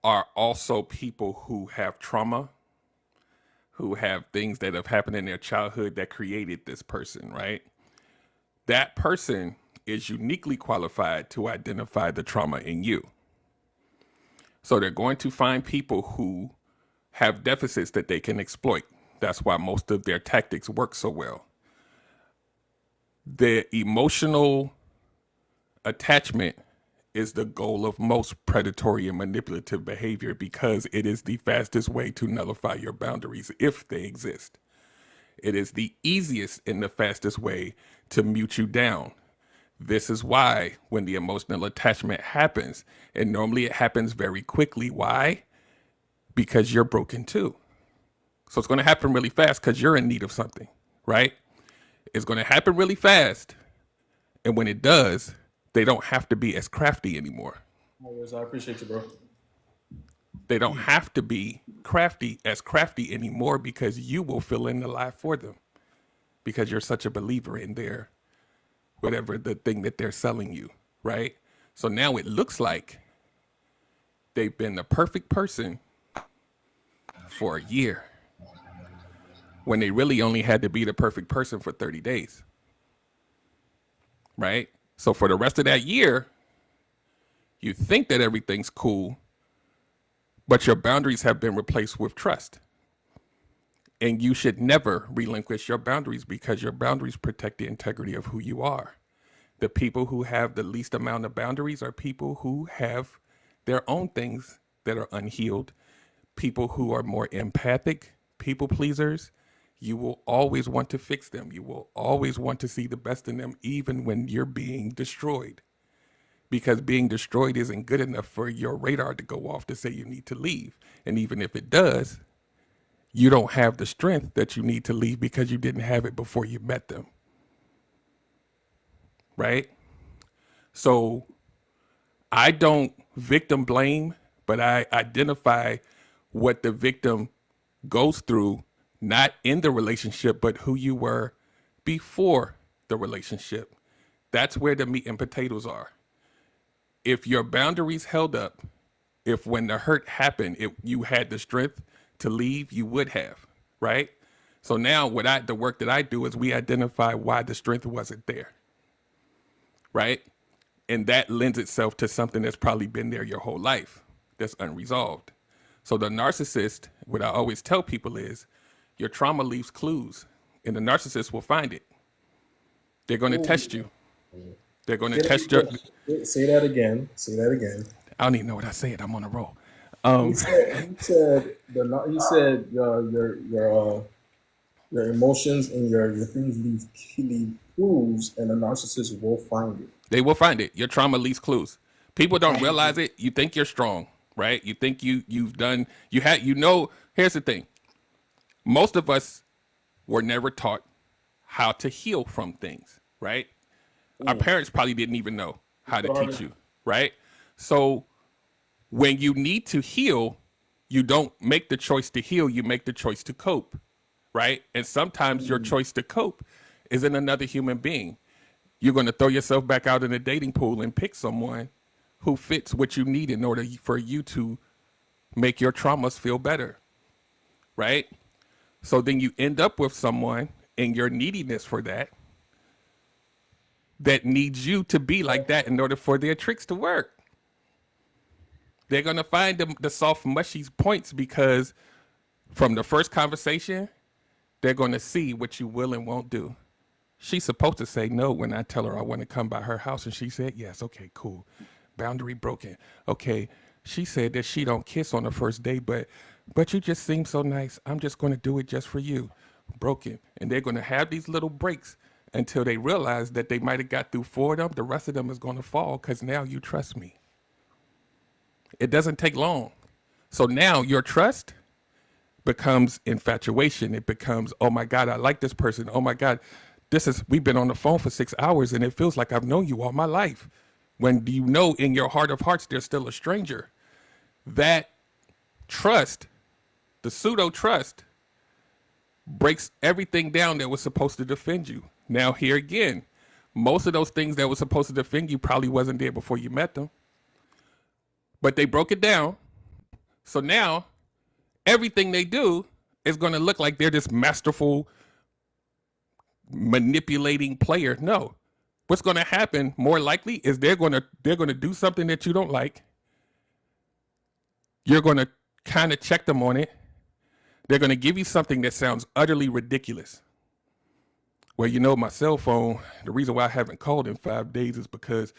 are also people who have trauma, who have things that have happened in their childhood that created this person, right? That person is uniquely qualified to identify the trauma in you. So they're going to find people who have deficits that they can exploit. That's why most of their tactics work so well. The emotional attachment is the goal of most predatory and manipulative behavior because it is the fastest way to nullify your boundaries if they exist. It is the easiest and the fastest way to mute you down. This is why when the emotional attachment happens, and normally it happens very quickly. Why? Because you're broken too. So it's going to happen really fast because you're in need of something, right? It's going to happen really fast. And when it does, they don't have to be as crafty anymore. Always, I appreciate you, bro. They don't have to be crafty anymore because you will fill in the lie for them because you're such a believer in their whatever the thing that they're selling you, right? So now it looks like they've been the perfect person for a year when they really only had to be the perfect person for 30 days, right? So for the rest of that year, you think that everything's cool, but your boundaries have been replaced with trust. And you should never relinquish your boundaries because your boundaries protect the integrity of who you are. The people who have the least amount of boundaries are people who have their own things that are unhealed, people who are more empathic, people pleasers. You will always want to fix them. You will always want to see the best in them, even when you're being destroyed. Because being destroyed isn't good enough for your radar to go off to say you need to leave. And even if it does, you don't have the strength that you need to leave because you didn't have it before you met them. Right? So I don't victim blame, but I identify what the victim goes through, not in the relationship, but who you were before the relationship. That's where the meat and potatoes are. If your boundaries held up, if when the hurt happened, if you had the strength to leave, you would have, right? So now the work that I do is we identify why the strength wasn't there, right? And that lends itself to something that's probably been there your whole life that's unresolved. So the narcissist, what I always tell people is your trauma leaves clues and the narcissist will find it. They're going to test you. They're going to test your. Say that again. Say that again. I don't even know what I said. I'm on a roll. He said your emotions and your things leave clues, and the narcissist will find it. They will find it. Your trauma leaves clues. People don't realize it. You think you're strong, right? You think you've done here's the thing. Most of us were never taught how to heal from things, right? Our parents probably didn't even know how to teach you, right? So when you need to heal, you don't make the choice to heal, you make the choice to cope, right? And sometimes your choice to cope is in another human being. You're going to throw yourself back out in the dating pool and pick someone who fits what you need in order for you to make your traumas feel better, right? So then you end up with someone in your neediness for that needs you to be like that in order for their tricks to work. They're going to find the soft, mushy points because from the first conversation, they're going to see what you will and won't do. She's supposed to say no when I tell her I want to come by her house, and she said yes. Okay, cool. Boundary broken. Okay, she said that she don't kiss on the first day, but you just seem so nice. I'm just going to do it just for you. Broken. And they're going to have these little breaks until they realize that they might have got through 4 of them. The rest of them is going to fall because now you trust me. It doesn't take long. So now your trust becomes infatuation. It becomes, oh my God, I like this person. Oh my God, we've been on the phone for 6 hours and it feels like I've known you all my life. When you know in your heart of hearts, there's still a stranger. That trust, the pseudo trust, breaks everything down that was supposed to defend you. Now here again, most of those things that were supposed to defend you probably wasn't there before you met them. But they broke it down. So now everything they do is going to look like they're this masterful manipulating player. No. What's going to happen more likely is they're going to do something that you don't like. You're going to kind of check them on it. They're going to give you something that sounds utterly ridiculous. Well, my cell phone, the reason why I haven't called in 5 days is because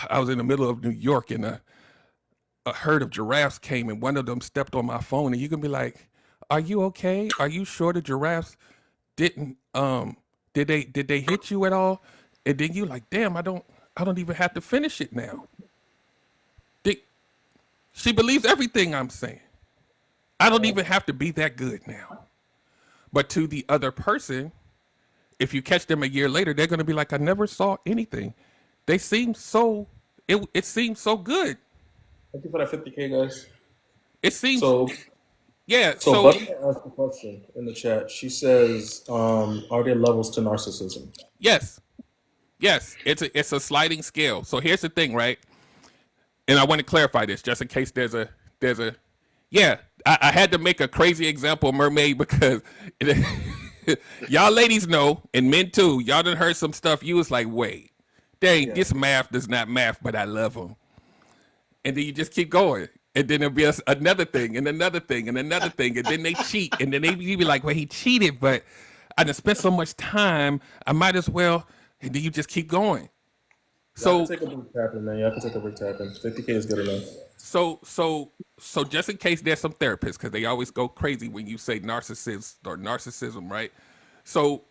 I was in the middle of New York and a herd of giraffes came and one of them stepped on my phone, and you can be like, are you okay? Are you sure the giraffes didn't did they hit you at all? And then you like, damn, I don't even have to finish it now. She believes everything I'm saying. I don't even have to be that good now. But to the other person, if you catch them a year later, they're going to be like, I never saw anything. They seem so, it seems so good. Thank you for that 50K, guys. It seems, So yeah. So Buddy asked a question in the chat. She says, are there levels to narcissism? Yes. It's a sliding scale. So here's the thing, right? And I want to clarify this just in case there's a yeah. I had to make a crazy example of mermaid because y'all ladies know, and men too, y'all done heard some stuff. You was like, wait, dang, this math does not math, but I love them. And then you just keep going. And then there'll be another thing and another thing and another thing. And then they cheat. And then you be like, well, he cheated, but I done spent so much time, I might as well. And then you just keep going. So take a break tapping, man. Y'all can take a break tapping. 50K is good enough. So just in case there's some therapists, because they always go crazy when you say narcissist or narcissism, right? So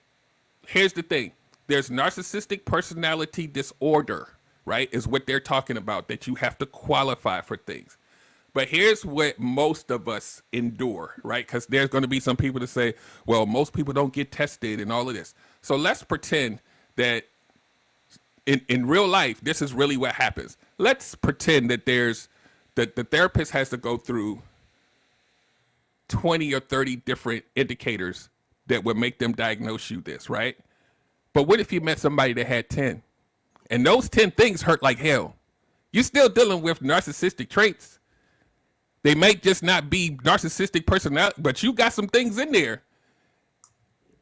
here's the thing. There's narcissistic personality disorder, right? Is what they're talking about, that you have to qualify for things. But here's what most of us endure, right? Because there's going to be some people that say, well, most people don't get tested and all of this. So let's pretend that in real life, this is really what happens. Let's pretend that the therapist has to go through 20 or 30 different indicators that would make them diagnose you this, right? But what if you met somebody that had 10? And those 10 things hurt like hell. You're still dealing with narcissistic traits. They might just not be narcissistic personality, but you got some things in there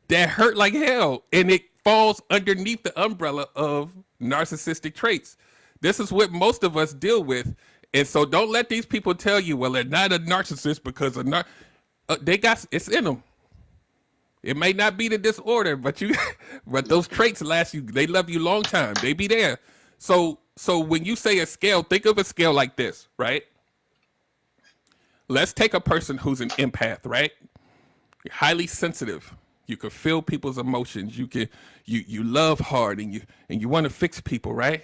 that hurt like hell. And it falls underneath the umbrella of narcissistic traits. This is what most of us deal with. And so don't let these people tell you, well, they're not a narcissist because they got it's in them. It may not be the disorder, but but those traits last you. They love you long time. They be there. So when you say a scale, think of a scale like this, right? Let's take a person who's an empath, right? You're highly sensitive. You can feel people's emotions. You love hard and you want to fix people, right?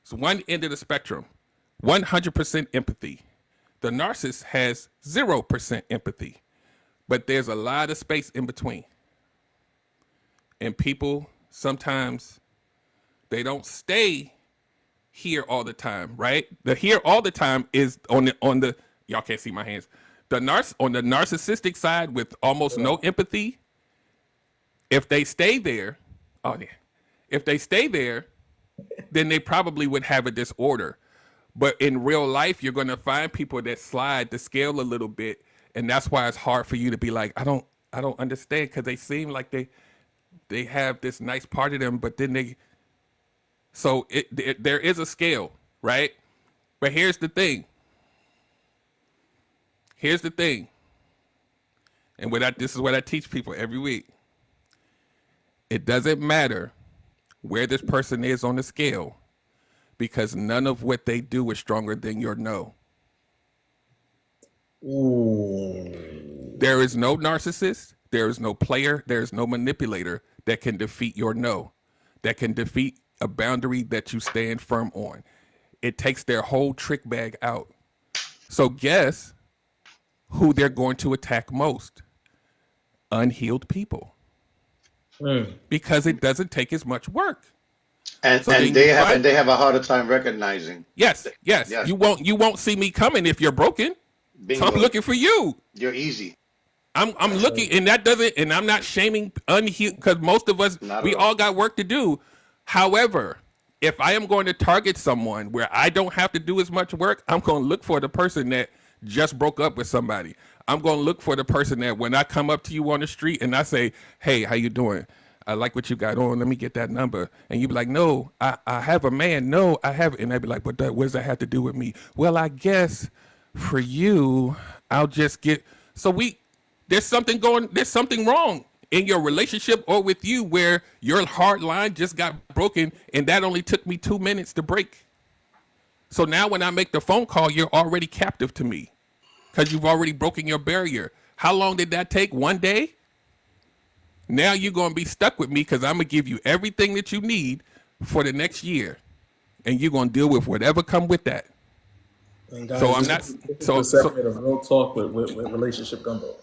It's one end of the spectrum. 100% empathy. The narcissist has 0% empathy. But there's a lot of space in between. And people sometimes they don't stay here all the time, right? The here all the time is on the y'all can't see my hands. On the narcissistic side with almost no empathy, if they stay there, if they stay there, then they probably would have a disorder. But in real life, you're going to find people that slide the scale a little bit, and that's why it's hard for you to be like, I don't understand, because they seem like they have this nice part of them, but then there is a scale, right? But here's the thing. And this is what I teach people every week. It doesn't matter where this person is on the scale, because none of what they do is stronger than your no. Ooh. There is no narcissist, there is no player, there is no manipulator that can defeat your no, that can defeat a boundary that you stand firm on. It takes their whole trick bag out. So guess who they're going to attack most? Unhealed people. Because it doesn't take as much work. And So and they have a harder time recognizing. Yes. Yes, You won't see me coming if you're broken. So I'm bingo. looking for you. You're easy. I'm looking, and that doesn't, and I'm not shaming unhealed, because most of us, Not at we all. all got work to do. However, if I am going to target someone where I don't have to do as much work, I'm going to look for the person that just broke up with somebody. I'm going to look for the person that when I come up to you on the street and I say, hey, how you doing? I like what you got on. Let me get that number. And you be like, no, I have a man. No, I have. And I'd be like, but what does that have to do with me? Well, I guess for you, I'll just get. So there's something wrong in your relationship or with you where your hard line just got broken, and that only took me 2 minutes to break. So now when I make the phone call, you're already captive to me because you've already broken your barrier. How long did that take? 1 day? Now you're going to be stuck with me because I'm going to give you everything that you need for the next year, and you're going to deal with whatever come with that. And guys, So I'm this not. is So the separate of real talk with relationship gumbo.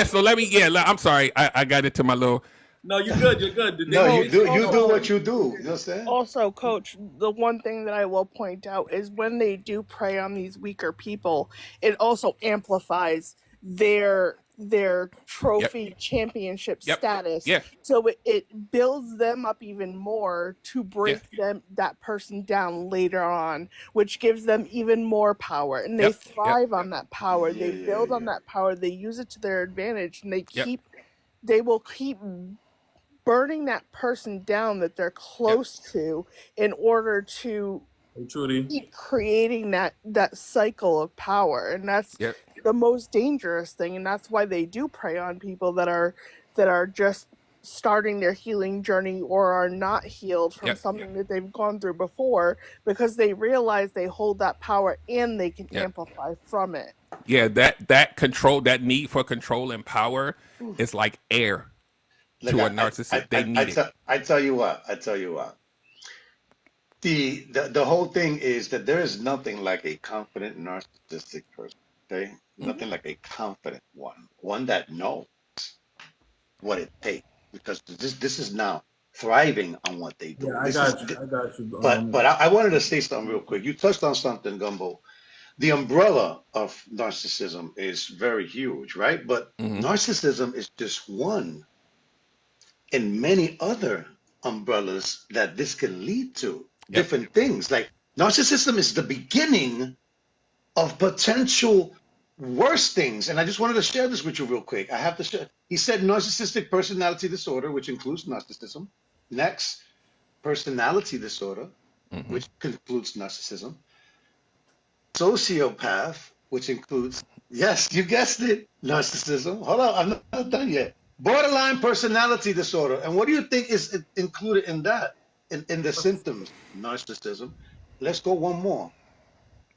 So let me. Yeah, I'm sorry. I got into my little. No, you're good. You're good. No, you do Also, what you do. You understand? also, coach, the one thing that I will point out is when they do prey on these weaker people, it also amplifies their Yep. trophy championship Yep. status. Yeah. So it builds them up even more to break Yeah. that person down later on, which gives them even more power. And they Yep. thrive on that power. Yeah, They build on yeah. that power. They use it to their advantage, and Yep. they will keep burning that person down that they're close to in order to Hey, Trudy. keep creating that cycle of power. And that's Yep. the most dangerous thing, and that's why they do prey on people that are just starting their healing journey or are not healed from Yep. something that they've gone through before, because they realize they hold that power and they can Yep. amplify from it. Yeah. That control, that need for control and power is like air Look, to a narcissist. They need it. I tell you what. The whole thing is that there is nothing like a confident narcissistic person. Okay, nothing like a confident one that knows what it takes. Because this is now. thriving on what they Yeah, do. I This is, got you. I got you. but I wanted to say something real quick. You touched on something, Gumbo. The umbrella of narcissism is very huge, right? But Mm-hmm. narcissism is just one in many other umbrellas that this can lead to Yep. different things. Like narcissism is the beginning of potential worse things. And I just wanted to share this with you real quick. I have to share. He said narcissistic personality disorder, which includes narcissism. Next, personality disorder, Mm-hmm. which includes narcissism. Sociopath, which includes, yes, you guessed it, narcissism. Hold on, I'm not done yet. Borderline personality disorder. And what do you think is included in that, in the symptoms? Narcissism. Let's go one more.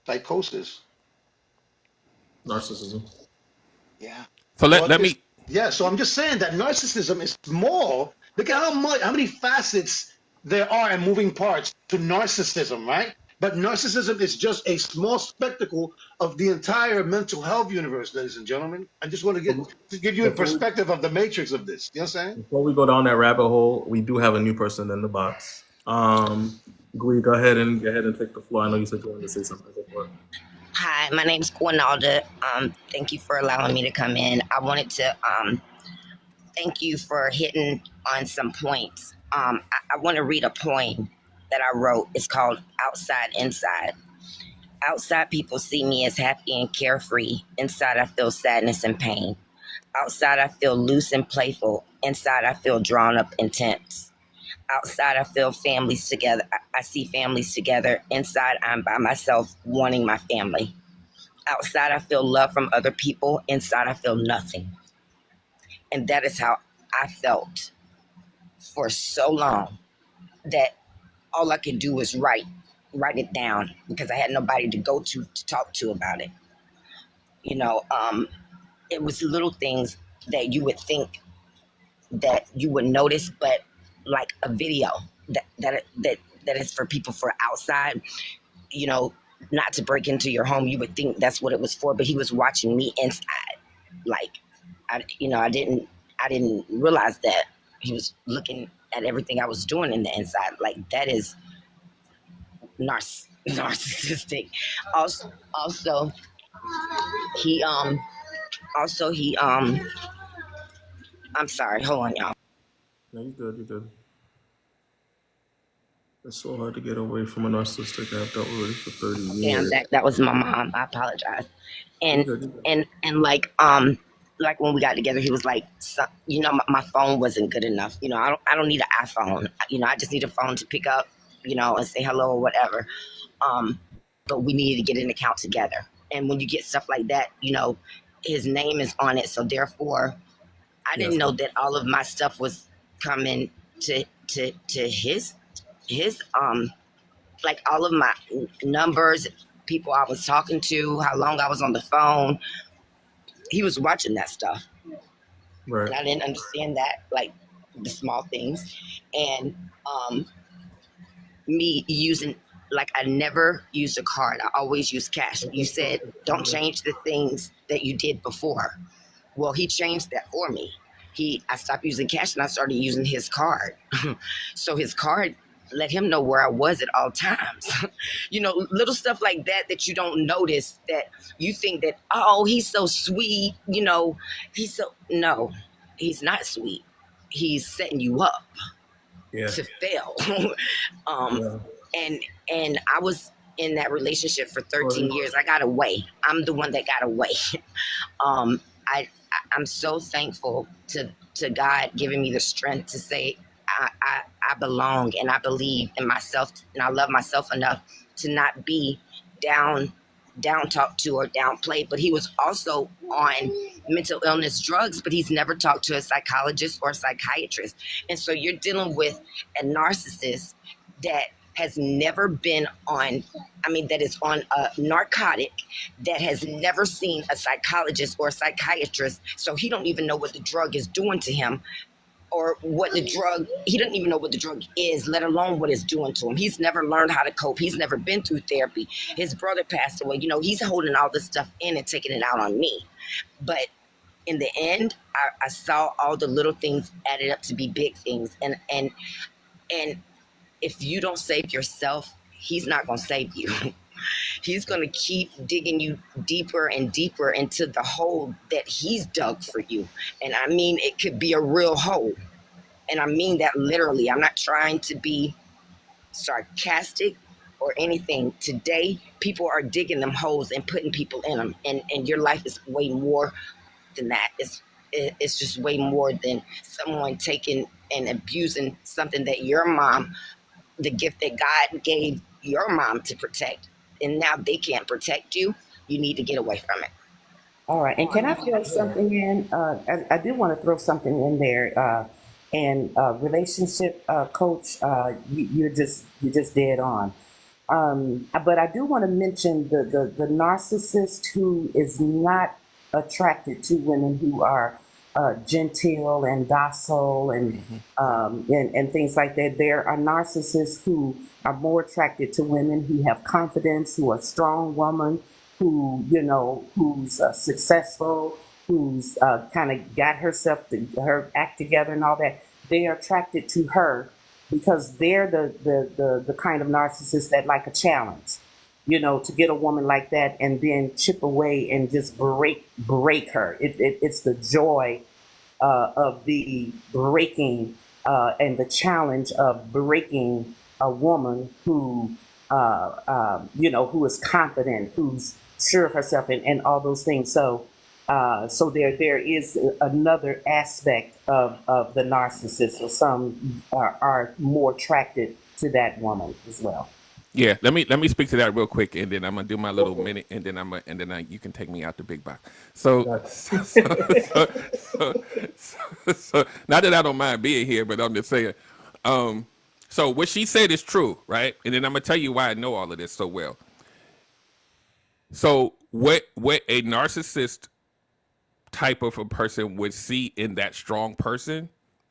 Psychosis. Narcissism. Yeah. So So let it's, me. yeah, so I'm just saying that narcissism is small. Look at how many facets there are and moving parts to narcissism, right? But narcissism is just a small spectacle of the entire mental health universe, ladies and gentlemen. I just want to give you a Before we, perspective of the matrix of this. You know what I'm saying? before we go down that rabbit hole, we do have a new person in the box. Gui, go ahead and take the floor. I know you said you wanted to say something. Go for it. Hi, my name's Gwinalda. Thank you for allowing me to come in. I wanted to thank you for hitting on some points. I want to read a poem that I wrote. It's called Outside Inside. Outside people see me as happy and carefree. Inside I feel sadness and pain. Outside I feel loose and playful. Inside I feel drawn up and tense. Outside I feel families together. I see families together. Inside I'm by myself wanting my family. Outside, I feel love from other people. Inside, I feel nothing. And that is how I felt for so long that all I could do was write it down because I had nobody to go to talk to about it. You know, it was little things that you would think that you would notice, but like a video that is for people for outside, you know, not to break into your home. You would think that's what it was for, but he was watching me inside. Like I didn't realize that he was looking at everything I was doing in the inside. Like that is narcissistic. Also he also he I'm sorry, hold on y'all. No, you good. You good. It's so hard to get away from a narcissistic. I've dealt with it for 30 Okay, I'm years. back. That was my mom. I apologize. You And good. You good. and like when we got together, he was like, my phone wasn't good enough. I don't need an iPhone. I just need a phone to pick up, and say hello or whatever. Um, but we needed to get an account together. And when you get stuff like that, his name is on it. So therefore, I didn't Yes. know that all of my stuff was coming to his like all of my numbers, people I was talking to, how long I was on the phone. He was watching that stuff, Right. and I didn't understand that, like the small things, and me using like I never used a card. I always used cash. You said don't change the things that you did before. Well, he changed that for me. I stopped using cash and I started using his card. So his card let him know where I was at all times. Little stuff like that you don't notice, that you think that, oh, he's so sweet, no, he's not sweet. He's setting you up Yeah. to fail. um Yeah. and I was in that relationship for Or 13 years. I got away. I'm the one that got away. um I'm so thankful to God giving me the strength to say I belong and I believe in myself and I love myself enough to not be down talked to or downplayed. But he was also on mental illness drugs, but he's never talked to a psychologist or a psychiatrist. And so you're dealing with a narcissist that has never been on, that is on a narcotic, that has never seen a psychologist or a psychiatrist. So he don't even know what the drug is doing to him, or he doesn't even know what the drug is, let alone what it's doing to him. He's never learned how to cope. He's never been through therapy. His brother passed away. He's holding all this stuff in and taking it out on me. But in the end, I saw all the little things added up to be big things. And And if you don't save yourself, he's not going to save you. He's going to keep digging you deeper and deeper into the hole that he's dug for you. And I mean, it could be a real hole. And I mean that literally. I'm not trying to be sarcastic or anything. Today, people are digging them holes and putting people in them. And your life is way more than that. It's just way more than someone taking and abusing something that your mom, the gift that God gave your mom to protect, and now they can't protect you. You need to get away from it. All right, and can I throw something in? I do want to throw something in there. And relationship coach, you're just dead on. But I do want to mention the narcissist who is not attracted to women who are genteel and docile and things like that. There are narcissists who are more attracted to women who have confidence, who are strong women, who who's successful, who's kind of got her act together and all that. They are attracted to her because they're the kind of narcissist that like a challenge, to get a woman like that and then chip away and just break her. It's the joy of the breaking and the challenge of breaking a woman who is confident, who's sure of herself, and all those things. So there is another aspect of the narcissist. So some are more attracted to that woman as well. Yeah, let me speak to that real quick, and then I'm gonna do my little minute, and then you can take me out the big box. So, so not that I don't mind being here, but I'm just saying. So what she said is true, right? And then I'm gonna tell you why I know all of this so well. So what a narcissist type of a person would see in that strong person,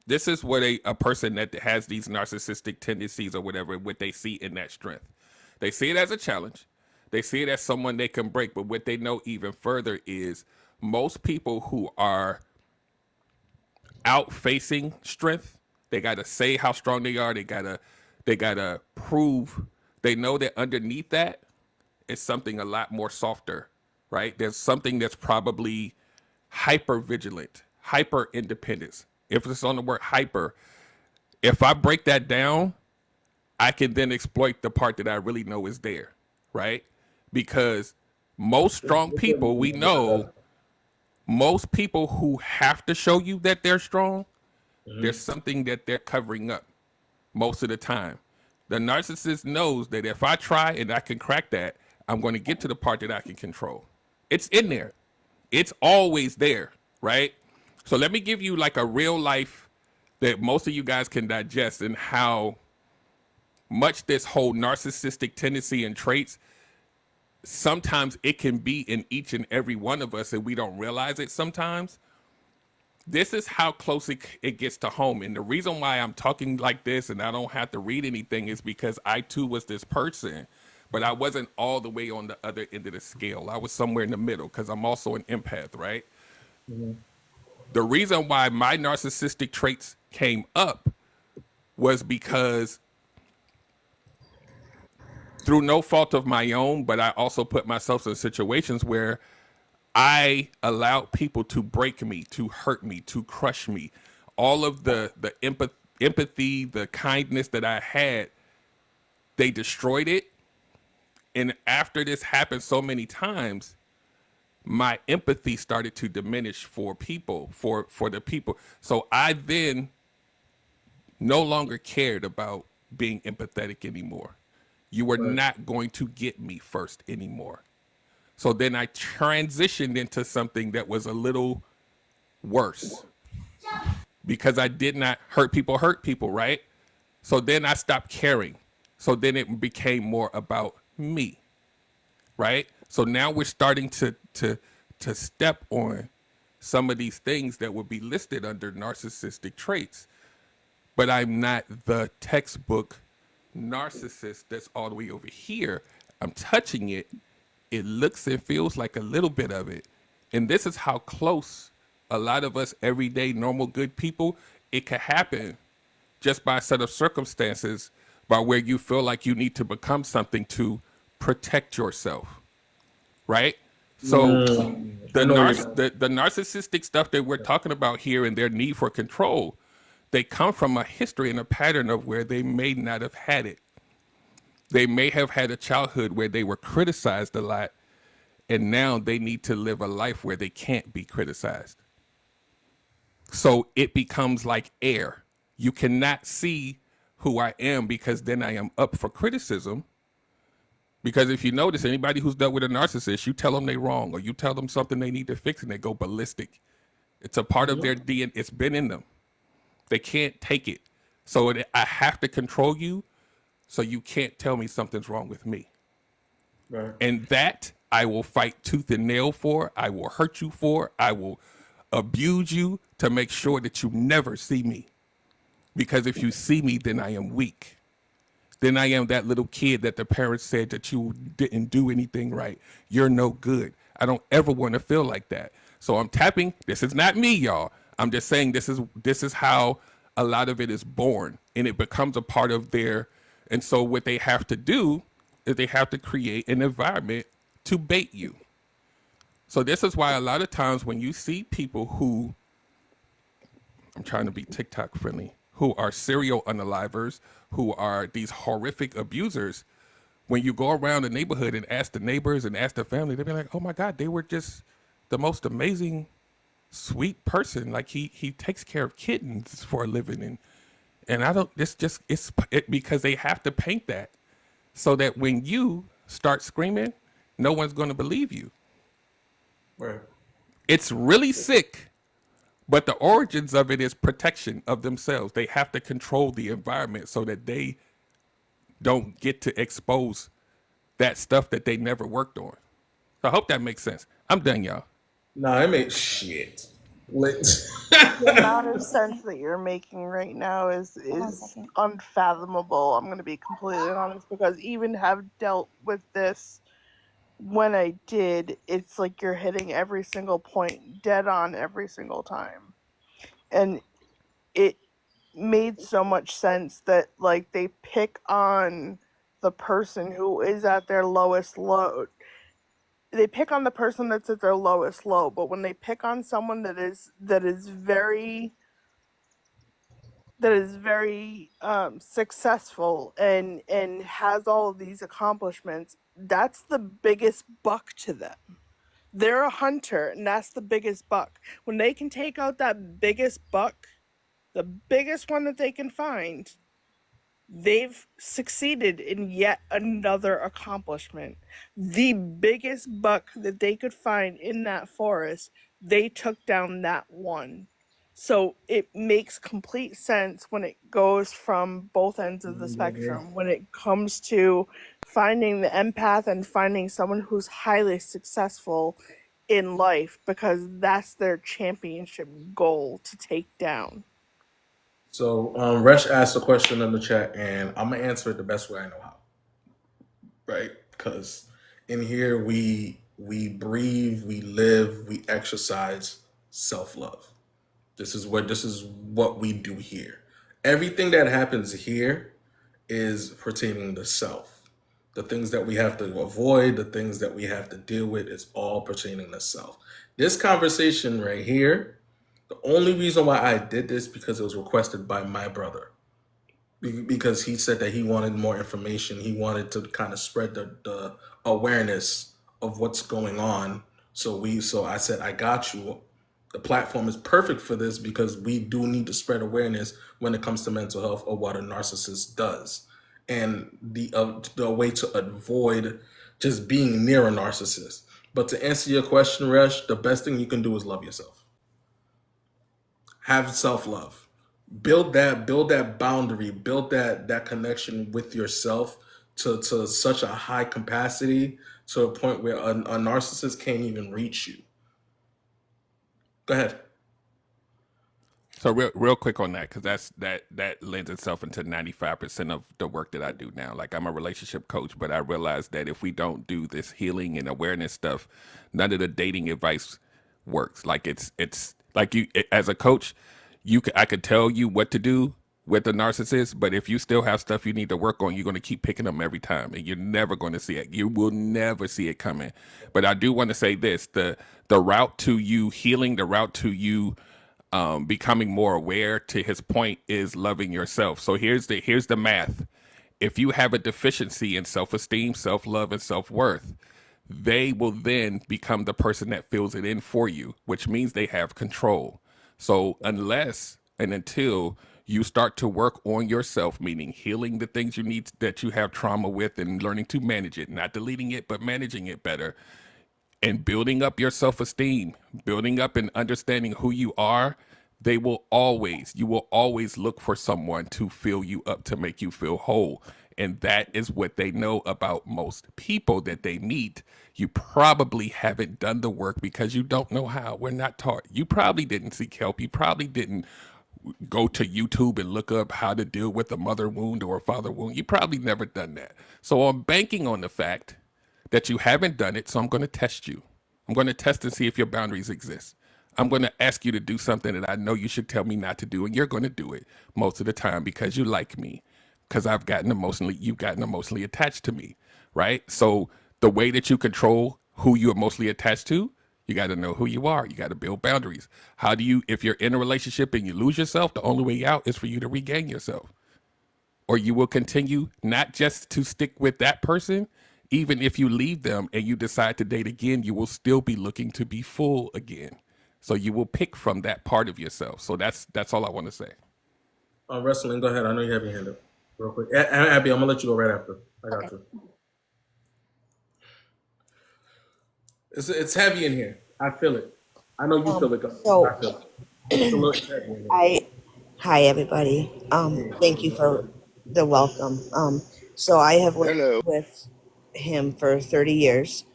this is what a person that has these narcissistic tendencies or whatever, what they see in that strength. They see it as a challenge. They see it as someone they can break. But what they know even further is most people who are out facing strength, they gotta say how strong they are. They gotta prove. They know that underneath that is something a lot more softer, right? There's something that's probably hyper vigilant, hyper independence. If it's on the word hyper, if I break that down, I can then exploit the part that I really know is there, right? Because most strong people, we know, most people who have to show you that they're strong, there's something that they're covering up most of the time. The narcissist knows that if I try and I can crack that, I'm going to get to the part that I can control. It's in there. It's always there, right? So let me give you like a real life that most of you guys can digest and how much this whole narcissistic tendency and traits, sometimes it can be in each and every one of us and we don't realize it sometimes. This is how close it gets to home. And the reason why I'm talking like this and I don't have to read anything is because I too was this person, but I wasn't all the way on the other end of the scale. I was somewhere in the middle because I'm also an empath, right? The reason why my narcissistic traits came up was because through no fault of my own, but I also put myself in situations where I allowed people to break me, to hurt me, to crush me. All of the empathy, the kindness that I had, they destroyed it. And after this happened so many times, my empathy started to diminish for people, for the people. So I then no longer cared about being empathetic anymore. You were not going to get me first anymore. So then I transitioned into something that was a little worse because I did not hurt people, right? So then I stopped caring. So then it became more about me, right? So now we're starting to step on some of these things that would be listed under narcissistic traits. But I'm not the textbook narcissist that's all the way over here. I'm touching it. It looks and feels like a little bit of it. And this is how close a lot of us everyday normal good people, it could happen just by a set of circumstances by where you feel like you need to become something to protect yourself, right? So I know where you're going. the narcissistic stuff that we're talking about here and their need for control, they come from a history and a pattern of where they may not have had it. They may have had a childhood where they were criticized a lot, and now they need to live a life where they can't be criticized. So it becomes like air. You cannot see who I am because then I am up for criticism. Because if you notice, anybody who's dealt with a narcissist, you tell them they're wrong or you tell them something they need to fix and they go ballistic. It's a part of their DNA. It's been in them. They can't take it. So I have to control you so you can't tell me something's wrong with me. Right. And that I will fight tooth and nail for. I will hurt you for. I will abuse you to make sure that you never see me. Because if you see me, then I am weak. Then I am that little kid that the parents said that you didn't do anything right. You're no good. I don't ever want to feel like that. So I'm tapping. This is not me, y'all. I'm just saying this is how a lot of it is born, and it becomes a part of their. And so what they have to do is they have to create an environment to bait you. So this is why a lot of times when you see people who, I'm trying to be TikTok friendly, who are serial unalivers, who are these horrific abusers, when you go around the neighborhood and ask the neighbors and ask the family, they'll be like, oh my God, they were just the most amazing, sweet person. Like he takes care of kittens for a living. And I don't, it's because they have to paint that so that when you start screaming, no one's going to believe you. Right. It's really sick. But the origins of it is protection of themselves. They have to control the environment so that they don't get to expose that stuff that they never worked on. So I hope that makes sense. I'm done, y'all. Nah, it makes shit. The amount of sense that you're making right now is Hold on a second. unfathomable. I'm going to be completely honest because even have dealt with this when I did, it's like you're hitting every single point dead on every single time. And it made so much sense that like they pick on the person who is at their lowest low. They pick on the person that's at their lowest low, but when they pick on someone that is very successful and has all of these accomplishments, that's the biggest buck to them. They're a hunter, and that's the biggest buck. When they can take out that biggest buck, the biggest one that they can find, they've succeeded in yet another accomplishment. The biggest buck that they could find in that forest, they took down that one. So it makes complete sense when it goes from both ends of the spectrum. When it comes to finding the empath and finding someone who's highly successful in life, because that's their championship goal to take down. So Resh asked a question in the chat, and I'm gonna answer it the best way I know how. Right? Because in here we breathe, we live, we exercise self love. This is what we do here. Everything that happens here is pertaining to self. The things that we have to avoid, the things that we have to deal with, is all pertaining to self. This conversation right here, the only reason why I did this because it was requested by my brother. Because he said that he wanted more information. He wanted to kind of spread the awareness of what's going on. So I said, I got you. The platform is perfect for this because we do need to spread awareness when it comes to mental health or what a narcissist does. And the way to avoid just being near a narcissist. But to answer your question, Resh, the best thing you can do is love yourself. Have self-love. Build that boundary, build that connection with yourself to such a high capacity to a point where a narcissist can't even reach you. Go ahead. So real quick on that, because that lends itself into 95% of the work that I do now. Like I'm a relationship coach, but I realize that if we don't do this healing and awareness stuff, none of the dating advice works. Like it's like you as a coach, I could tell you what to do, with the narcissist, but if you still have stuff you need to work on, you're going to keep picking them every time, and you're never going to see it. You will never see it coming. But I do want to say this: the route to you healing, the route to you becoming more aware, to his point, is loving yourself. So here's the math. If you have a deficiency in self-esteem, self-love, and self-worth, they will then become the person that fills it in for you, which means they have control. So unless and until you start to work on yourself, meaning healing the things you need that you have trauma with and learning to manage it, not deleting it, but managing it better, and building up your self-esteem, building up and understanding who you are, you will always look for someone to fill you up, to make you feel whole. And that is what they know about most people that they meet. You probably haven't done the work because you don't know how. We're not taught. You probably didn't seek help. You probably didn't go to YouTube and look up how to deal with a mother wound or a father wound. You probably never done that. So I'm banking on the fact that you haven't done it, so I'm going to test you. I'm going to test and see if your boundaries exist. I'm going to ask you to do something that I know you should tell me not to do, and you're going to do it most of the time because you like me, because you've gotten emotionally attached to me, right? So the way that you control who you're emotionally attached to, you got to know who you are. You got to build boundaries. If you're in a relationship and you lose yourself, the only way out is for you to regain yourself. Or you will continue not just to stick with that person, even if you leave them and you decide to date again, you will still be looking to be full again. So you will pick from that part of yourself. So that's all I want to say. Wrestling, go ahead. I know you have your hand up. Real quick. Abby, I'm going to let you go right after. I got you. It's heavy in here. I feel it. I know you feel it. So I feel it. It's a little heavy in here. hi everybody. Thank you for the welcome. So I have lived with him for 30 years.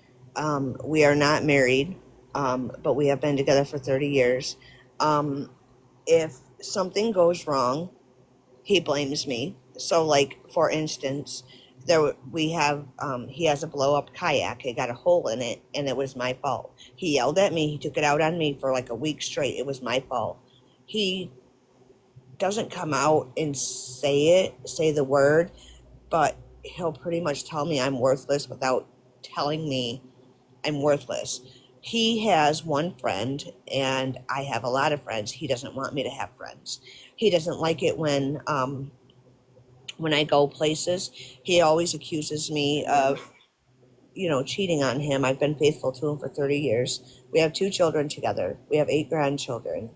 We are not married, but we have been together for 30 years. If something goes wrong, he blames me. So, like for instance, he has a blow up kayak. It got a hole in it, and it was my fault. He yelled at me. He took it out on me for like a week straight. It was my fault. He doesn't come out and say the word, but he'll pretty much tell me I'm worthless without telling me I'm worthless. He has one friend, and I have a lot of friends. He doesn't want me to have friends. He doesn't like it when I go places. He always accuses me of, cheating on him. I've been faithful to him for 30 years. We have 2 children together. We have 8 grandchildren.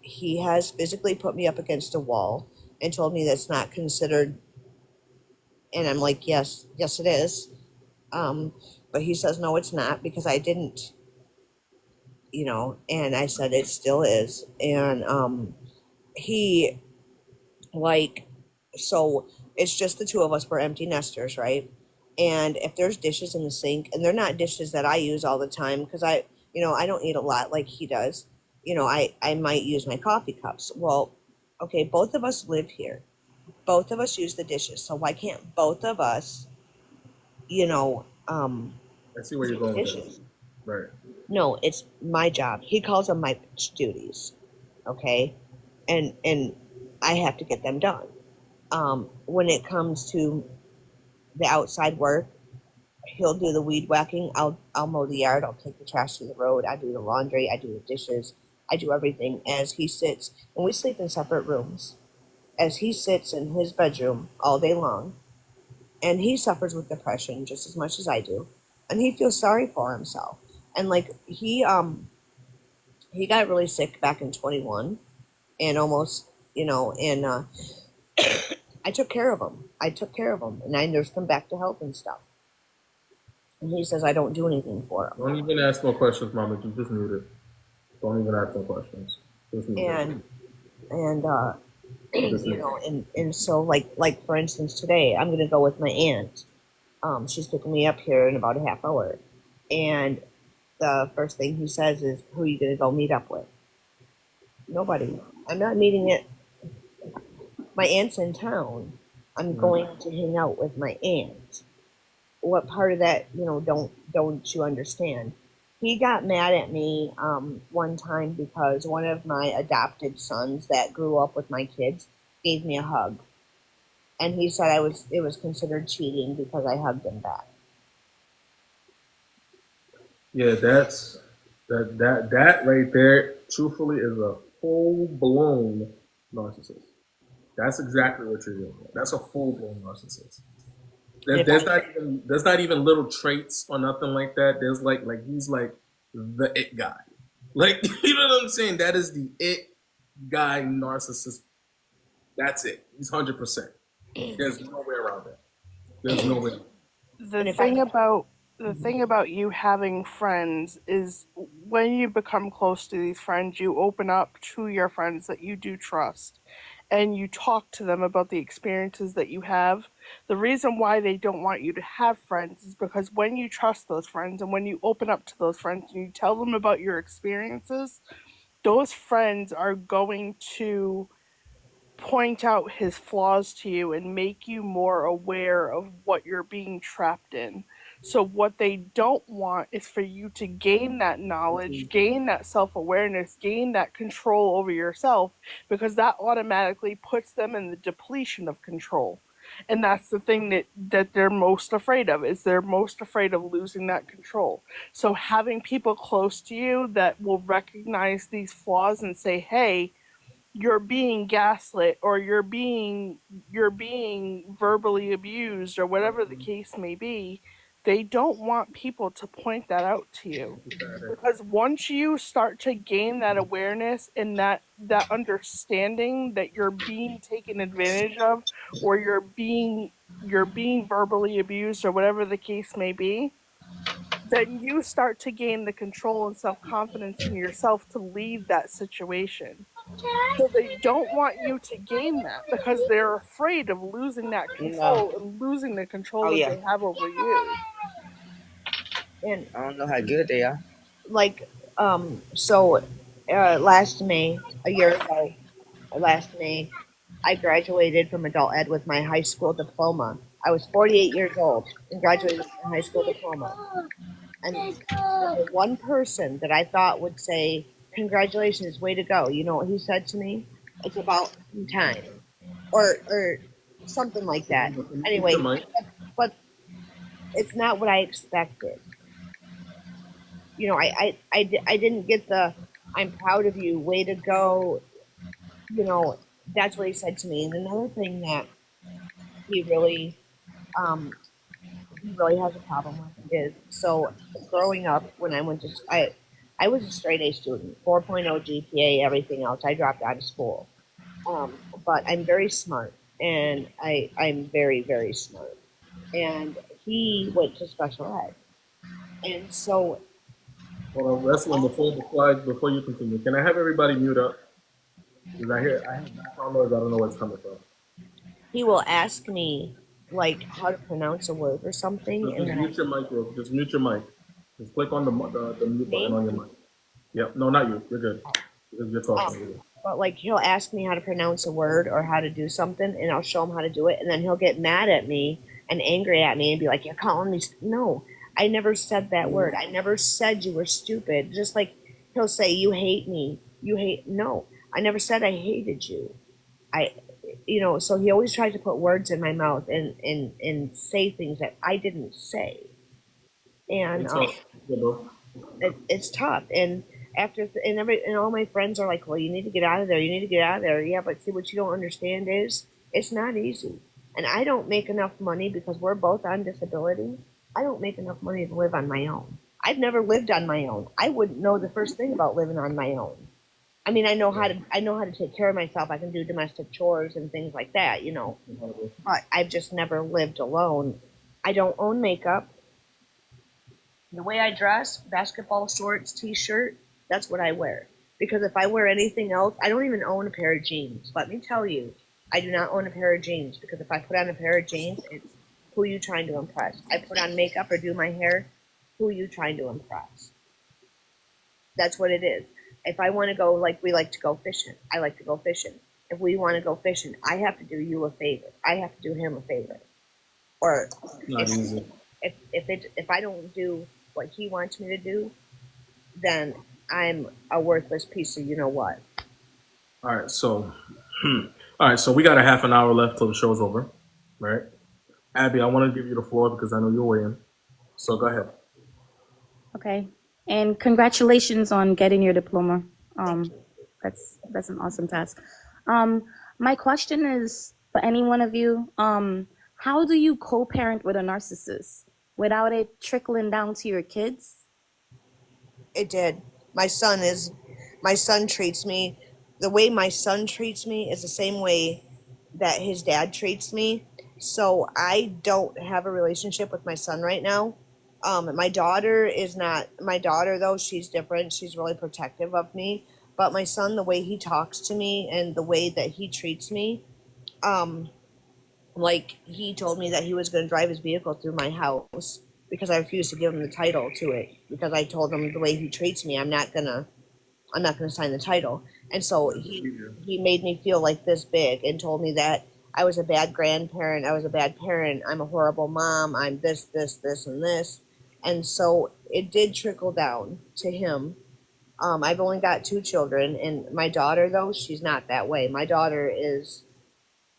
He has physically put me up against a wall and told me that's not considered. And I'm like, yes, it is. But he says, no, it's not, because I didn't, and I said, it still is. And so it's just the 2 of us. We're empty nesters, right? And if there's dishes in the sink, and they're not dishes that I use all the time, because I don't eat a lot like he does. I might use my coffee cups. Well, okay, both of us live here. Both of us use the dishes. So why can't both of us, I see where you're going with this. Right. No, it's my job. He calls them my duties. Okay. And I have to get them done. When it comes to the outside work, he'll do the weed whacking. I'll mow the yard. I'll take the trash to the road. I do the laundry. I do the dishes. I do everything as he sits, and we sleep in separate rooms. As he sits in his bedroom all day long, and he suffers with depression just as much as I do, and he feels sorry for himself. And like he got really sick back in 21, and almost, and I took care of him. And I nursed him back to health and stuff. And he says I don't do anything for him. Don't even ask no questions, Mama. You just need it. Don't even ask no questions. And so like for instance, today I'm gonna go with my aunt. She's picking me up here in about a half hour, and the first thing he says is, "Who are you gonna go meet up with?" Nobody. I'm not meeting it. My aunt's in town. I'm going to hang out with my aunt. What part of that, don't you understand? He got mad at me one time because one of my adopted sons that grew up with my kids gave me a hug, and he said it was considered cheating because I hugged him back. Yeah, that right there, truthfully, is a full blown narcissist. That's exactly what you're doing. That's a full blown narcissist. And if There's not even little traits or nothing like that. There's like he's like the it guy. Like you know what I'm saying? That is the it guy narcissist. That's it. He's 100%. There's no way around that. There's no way. The and if I thing about the thing about you having friends is when you become close to these friends, you open up to your friends that you do trust and you talk to them about the experiences that you have. The reason why they don't want you to have friends is because when you trust those friends and when you open up to those friends and you tell them about your experiences, those friends are going to point out his flaws to you and make you more aware of what you're being trapped in. So, what they don't want is for you to gain that knowledge, gain that self awareness, gain that control over yourself, because that automatically puts them in the depletion of control. And that's the thing that they're most afraid of, is they're most afraid of losing that control. So having people close to you that will recognize these flaws and say, hey, you're being gaslit or you're being verbally abused or whatever the case may be, they don't want people to point that out to you, because once you start to gain that awareness and that understanding that you're being taken advantage of or you're being verbally abused or whatever the case may be, then you start to gain the control and self-confidence in yourself to leave that situation. So they don't want you to gain that because they're afraid of losing that no, control and losing the control oh that yeah, they have over you. and I don't know how good they are. like so last May, a year ago, last May, I graduated from adult ed with my high school diploma. I was 48 years old and graduated with my high school diploma. And the one person that I thought would say, "Congratulations, way to go," you know what he said to me? It's about time, or something like that. Mute your Anyway, mic. but it's not what I expected. You know, I didn't get the "I'm proud of you, way to go." You know, that's what he said to me. And another thing that he really um, he really has a problem with is, so growing up when I went to I was a straight A student, 4.0 GPA, everything else. I dropped out of school, but I'm very smart, and I'm very smart. And he went to special ed, and so Hold on, wrestling before you continue. Can I have everybody mute up? Because I hear background noise. I don't know where it's coming from. he will ask me like how to pronounce a word or something, and Just then mute your mic, bro. Just mute your mic. Just click on the mute button me. on your mic. Yep. No, not you. You're good. Because you're talking. You're good. But like he'll ask me how to pronounce a word or how to do something, and I'll show him how to do it, and then he'll get mad at me and angry at me and be like, "You're calling me no, I never said that word. I never said you were stupid." Just like he'll say, "You hate me. You hate." No, I never said I hated you. I, you know. So he always tries to put words in my mouth and say things that I didn't say, and It's tough. Yeah, bro. it's tough. And and all my friends are like, "Well, you need to get out of there. You need to get out of there." Yeah, but see, what you don't understand is it's not easy. And I don't make enough money because we're both on disability. I don't make enough money to live on my own. I've never lived on my own. I wouldn't know the first thing about living on my own. I mean, I know how to take care of myself. I can do domestic chores and things like that, you know. But I've just never lived alone. I don't own makeup. The way I dress, basketball shorts, t-shirt, that's what I wear. Because if I wear anything else, I don't even own a pair of jeans. Let me tell you, I do not own a pair of jeans, because if I put on a pair of jeans, it's who are you trying to impress? I put on makeup or do my hair, who are you trying to impress? That's what it is. If I want to go, like we like to go fishing, I like to go fishing. If we want to go fishing, I have to do you a favor. I have to do him a favor. Or Not if easy. if I don't do what he wants me to do, then I'm a worthless piece of you know what. All right. So, all All right, so we got a half an hour left till the show's over, right? Abby, I want to give you the floor because I know you're waiting. So go ahead. Okay. And congratulations on getting your diploma. Thank you. That's an awesome task. My question is for any one of you, how do you co-parent with a narcissist without it trickling down to your kids? It did. My son treats me, the way my son treats me is the same way that his dad treats me. So I don't have a relationship with my son right now. My daughter is not, my daughter though, she's different. She's really protective of me. But my son, the way he talks to me and the way that he treats me, um, like he told me that he was going to drive his vehicle through my house because I refused to give him the title to it because I told him the way he treats me, I'm not gonna sign the title. And so he made me feel like this big and told me that I was a bad grandparent, I was a bad parent, I'm a horrible mom, I'm this, and this. And so it did trickle down to him. I've only got two children, and my daughter though, she's not that way. My daughter is,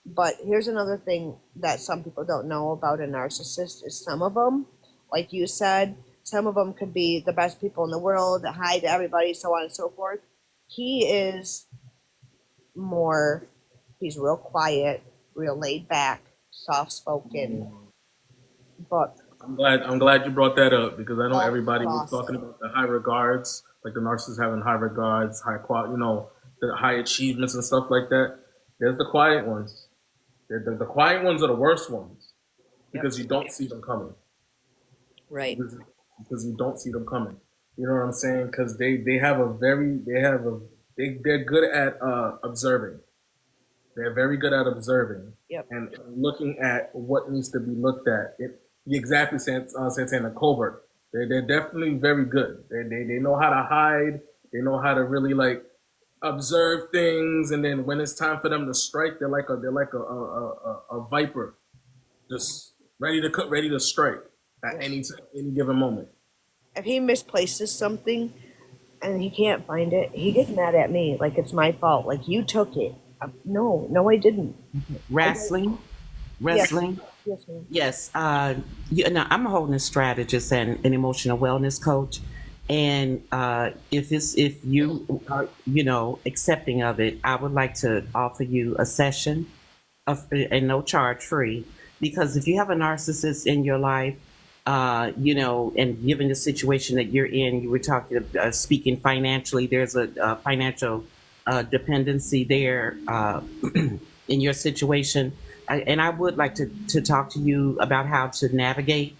but here's another thing that some people don't know about a narcissist is some of them, like you said, some of them could be the best people in the world, hi to everybody, so on and so forth. He is more, he's real quiet, real laid back, soft spoken, but I'm glad you brought that up because I know all everybody was talking awesome. about the high regards, like the narcissists having high regards, high quality, the high achievements and stuff like that. There's the quiet ones. The quiet ones are the worst ones Yep. because you don't see them coming. Right. Because you don't see them coming. You know what I'm saying? Because they have a very they're good at observing. They're very good at observing Yep. and looking at what needs to be looked at. Exactly, Santana, covert. They're definitely very good. They know how to hide. They know how to really like observe things, and then when it's time for them to strike, they're like a viper, just ready to strike at any given moment. If he misplaces something and he can't find it, he gets mad at me like it's my fault. Like you took it. No, I didn't. Wrestling, Yes, wrestling. yes, ma'am. Yes. Now I'm a holding strategist and an emotional wellness coach. And if you are, accepting of it, I would like to offer you a session and no charge free. Because if you have a narcissist in your life, and given the situation that you're in, you were talking, speaking financially, there's a financial dependency there in your situation. And I would like to talk to you about how to navigate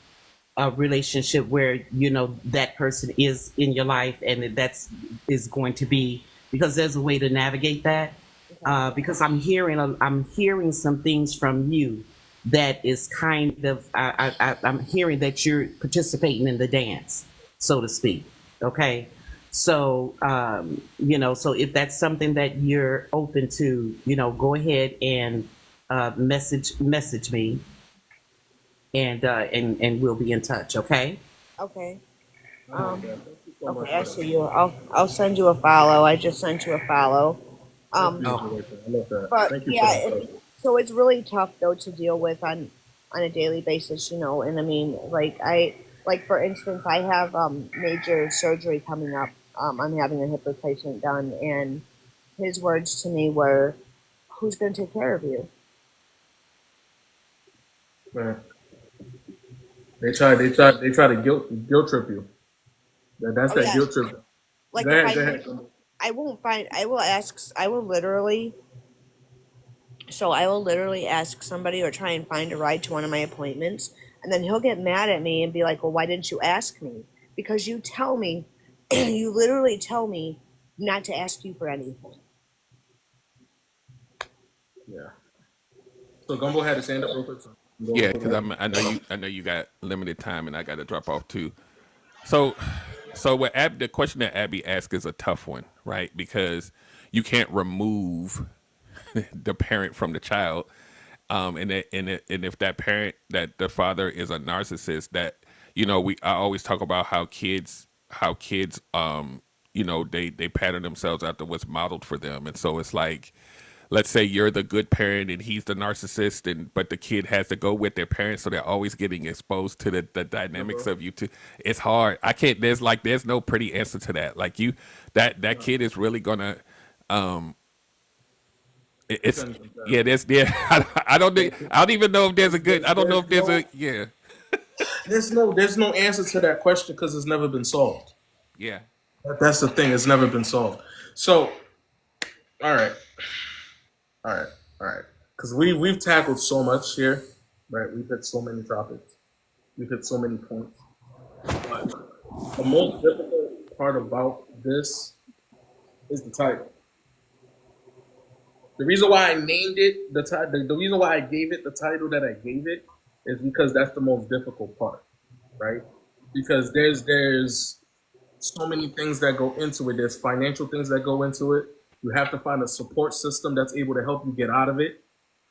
a relationship where that person is in your life and that's is going to be, because there's a way to navigate that. Because I'm hearing some things from you that is kind of, I'm hearing that you're participating in the dance, so to speak. Okay. So so if that's something that you're open to, go ahead and message me, and we'll be in touch. Okay. Okay. I love that. Thank you so much Okay, I for that. see you. I'll send you a follow. I just sent you a follow. That's Um, beautiful right there. I love that. but Thank you for yeah, that. so it's really tough though to deal with on a daily basis, and I mean, like for instance, I have major surgery coming up. I'm having a hip replacement done, and his words to me were, "Who's going to take care of you?" Man, they try to guilt trip you. That's Oh that yeah, guilt trip. like Go if ahead, go I ahead. I won't find. I will ask. I will literally. So I will literally ask somebody or try and find a ride to one of my appointments, and then he'll get mad at me and be like, "Well, why didn't you ask me? Because you tell me, you literally tell me not to ask you for anything." Yeah. So Gumbo had his hand up real quick. So go real Yeah, quick, because man. I know you got limited time, and I got to drop off too. So, the question that Abby asked is a tough one, right? Because you can't remove the parent from the child, and if that parent, that the father is a narcissist, that I always talk about how kids they pattern themselves after what's modeled for them, and so it's like let's say you're the good parent and he's the narcissist, and but the kid has to go with their parents, so they're always getting exposed to the dynamics of you two. It's hard. I can't. There's no pretty answer to that. Like you, that kid is really gonna. Um, It's it's anything yeah. better. I don't think. I don't even know if there's a good. I don't know There's if there's no a yeah. there's no answer to that question because it's never been solved. Yeah. That's the thing. It's never been solved. So, all right, all right, all right. Because we've tackled so much here, right? We've hit so many topics. We've hit so many points. But the most difficult part about this is the title. The reason why I named it the reason why I gave it the title that I gave it is because that's the most difficult part, right? Because there's so many things that go into it. There's financial things that go into it. You have to find a support system that's able to help you get out of it,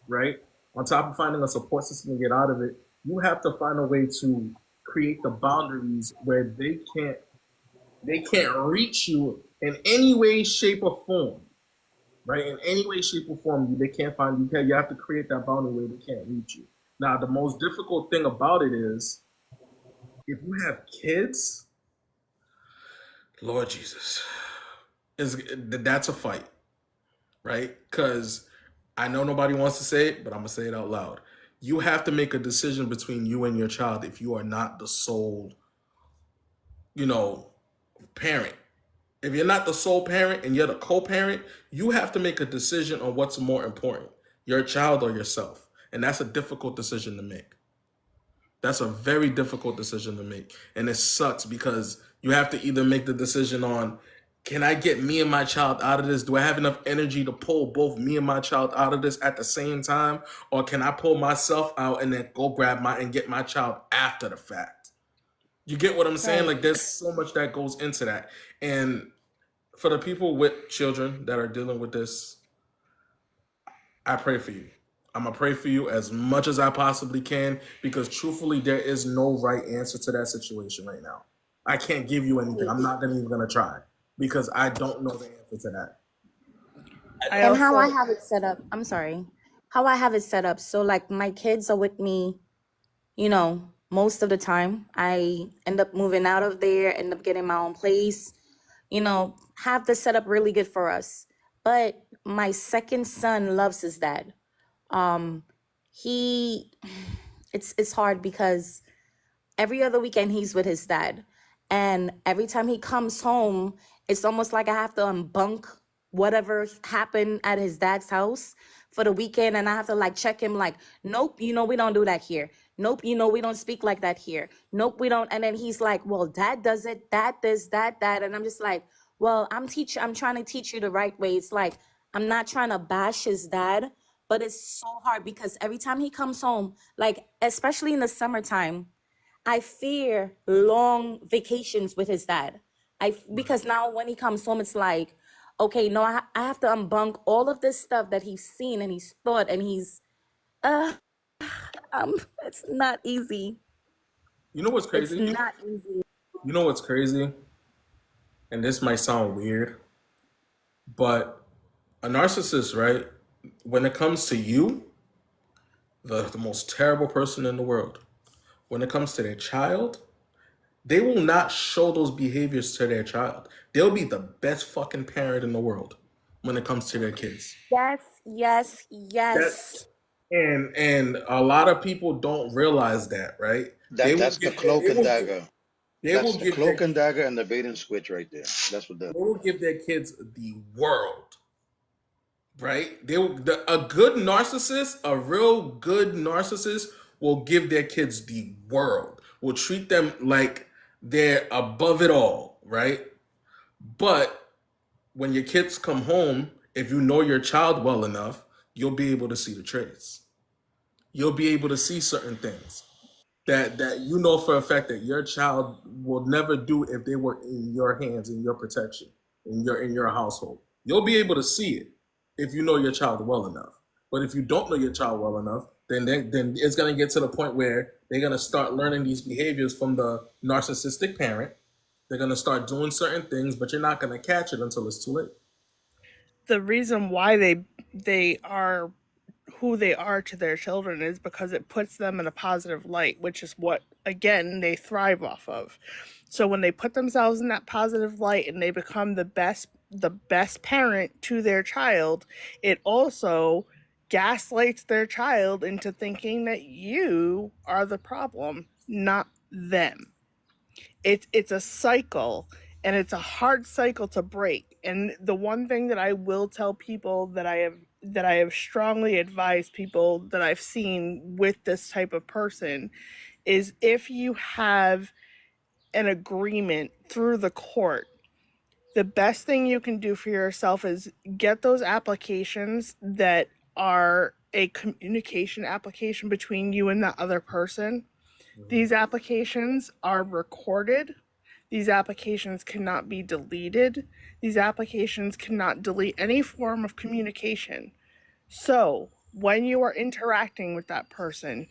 right? On top of finding a support system to get out of it, you have to find a way to create the boundaries where they can't reach you in any way, shape, or form, right? In any way, shape, or form, they can't find you. You have to create that boundary where they can't reach you. Now, the most difficult thing about it is if you have kids, Lord Jesus, that's a fight, right? Because I know nobody wants to say it, but I'm gonna say it out loud. You have to make a decision between you and your child if you are not the sole, you know, parent. If you're not the sole parent and you're the co-parent, you have to make a decision on what's more important, your child or yourself. And that's a difficult decision to make. That's a very difficult decision to make. And it sucks because you have to either make the decision on, can I get me and my child out of this? Do I have enough energy to pull both me and my child out of this at the same time? Or can I pull myself out and then go grab and get my child after the fact? You get what I'm saying? Right. Like there's so much that goes into that. And for the people with children that are dealing with this, I pray for you. I'm gonna pray for you as much as I possibly can because truthfully, there is no right answer to that situation right now. I can't give you anything. I'm not even gonna try because I don't know the answer to that. I And how I also have it set up, I'm sorry, how I have it set up. So, like, my kids are with me, most of the time. I end up moving out of there, end up getting my own place, have this set up really good for us. But my second son loves his dad. Um, he, it's hard because every other weekend he's with his dad, and every time he comes home it's almost like I have to unbunk whatever happened at his dad's house for the weekend, and I have to like check him like, nope, we don't do that here. Nope, we don't speak like that here. Nope, we don't. And then he's like, well, dad does it, that this that, and I'm just like, well, I'm trying to teach you the right way. It's like, I'm not trying to bash his dad, but it's so hard because every time he comes home, like especially in the summertime, I fear long vacations with his dad. Because now when he comes home, it's like, okay, no, I have to unbunk all of this stuff that he's seen and he's thought and uh, it's not easy. You know what's It's crazy? not easy. You know what's crazy? And this might sound weird, but a narcissist, right? When it comes to you, the most terrible person in the world. When it comes to their child, they will not show those behaviors to their child. They'll be the best fucking parent in the world when it comes to their kids. Yes, yes, That yes. and a lot of people don't realize that, right? They will That's the give their, cloak and dagger. they That's will the give their cloak and dagger and the bait and switch right there. That's what the they will give their kids the world, right? A good narcissist, a real good narcissist, will give their kids the world. Will treat them like they're above it all, right? But when your kids come home, if you know your child well enough, you'll be able to see the traits. You'll be able to see certain things that you know for a fact that your child will never do if they were in your hands, in your protection, in your household. You'll be able to see it if you know your child well enough. But if you don't know your child well enough, then it's gonna get to the point where they're gonna start learning these behaviors from the narcissistic parent. They're gonna start doing certain things, but you're not gonna catch it until it's too late. the reason why they they are who they are to their children is because it puts them in a positive light, which is what, again, they thrive off of. So when they put themselves in that positive light and they become the best parent to their child, it also gaslights their child into thinking that you are the problem, not them. It's a cycle, and it's a hard cycle to break. And the one thing that I will tell people that I have strongly advised people that I've seen with this type of person is, if you have an agreement through the court, the best thing you can do for yourself is get those applications that are a communication application between you and that other person. These applications are recorded. These applications cannot be deleted. These applications cannot delete any form of communication. So, when you are interacting with that person,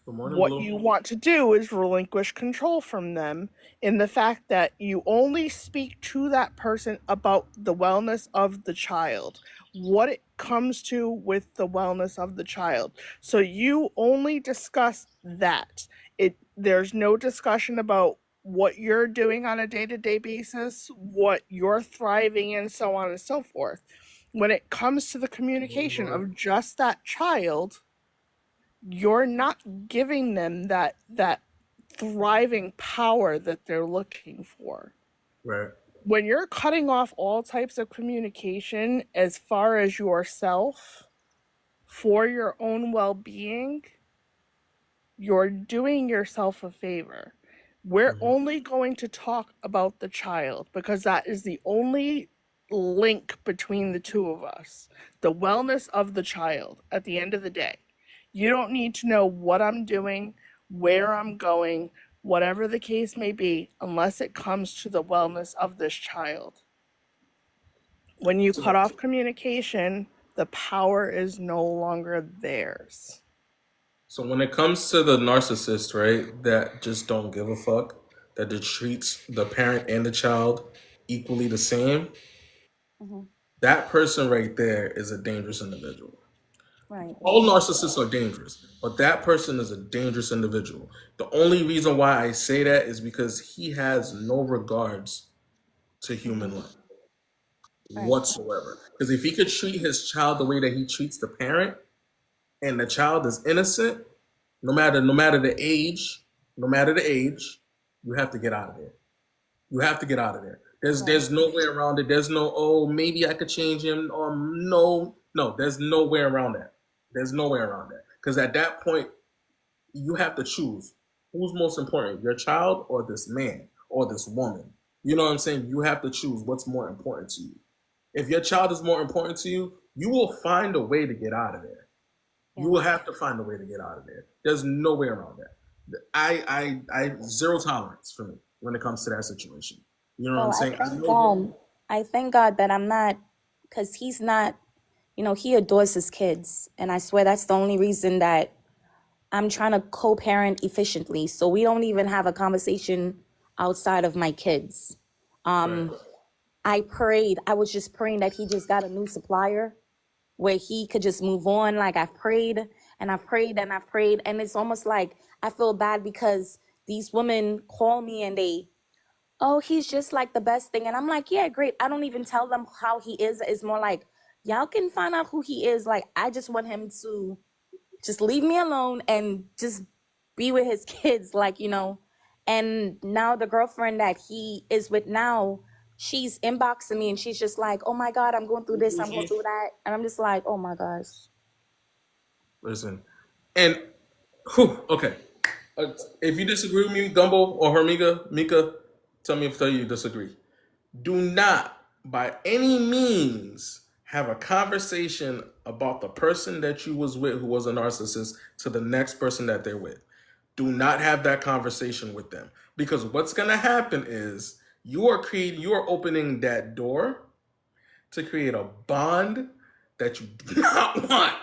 Good morning, what Blue. you want to do is relinquish control from them, in the fact that you only speak to that person about the wellness of the child, what it comes to with the wellness of the child. So you only discuss that. There's no discussion about what you're doing on a day-to-day basis, what you're thriving in, so on and so forth. When it comes to the communication of just that child, you're not giving them that thriving power that they're looking for. Right. When you're cutting off all types of communication as far as yourself for your own well-being, you're doing yourself a favor. We're only going to talk about the child because that is the only link between the two of us. The wellness of the child at the end of the day. You don't need to know what I'm doing, where I'm going, whatever the case may be, unless it comes to the wellness of this child. When you cut off communication, the power is no longer theirs. So when it comes to the narcissist, right, that just don't give a fuck, that just treats the parent and the child equally the same, Hmm. that person right there is a dangerous individual. Right. All narcissists are dangerous, but that person is a dangerous individual. The only reason why I say that is because he has no regards to Hmm. human life Right. whatsoever. Because if he could treat his child the way that he treats the parent, and the child is innocent, no matter the age, you have to get out of there. You have to get out of there. Right. There's no way around it. There's no, oh, maybe I could change him. No, there's no way around that. There's no way around that. Because at that point, you have to choose who's most important, your child or this man or this woman. You know what I'm saying? You have to choose what's more important to you. If your child is more important to you, you will find a way to get out of there. You Yeah. will have to find a way to get out of there. There's no way around that. I zero tolerance for me when it comes to that situation. You know what I'm Well, saying? I thank God. I thank God that I'm not, because he's not, he adores his kids. And I swear that's the only reason that I'm trying to co-parent efficiently. So we don't even have a conversation outside of my kids. Right. I was just praying that he just got a new supplier where he could just move on. Like, I've prayed and I've prayed and I've prayed. And it's almost like I feel bad because these women call me and oh, he's just like the best thing. And I'm like, yeah, great. I don't even tell them how he is. It's more like, y'all can find out who he is. Like, I just want him to just leave me alone and just be with his kids, And now the girlfriend that he is with now, she's inboxing me and she's just like, oh my God, I'm going through this, I'm going through that. And I'm just like, oh my gosh. Listen, and okay. If you disagree with me, Gumbo or Hermiga, Mika, tell me if you disagree. Do not, by any means, have a conversation about the person that you was with who was a narcissist to the next person that they're with. Do not have that conversation with them, because what's going to happen is you are opening that door to create a bond that you do not want.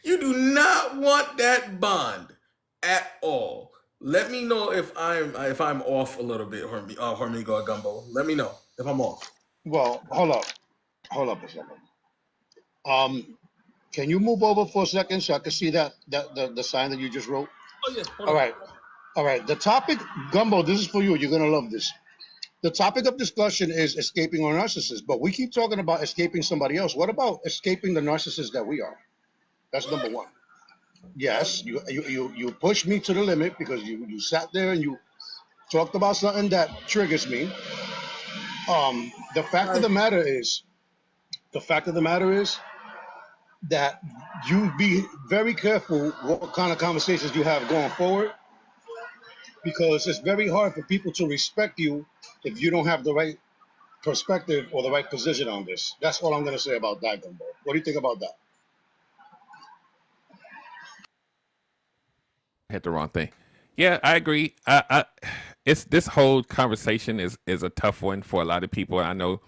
You do not want that bond at all. Let me know if I'm off a little bit, Hormigo Gumbo. Let me know if I'm off. Well, hold up a second. Can you move over for a second so I can see the sign that you just wrote? Oh yeah, hold All on. right. All right. The topic, Gumbo, this is for you. You're gonna love this. The topic of discussion is escaping our narcissist, but we keep talking about escaping somebody else. What about escaping the narcissist that we are? That's number one. Yes, you pushed me to the limit because you sat there and you talked about something that triggers me. The fact of the matter is, the fact of the matter is that you be very careful what kind of conversations you have going forward because it's very hard for people to respect you if you don't have the right perspective or the right position on this. That's all I'm going to say about that, Gumbo. What do you think about that? Hit the wrong thing. Yeah, I agree. It's this whole conversation is a tough one for a lot of people. I know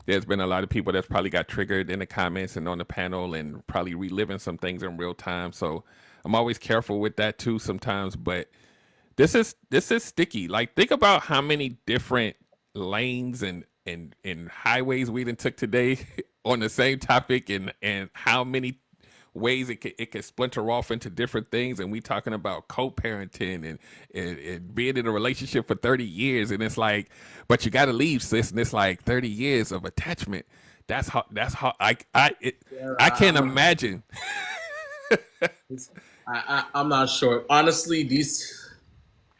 there's been a lot of people that's probably got triggered in the comments and on the panel and probably reliving some things in real time. So I'm always careful with that too sometimes. But this is sticky. Like think about how many different lanes and highways we done took today on the same topic and how many ways it could splinter off into different things. And we talking about co-parenting and being in a relationship for 30 years. And it's like, but you got to leave, sis. And it's like 30 years of attachment. That's how I can't imagine. I'm not sure. Honestly,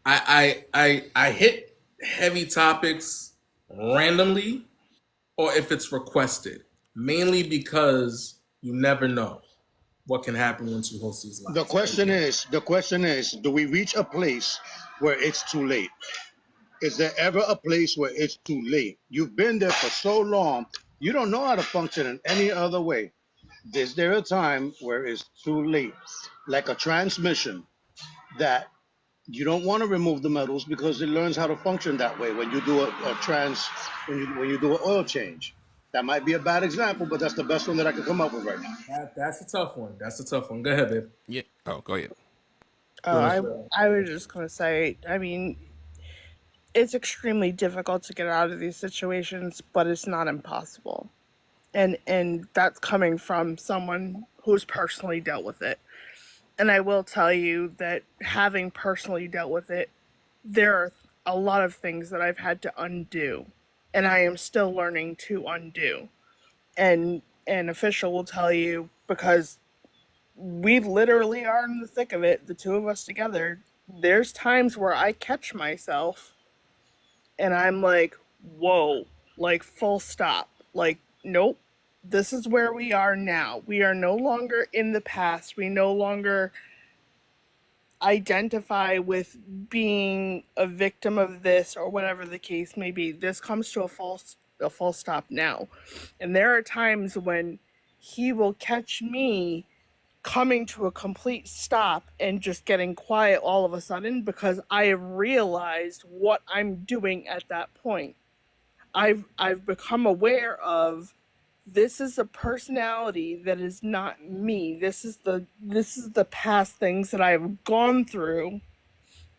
I hit heavy topics randomly or if it's requested, mainly because you never know what can happen once you host these lives. The question is, do we reach a place where it's too late? Is there ever a place where it's too late? You've been there for so long, you don't know how to function in any other way. Is there a time where it's too late? Like a transmission that you don't want to remove the metals because it learns how to function that way when you do when you do an oil change. That might be a bad example, but that's the best one that I can come up with right now. That's a tough one. That's a tough one. Go ahead, babe. Yeah. Oh, go ahead. Oh, I was just gonna say, I mean, it's extremely difficult to get out of these situations, but it's not impossible. And that's coming from someone who's personally dealt with it. And I will tell you that having personally dealt with it, there are a lot of things that I've had to undo, and I am still learning to undo. And official will tell you because we literally are in the thick of it, the two of us together. There's times where I catch myself and I'm like, whoa, like full stop. Like, nope, this is where we are now. We are no longer in the past. We no longer identify with being a victim of this or whatever the case may be. This comes to a full stop now. And there are times when he will catch me coming to a complete stop and just getting quiet all of a sudden because I have realized what I'm doing at that point. I've become aware of this is a personality that is not me. This is the past things that I have gone through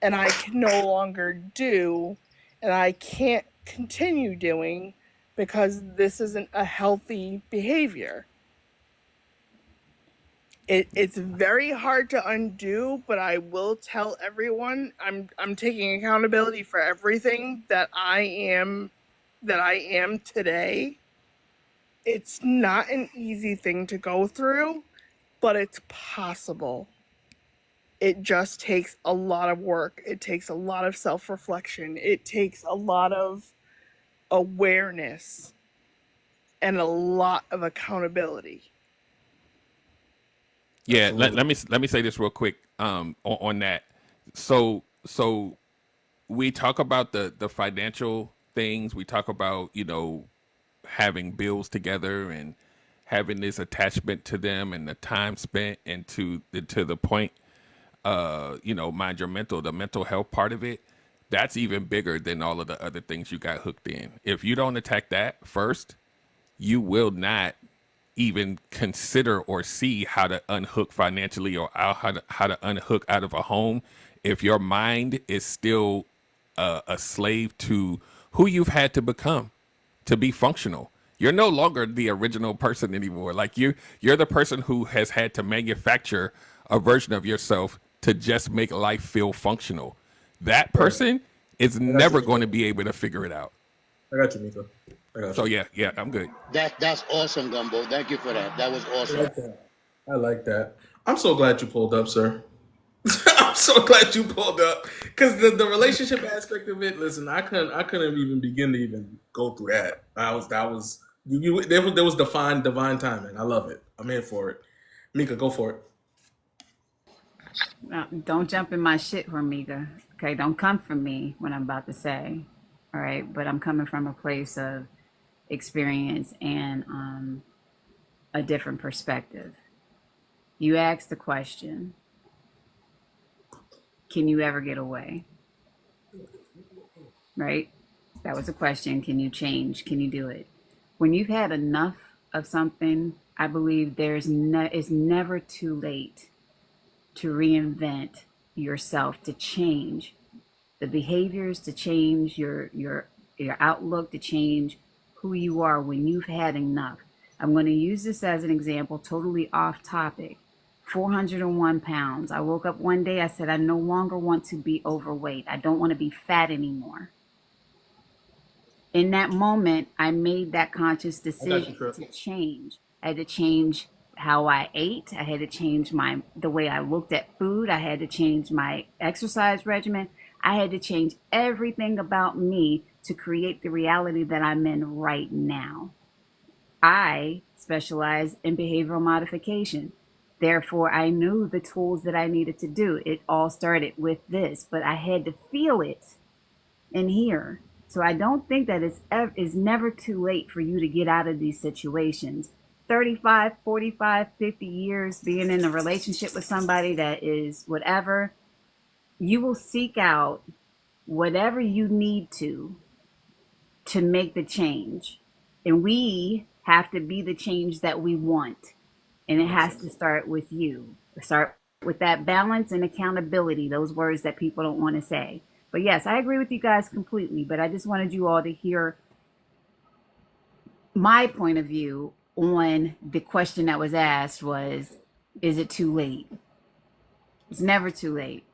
and I can no longer do and I can't continue doing because this isn't a healthy behavior. It's very hard to undo, but I will tell everyone I'm taking accountability for everything that I am today. It's not an easy thing to go through, but it's possible. It just takes a lot of work. It takes a lot of self-reflection. It takes a lot of awareness and a lot of accountability. Yeah, let me say this real quick on that. So we talk about the financial things. We talk about having bills together and having this attachment to them and the time spent and to the point mind your the mental health part of it. That's even bigger than all of the other things you got hooked in. If you don't attack that first, you will not even consider or see how to unhook financially or how to unhook out of a home if your mind is still a slave to who you've had to become to be functional. You're no longer the original person anymore. Like you're the person who has had to manufacture a version of yourself to just make life feel functional. That Right. person is I got you, never going Mika. to be able to figure it out. I got you, Mika. I got So you. yeah, I'm good. That's awesome, Gumbo. Thank you for that. That was I awesome. like that. I like that. I'm so glad you pulled up, sir. I'm so glad you pulled up because the relationship aspect of it. Listen, I couldn't even begin to even go through that. That was there was divine timing. I love it. I'm in for it. Mika, go for it. Don't jump in my shit, Hormiga. Okay, don't come for me when I'm about to say. All right, but I'm coming from a place of experience and a different perspective. You asked the question, can you ever get away? Right? That was a question. Can you change? Can you do it? When you've had enough of something, I believe it's never too late to reinvent yourself, to change the behaviors, to change your outlook, to change who you are when you've had enough. I'm going to use this as an example, totally off topic. 401 pounds. I woke up one day, I said, I no longer want to be overweight. I don't want to be fat anymore. In that moment, I made that conscious I got you, decision Trip. to change. I had to change how I ate. I had to change the way I looked at food. I had to change my exercise regimen. I had to change everything about me to create the reality that I'm in right now. I specialize in behavioral modification. Therefore, I knew the tools that I needed to do. It all started with this, but I had to feel it in here. So I don't think that it's never too late for you to get out of these situations. 35, 45, 50 years being in a relationship with somebody that is whatever, you will seek out whatever you need to make the change. And we have to be the change that we want. And it has to start with you. Start with that balance and accountability, those words that people don't want to say. But yes, I agree with you guys completely. But I just wanted you all to hear my point of view on the question that was asked was, is it too late? It's never too late.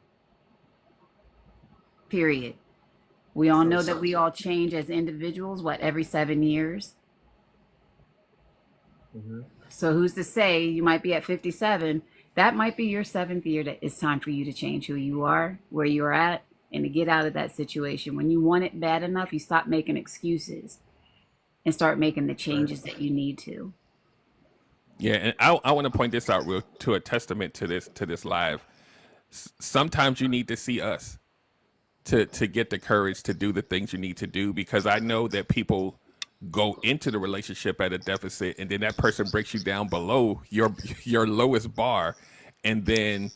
Period. We all know that we all change as individuals, every 7 years? Mm-hmm. So who's to say you might be at 57? That might be your seventh year that it's time for you to change who you are, where you're at, and to get out of that situation. When you want it bad enough, you stop making excuses and start making the changes that you need to. Yeah, and I want to point this out real to a testament to this live. Sometimes you need to see us to get the courage to do the things you need to do, because I know that people go into the relationship at a deficit, and then that person breaks you down below your lowest bar, and then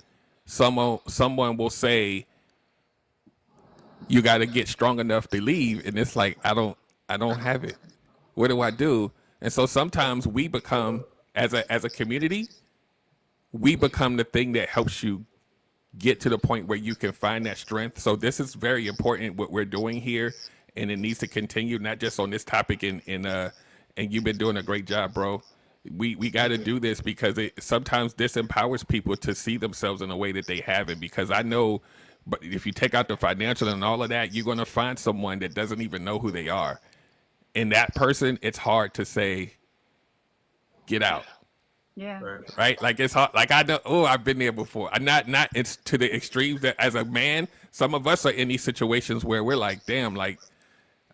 someone will say you got to get strong enough to leave, and it's like I don't have it. What do I do? And so sometimes we become, as a community, we become the thing that helps you get to the point where you can find that strength. So this is very important what we're doing here, and it needs to continue, not just on this topic. And you've been doing a great job, bro. We got to do this because sometimes this empowers people to see themselves in a way that they haven't. Because I know, but if you take out the financial and all of that, you're going to find someone that doesn't even know who they are. And that person, it's hard to say, get out. Yeah. Right? Like it's hard. Like I know. Oh, I've been there before. I'm not. It's to the extremes that as a man, some of us are in these situations where we're like, damn, like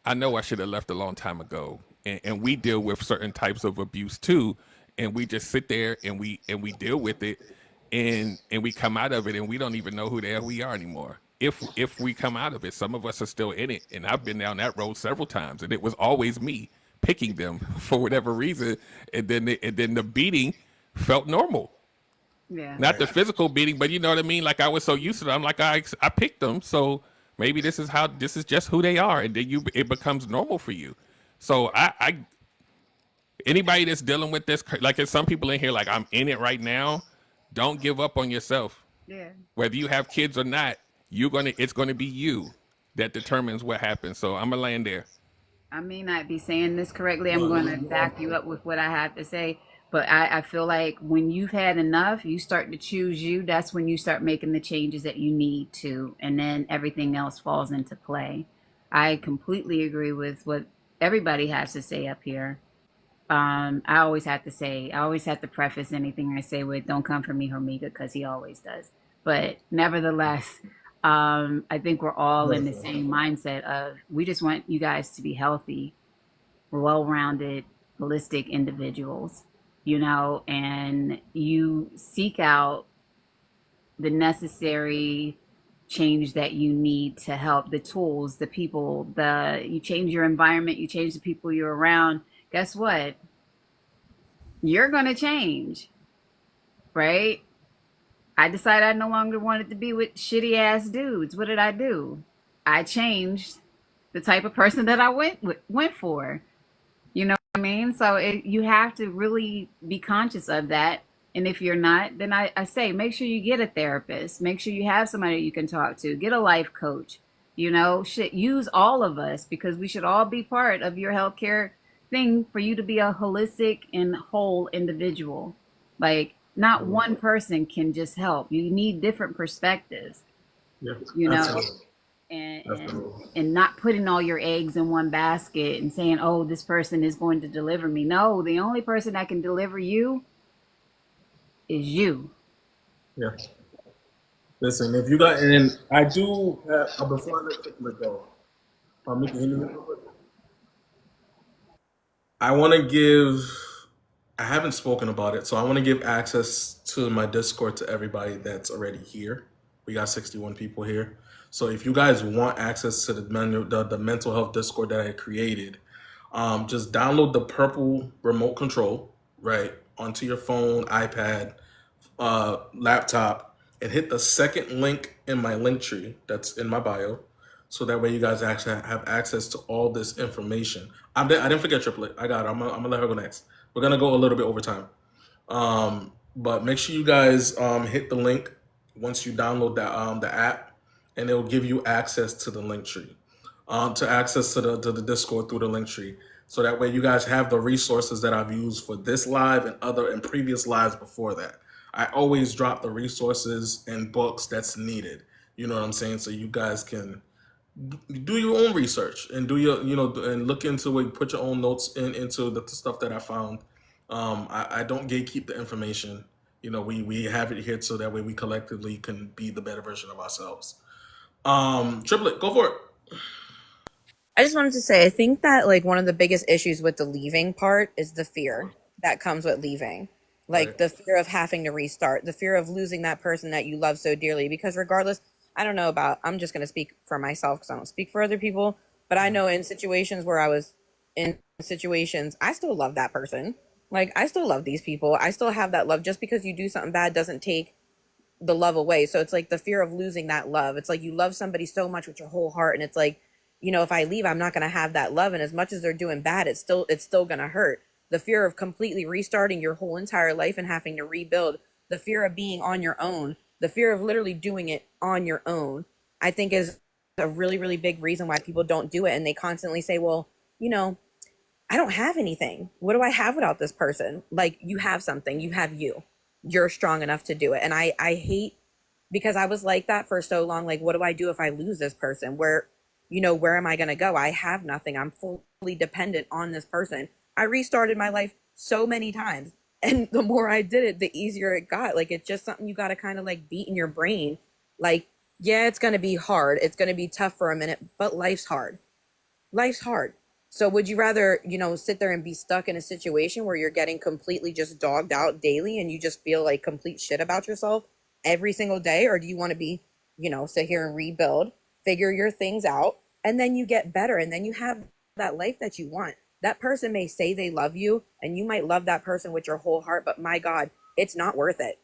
I know I should have left a long time ago. And we deal with certain types of abuse too, and we just sit there and we deal with it, and we come out of it, and we don't even know who the hell we are anymore. If we come out of it, some of us are still in it, and I've been down that road several times, and it was always me picking them for whatever reason, and then the beating felt normal. Yeah. Not the physical beating, but you know what I mean. Like I was so used to them, like I picked them, so maybe this is just who they are, and then it becomes normal for you. So I anybody that's dealing with this, like there's some people in here, like I'm in it right now. Don't give up on yourself. Yeah. Whether you have kids or not, it's gonna be you that determines what happens. So I'm gonna land there. I may not be saying this correctly. I'm No, going you, to you are. back you up with what I have to say. But I feel like when you've had enough, you start to choose you. That's when you start making the changes that you need to. And then everything else falls into play. I completely agree with what everybody has to say up here. I always have to preface anything I say with "Don't come for me, Hormiga," because he always does. But nevertheless, I think we're all in the same mindset of we just want you guys to be healthy, well-rounded, holistic individuals, and you seek out the necessary change that you need to help, the tools, the people, you change your environment, you change the people you're around. Guess what? You're going to change, right? I decided I no longer wanted to be with shitty ass dudes. What did I do? I changed the type of person that I went for. You know what I mean? So you have to really be conscious of that. And if you're not, then I say make sure you get a therapist. Make sure you have somebody you can talk to. Get a life coach. Shit, use all of us because we should all be part of your healthcare thing for you to be a holistic and whole individual. Like, not one person can just help. You need different perspectives, Yeah, you know? absolutely. and and Absolutely. and not putting all your eggs in one basket and saying, "Oh, this person is going to deliver me." No, the only person that can deliver you is you. Yeah. Listen, if you got, and I do have, before I let Triple go, Mika, can you hear me real quick? I want to give, I haven't spoken about it, so I want to give access to my Discord to everybody that's already here. We got 61 people here. So if you guys want access to the mental health Discord that I created, just download the purple remote control, right, onto your phone, iPad, laptop, and hit the second link in my link tree that's in my bio. So that way you guys actually have access to all this information. I didn't forget Triplet. I got it. I'm gonna let her go next. We're gonna go a little bit over time. But make sure you guys hit the link once you download the app, and it will give you access to the link tree, to access to the Discord through the link tree. So that way you guys have the resources that I've used for this live and other and previous lives before that. I always drop the resources and books that's needed. You know what I'm saying? So you guys can do your own research and do your and look into it, put your own notes into the stuff that I found. I don't gatekeep the information. We have it here so that way we collectively can be the better version of ourselves. Triplet, go for it. I just wanted to say, I think that like one of the biggest issues with the leaving part is the fear that comes with leaving. Right. Like the fear of having to restart, the fear of losing that person that you love so dearly. Because regardless, I don't know about, I'm just going to speak for myself because I don't speak for other people. But I know in situations where I was in situations, I still love that person. Like I still love these people. I still have that love. Just because you do something bad doesn't take the love away. So it's like the fear of losing that love. It's like you love somebody so much with your whole heart, and it's like, if I leave, I'm not going to have that love, and as much as they're doing bad, it's still going to hurt. The fear of completely restarting your whole entire life and having to rebuild, the fear of being on your own, the fear of literally doing it on your own, I think is a really, really big reason why people don't do it. And they constantly say, well, you know, I don't have anything. What do I have without this person? Like, you have something. You have you. You're strong enough to do it. And I hate, because I was like that for so long. Like, what do I do if I lose this person? Where am I going to go? I have nothing. I'm fully dependent on this person. I restarted my life so many times. And the more I did it, the easier it got. Like, it's just something you got to kind of like beat in your brain. Like, yeah, it's going to be hard. It's going to be tough for a minute, but life's hard. Life's hard. So would you rather, sit there and be stuck in a situation where you're getting completely just dogged out daily and you just feel like complete shit about yourself every single day? Or do you want to be, sit here and rebuild, figure your things out, and then you get better and then you have that life that you want? That person may say they love you and you might love that person with your whole heart, but my God, it's not worth it.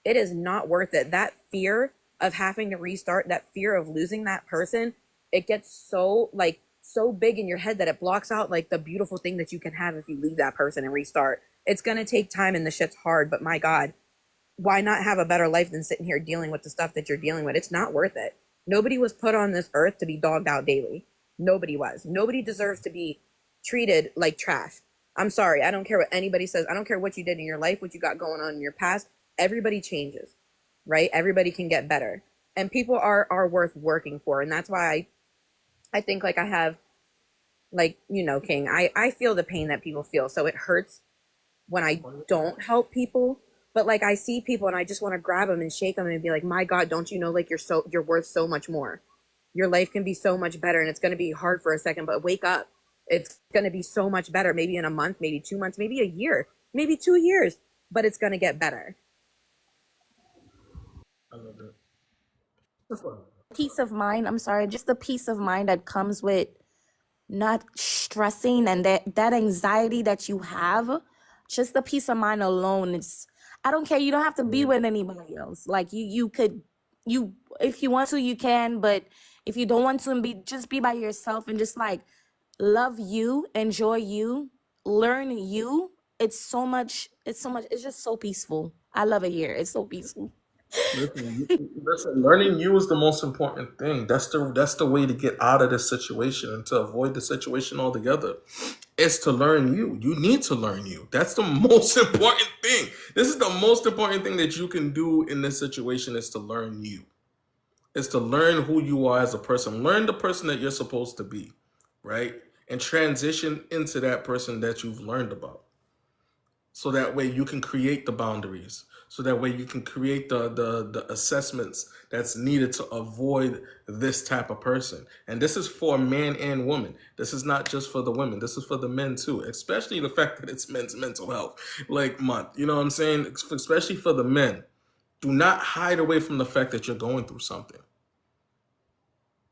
It is not worth it. That fear of having to restart, that fear of losing that person, it gets so big in your head that it blocks out like the beautiful thing that you can have if you leave that person and restart. It's going to take time and the shit's hard, but my God, why not have a better life than sitting here dealing with the stuff that you're dealing with? It's not worth it. Nobody was put on this earth to be dogged out daily. Nobody was. Nobody deserves to be treated like trash. I'm sorry. I don't care what anybody says. I don't care what you did in your life, what you got going on in your past. Everybody changes, right? Everybody can get better. And people are worth working for. And that's why I think like I have, like, you know, King, I feel the pain that people feel. So it hurts when I don't help people. But like I see people and I just want to grab them and shake them and be like, my God, don't you know, like you're worth so much more. Your life can be so much better, and it's going to be hard for a second, but wake up. It's going to be so much better. Maybe in a month, maybe 2 months, maybe a year, maybe 2 years, but it's going to get better. I love it. Peace of mind. I'm sorry, just the peace of mind that comes with not stressing, and that anxiety that you have, just the peace of mind alone. I don't care. You don't have to be with anybody else. Like you could, if you want to, you can, but if you don't want to, just be by yourself and just like love you, enjoy you, learn you. It's just so peaceful. I love it here. It's so peaceful. Listen, learning you is the most important thing. That's the way to get out of this situation and to avoid the situation altogether. It's to learn you. You need to learn you. That's the most important thing. This is the most important thing that you can do in this situation is to learn you. Is to learn who you are as a person. Learn the person that you're supposed to be, right? And transition into that person that you've learned about. So that way you can create the boundaries. So that way you can create the assessments that's needed to avoid this type of person. And this is for man and woman. This is not just for the women. This is for the men too. Especially the fact that it's Men's Mental Health month. You know what I'm saying? Especially for the men. Do not hide away from the fact that you're going through something.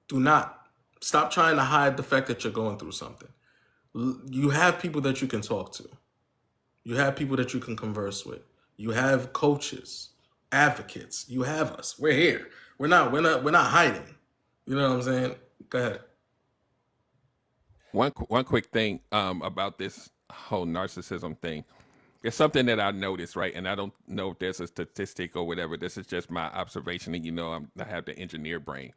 Do not. Stop trying to hide the fact that you're going through something. You have people that you can talk to. You have people that you can converse with. You have coaches, advocates. You have us. We're here. We're not hiding. You know what I'm saying? Go ahead. One quick thing about this whole narcissism thing. It's something that I noticed, right? And I don't know if there's a statistic or whatever. This is just my observation, and I have the engineer brain.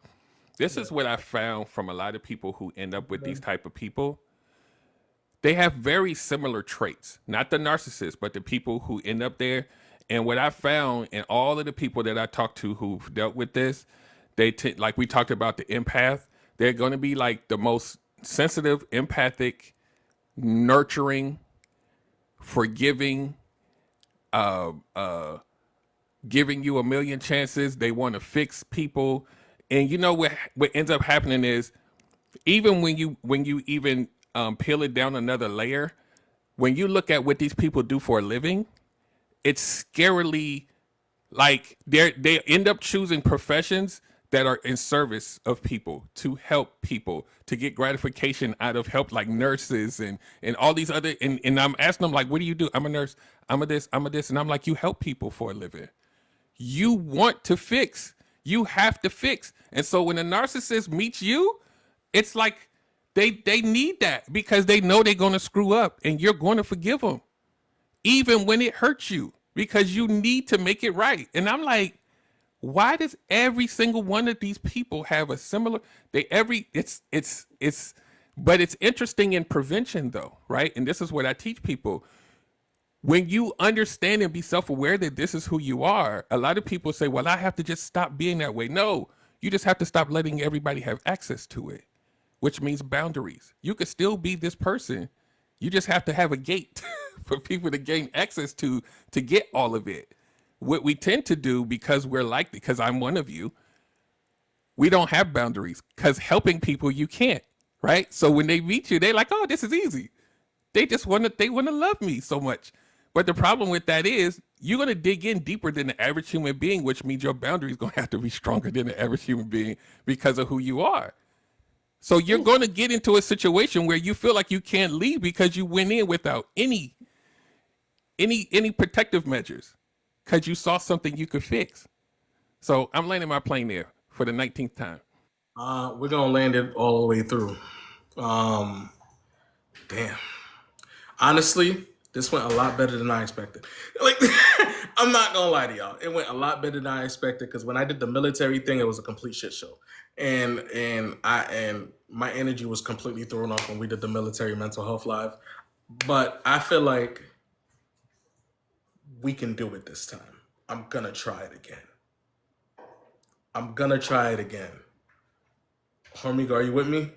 This is what I found from a lot of people who end up with these type of people. They have very similar traits, not the narcissists, but the people who end up there. And what I found in all of the people that I talked to who've dealt with this, like we talked about the empath, they're going to be like the most sensitive, empathic, nurturing, forgiving, giving you a million chances. They want to fix people. And you know what ends up happening is even when you even peel it down another layer, when you look at what these people do for a living, it's scarily like they end up choosing professions that are in service of people, to help people, to get gratification out of help, like nurses and all these other and I'm asking them like, what do you do? I'm a nurse, I'm a this, and I'm like, you help people for a living. You want to fix. You have to fix. And so when a narcissist meets you, it's like they need that because they know they're going to screw up and you're going to forgive them even when it hurts you because you need to make it right. And I'm like, why does every single one of these people have a similar but it's interesting in prevention though, right? And this is what I teach people. When you understand and be self-aware that this is who you are, a lot of people say, well, I have to just stop being that way. No, you just have to stop letting everybody have access to it, which means boundaries. You could still be this person. You just have to have a gate for people to gain access to get all of it. What we tend to do because I'm one of you, we don't have boundaries because helping people, you can't, right? So when they meet you, they're like, oh, this is easy. They want to love me so much. But the problem with that is you're going to dig in deeper than the average human being, which means your boundaries going to have to be stronger than the average human being because of who you are. So you're going to get into a situation where you feel like you can't leave because you went in without any protective measures because you saw something you could fix. So I'm landing my plane there for the 19th time. We're going to land it all the way through. Damn. Honestly, this went a lot better than I expected. Like, I'm not gonna lie to y'all. It went a lot better than I expected because when I did the military thing, it was a complete shit show. And my energy was completely thrown off when we did the military mental health live. But I feel like we can do it this time. I'm gonna try it again. Hormiga, are you with me?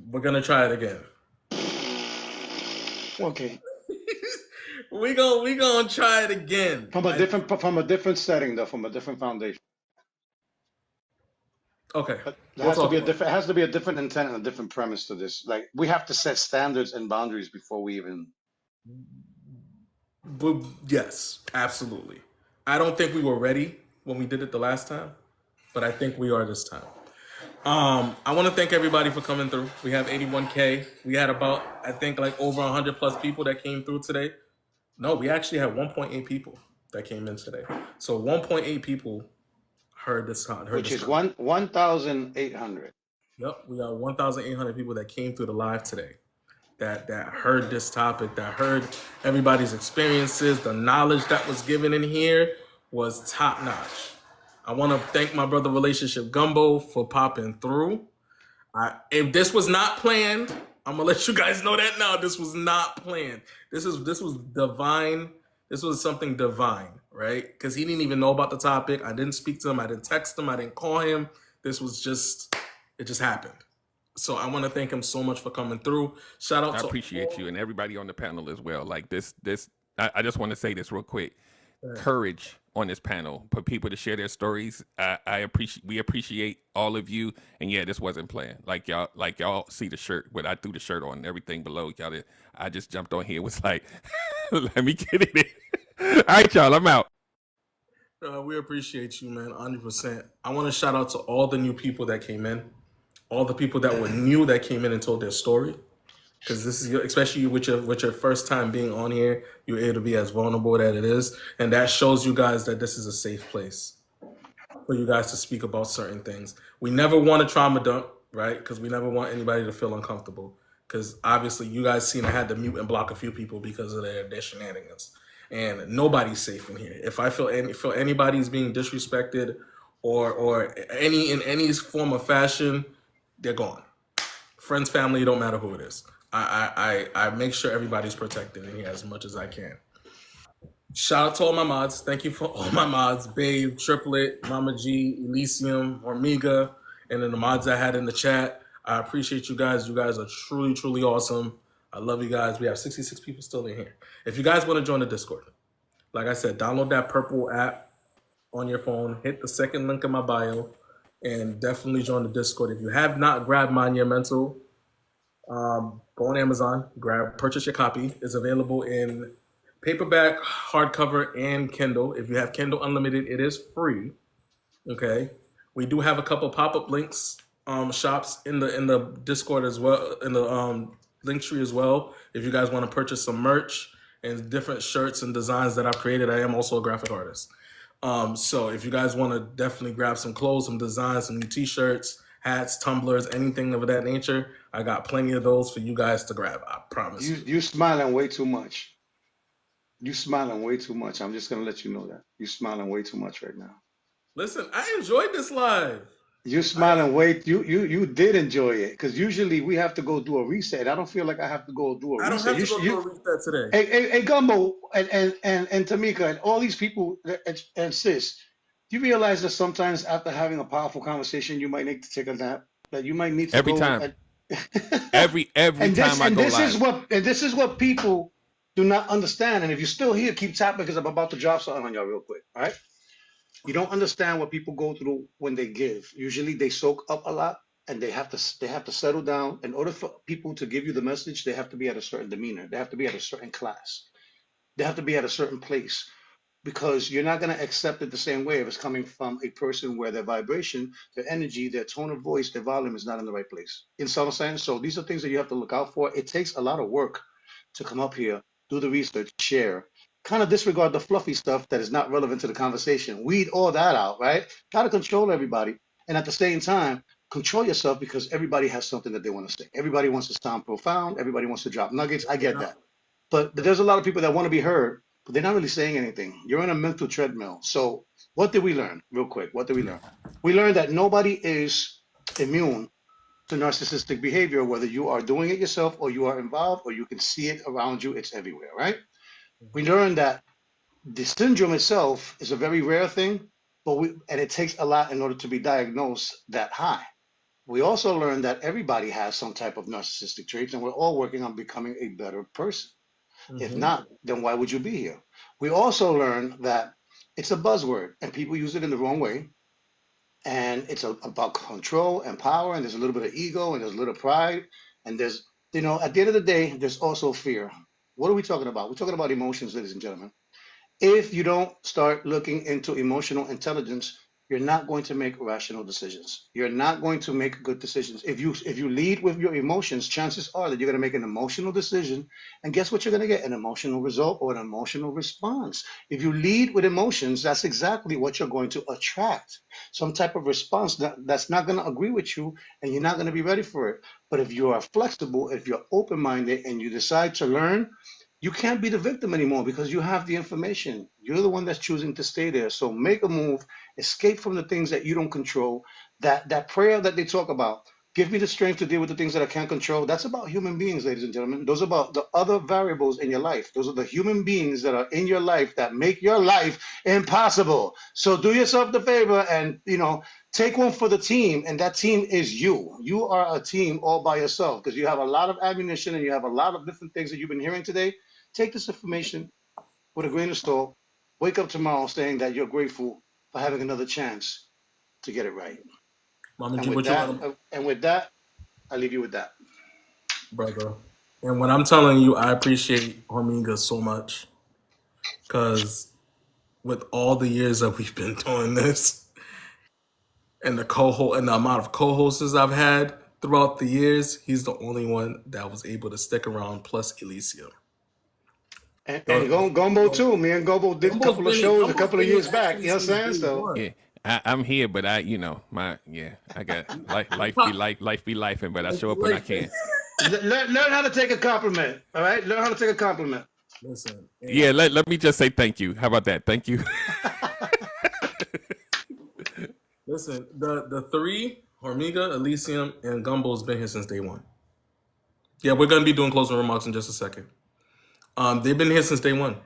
We're gonna try it again. Okay. we gonna try it again. From a different setting though, from a different foundation. Okay. But We'll talk about it has to be a different intent and a different premise to this. Like we have to set standards and boundaries before we even. But yes, absolutely. I don't think we were ready when we did it the last time, but I think we are this time. I want to thank everybody for coming through. We have 81K. We had about, I think, like over 100 plus people that came through today. No, we actually had 1.8 people that came in today. So 1.8 people heard this. Which is 1,800. Yep, we got 1,800 people that came through the live today. That heard this topic, that heard everybody's experiences. The knowledge that was given in here was top notch. I want to thank my brother Relationship Gumbo for popping through. If this was not planned, I'm gonna let you guys know that now. This was not planned. This was divine. This was something divine, right? Because he didn't even know about the topic. I didn't speak to him. I didn't text him. I didn't call him. This was just, it just happened. So I want to thank him so much for coming through. Shout out I to appreciate you and everybody on the panel as well. Like I just want to say this real quick. Courage on this panel for people to share their stories. We appreciate all of you. And yeah, this wasn't planned. Like y'all see the shirt, but I threw the shirt on and everything below. I just jumped on here. It was like, let me get it in. All right, y'all, I'm out. we appreciate you, man, 100%. I want to shout out to all the new people that came in, all the people that were new that came in and told their story. Because this is especially with your first time being on here, you're able to be as vulnerable that it is, and that shows you guys that this is a safe place for you guys to speak about certain things. We never want to trauma dump, right? Because we never want anybody to feel uncomfortable. Because obviously, you guys seen I had to mute and block a few people because of their shenanigans, and nobody's safe in here. If I feel anybody's being disrespected or in any form of fashion, they're gone. Friends, family, it don't matter who it is. I make sure everybody's protected in here as much as I can. Shout out to all my mods. Thank you for all my mods. Babe, Triplet, Mama G, Elysium, Hormiga, and then the mods I had in the chat. I appreciate you guys. You guys are truly, truly awesome. I love you guys. We have 66 people still in here. If you guys want to join the Discord, like I said, download that purple app on your phone. Hit the second link in my bio and definitely join the Discord. If you have not grabbed Monumental, go on Amazon, purchase your copy. It's available in paperback, hardcover, and Kindle. If you have Kindle Unlimited, it is free. Okay, we do have a couple pop-up links, shops in the Discord as well, in the link tree as well. If you guys want to purchase some merch and different shirts and designs that I've created, I am also a graphic artist. So if you guys want to definitely grab some clothes, some designs, some new T-shirts, hats, tumblers, anything of that nature, I got plenty of those for you guys to grab. I promise you. You smiling way too much. You smiling way too much. I'm just gonna let you know that you smiling way too much right now. Listen, I enjoyed this live. You smiling way. You did enjoy it because usually we have to go do a reset. I don't feel like I have to go do a reset. I don't have to go do a reset today. Hey, Gumbo and Tamika and all these people and sis, do you realize that sometimes after having a powerful conversation, you might need to take a nap? That you might need to every go time. every time I go live. This is what people do not understand. And if you're still here, keep tapping because I'm about to drop something on y'all real quick. All right. You don't understand what people go through when they give. Usually they soak up a lot and they have to settle down. In order for people to give you the message, they have to be at a certain demeanor. They have to be at a certain class. They have to be at a certain place because you're not going to accept it the same way if it's coming from a person where their vibration, their energy, their tone of voice, their volume is not in the right place. In some sense, so these are things that you have to look out for. It takes a lot of work to come up here, do the research, share, kind of disregard the fluffy stuff that is not relevant to the conversation. Weed all that out, right? Try to control everybody. And at the same time, control yourself because everybody has something that they want to say. Everybody wants to sound profound. Everybody wants to drop nuggets. I get that. But there's a lot of people that want to be heard, but they're not really saying anything. You're in a mental treadmill. So what did we learn real quick? What did we learn? We learned that nobody is immune to narcissistic behavior, whether you are doing it yourself or you are involved or you can see it around you. It's everywhere, right? We learned that the syndrome itself is a very rare thing, and it takes a lot in order to be diagnosed that high. We also learned that everybody has some type of narcissistic traits, and we're all working on becoming a better person. If not, then why would you be here? We also learned that it's a buzzword, and people use it in the wrong way. And it's about control and power, and there's a little bit of ego, and there's a little pride, and there's, at the end of the day, there's also fear. What are we talking about? We're talking about emotions, ladies and gentlemen. If you don't start looking into emotional intelligence, you're not going to make rational decisions. You're not going to make good decisions. If you lead with your emotions, chances are that you're going to make an emotional decision, and guess what you're going to get? An emotional result or an emotional response. If you lead with emotions, that's exactly what you're going to attract. Some type of response that's not going to agree with you, and you're not going to be ready for it. But if you are flexible, if you're open-minded, and you decide to learn, you can't be the victim anymore because you have the information. You're the one that's choosing to stay there. So make a move, escape from the things that you don't control. That prayer that they talk about, give me the strength to deal with the things that I can't control. That's about human beings, ladies and gentlemen. Those are about the other variables in your life. Those are the human beings that are in your life that make your life impossible. So do yourself the favor and, take one for the team, and that team is you. You are a team all by yourself because you have a lot of ammunition and you have a lot of different things that you've been hearing today. Take this information with a grain of salt. Wake up tomorrow saying that you're grateful for having another chance to get it right. Mama And G, with what you that, want, I leave you with that. brother? And what I'm telling you, I appreciate Hormiga so much because with all the years that we've been doing this and the amount of co-hosts I've had throughout the years, he's the only one that was able to stick around. Plus Elysium. And Gumbo too. Me and Gumbo did a couple of shows a Gumbo's couple of been here years back. actually You know what I'm since saying? day So one. Yeah, I'm here, but I got life be lifing, but I show up when I can. learn how to take a compliment. All right, learn how to take a compliment. Listen, Yeah, and let me just say thank you. How about that? Thank you. listen, the three, Hormiga, Elysium, and Gumbo's been here since day one. Yeah, we're gonna be doing closing remarks in just a second. They've been here since day one.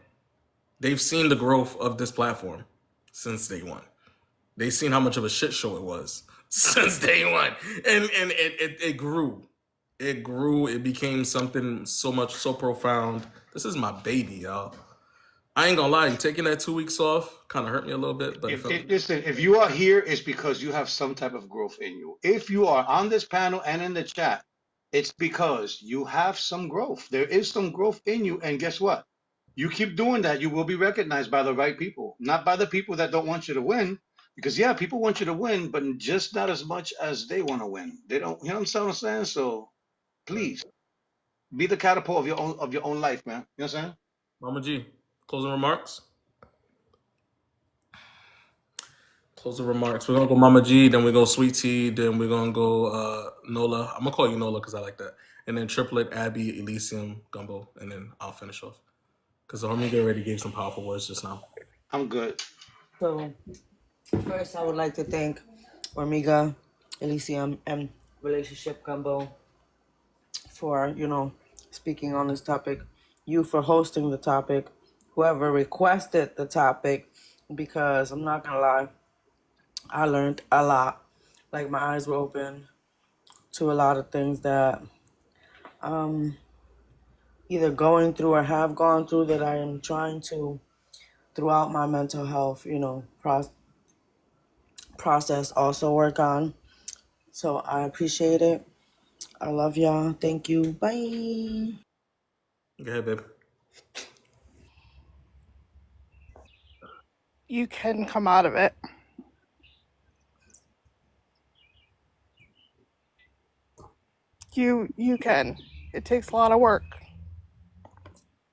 They've seen the growth of this platform since day one. They've seen how much of a shit show it was since day one, and it grew. It grew. It became something so profound. This is my baby, y'all. I ain't gonna lie. Taking that 2 weeks off kind of hurt me a little bit, but it felt good. Listen, if you are here, it's because you have some type of growth in you. If you are on this panel and in the chat, it's because you have some growth. There is some growth in you, and guess what? You keep doing that, you will be recognized by the right people, not by the people that don't want you to win. Because yeah, people want you to win, but just not as much as they want to win. They don't. You know what I'm saying? So Right. please be the catapult of your own life, man. You know what I'm saying? Mama G, closing remarks. Closing remarks. We're gonna go Mama G, then we go Sweet Tea, then we're gonna go Nola. I'm gonna call you Nola because I like that. And then Triplet, Abby, Elysium, Gumbo, and then I'll finish off. Because the homie already gave some powerful words just now. I'm good. So, first, I would like to thank Ormiga, Elysium, and Relationship Gumbo for, speaking on this topic. You for hosting the topic. Whoever requested the topic, because I'm not going to lie, I learned a lot. Like, my eyes were open to a lot of things that either going through or have gone through that I am trying to, throughout my mental health, process, also work on. So I appreciate it. I love y'all. Thank you. Bye. Go ahead, babe. You can come out of it. You can. It takes a lot of work.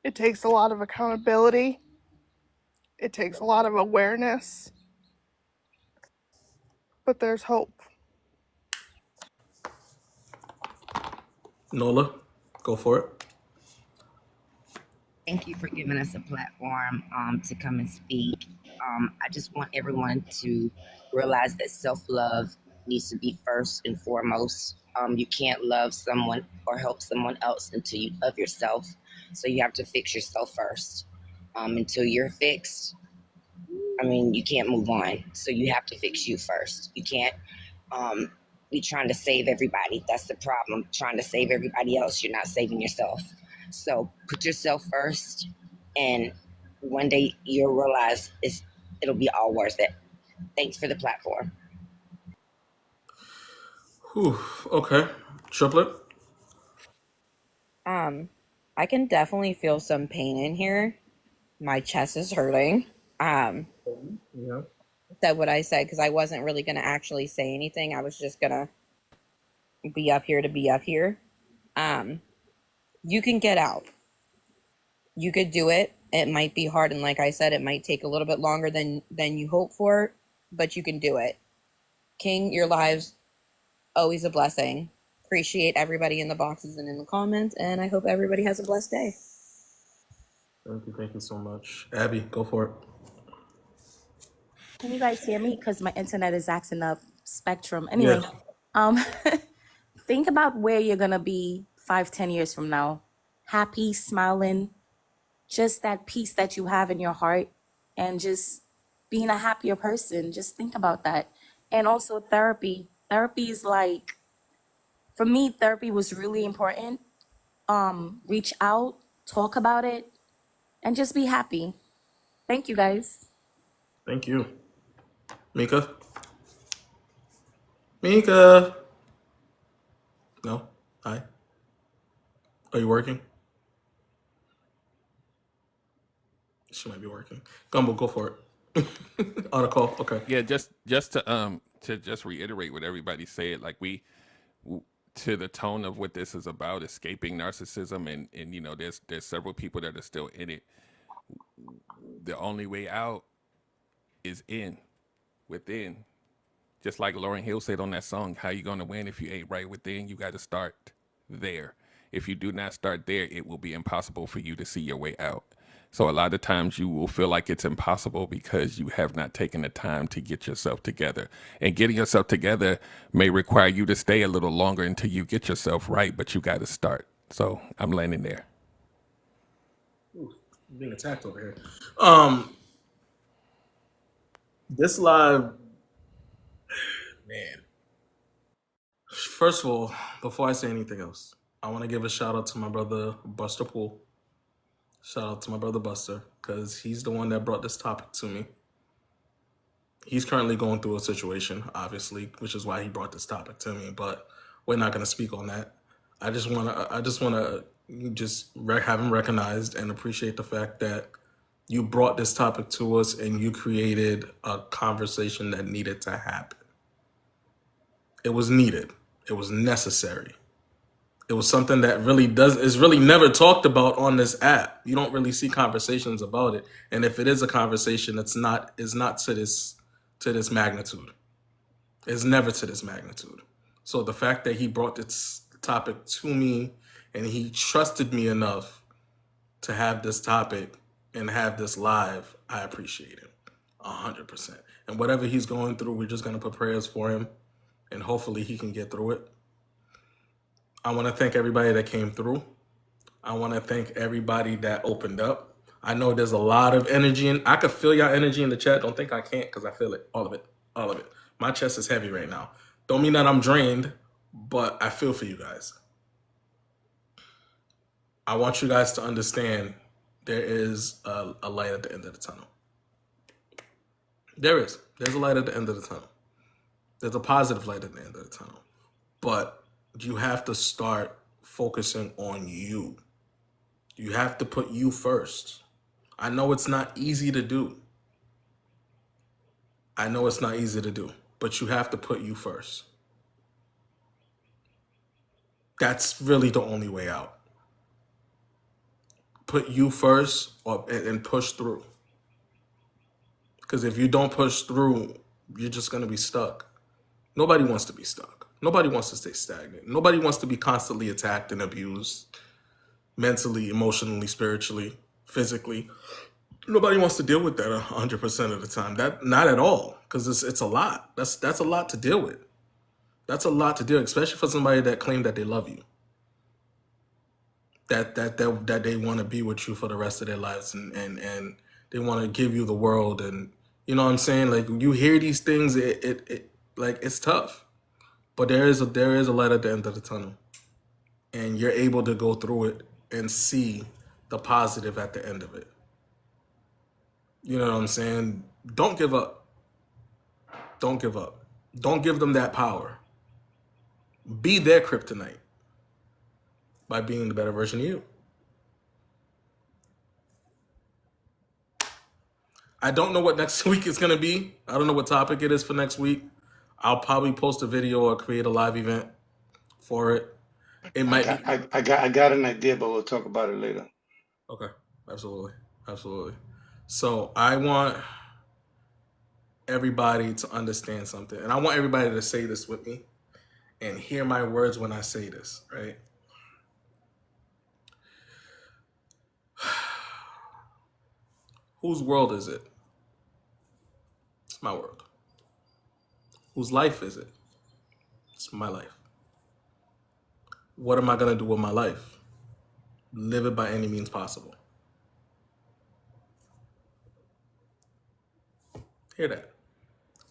It takes a lot of accountability. It takes a lot of awareness. But there's hope. Nola, go for it. Thank you for giving us a platform to come and speak. I just want everyone to realize that self love needs to be first and foremost. You can't love someone or help someone else until you love yourself. So you have to fix yourself first. Until you're fixed, I mean, you can't move on. So you have to fix you first. You can't um, be trying to save everybody. That's the problem. Trying to save everybody else, you're not saving yourself. So put yourself first, and one day you'll realize it'll be all worth it. Thanks for the platform. Whew. Okay. Triplet. I can definitely feel some pain in here. My chest is hurting. Yeah. Said what I said because I wasn't really gonna actually say anything. I was just gonna be up here to be up here. You can get out. You could do it. It might be hard, and like I said, it might take a little bit longer than you hope for, but you can do it. King, your lives always a blessing. Appreciate everybody in the boxes and in the comments, and I hope everybody has a blessed day. Thank you so much. Abby, go for it. Can you guys hear me? Because my internet is acting up. Spectrum. Anyway, Yeah. um, think about where you're gonna be 5, 10 years from now. Happy, smiling, just that peace that you have in your heart, and just being a happier person. Just think about that. And also therapy. Therapy is like, for me, therapy was really important. Reach out, talk about it, and just be happy. Thank you guys. Thank you. Mika? Mika? No? Hi? Are you working? She might be working. Gumbo, go for it. On a call. Okay. Yeah, just to just reiterate what everybody said, like to the tone of what this is about, escaping narcissism, and you know, there's several people that are still in it. The only way out is within. Just like Lauryn Hill said on that song, how you gonna win if you ain't right within? You got to start there. If you do not start there, it will be impossible for you to see your way out. So a lot of times you will feel like it's impossible because you have not taken the time to get yourself together. And getting yourself together may require you to stay a little longer until you get yourself right, but you got to start. So I'm landing there. Ooh, I'm being attacked over here. This live, man. First of all, before I say anything else, I want to give a shout out to my brother Buster Poole. Shout out to my brother Buster, because he's the one that brought this topic to me. He's currently going through a situation, obviously, which is why he brought this topic to me. But we're not going to speak on that. I just want to have him recognized and appreciate the fact that you brought this topic to us and you created a conversation that needed to happen. It was needed. It was necessary. It was something that is really never talked about on this app. You don't really see conversations about it. And if it is a conversation, it's not to this magnitude. It's never to this magnitude. So the fact that he brought this topic to me and he trusted me enough to have this topic and have this live, I appreciate it 100%. And whatever he's going through, we're just going to put prayers for him and hopefully he can get through it. I want to thank everybody that came through. I want to thank everybody that opened up. I know there's a lot of energy, and I could feel your energy in the chat. Don't think I can't, because I feel it. All of it. All of it. My chest is heavy right now. Don't mean that I'm drained, but I feel for you guys. I want you guys to understand there is a light at the end of the tunnel. There is. There's a light at the end of the tunnel. There's a positive light at the end of the tunnel. But you have to start focusing on you. You have to put you first. I know it's not easy to do. But you have to put you first. That's really the only way out. Put you first and push through. Because if you don't push through, you're just going to be stuck. Nobody wants to be stuck. Nobody wants to stay stagnant. Nobody wants to be constantly attacked and abused, mentally, emotionally, spiritually, physically. Nobody wants to deal with that 100% of the time. Not at all, because it's a lot. That's a lot to deal with. That's a lot to do, especially for somebody that claimed that they love you. That they want to be with you for the rest of their lives, and they want to give you the world, and you know what I'm saying? Like, you hear these things, it like, it's tough. But there is a light at the end of the tunnel. And you're able to go through it and see the positive at the end of it. You know what I'm saying? Don't give up. Don't give up. Don't give them that power. Be their kryptonite by being the better version of you. I don't know what next week is going to be. I don't know what topic it is for next week. I'll probably post a video or create a live event for it. It might be. I got an idea, but we'll talk about it later. Okay. Absolutely. Absolutely. So I want everybody to understand something. And I want everybody to say this with me and hear my words when I say this, right? Whose world is it? It's my world. Whose life is it? It's my life. What am I going to do with my life? Live it by any means possible. Hear that.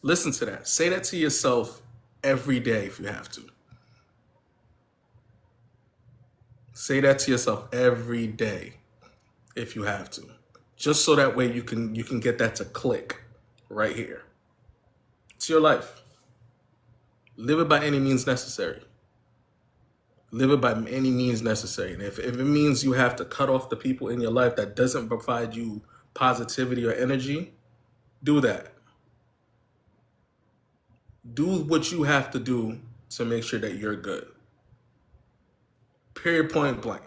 Listen to that. Say that to yourself every day if you have to. Say that to yourself every day if you have to. Just so that way you can get that to click right here. It's your life. Live it by any means necessary. Live it by any means necessary. And if it means you have to cut off the people in your life that doesn't provide you positivity or energy, do that. Do what you have to do to make sure that you're good. Period, point blank.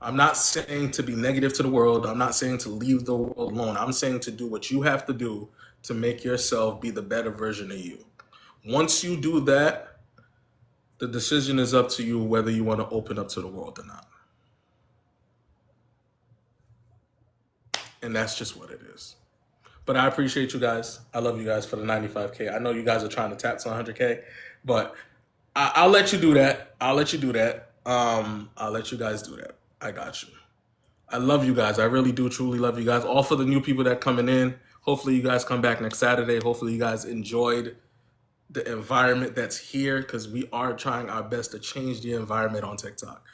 I'm not saying to be negative to the world. I'm not saying to leave the world alone. I'm saying to do what you have to do to make yourself be the better version of you. Once you do that, the decision is up to you whether you want to open up to the world or not. And that's just what it is. But I appreciate you guys. I love you guys for the 95K. I know you guys are trying to tap to 100K, but I'll let you do that. I'll let you do that. I'll let you guys do that. I got you. I love you guys. I really do truly love you guys. All for the new people that coming in. Hopefully you guys come back next Saturday. Hopefully you guys enjoyed the environment that's here, because we are trying our best to change the environment on TikTok.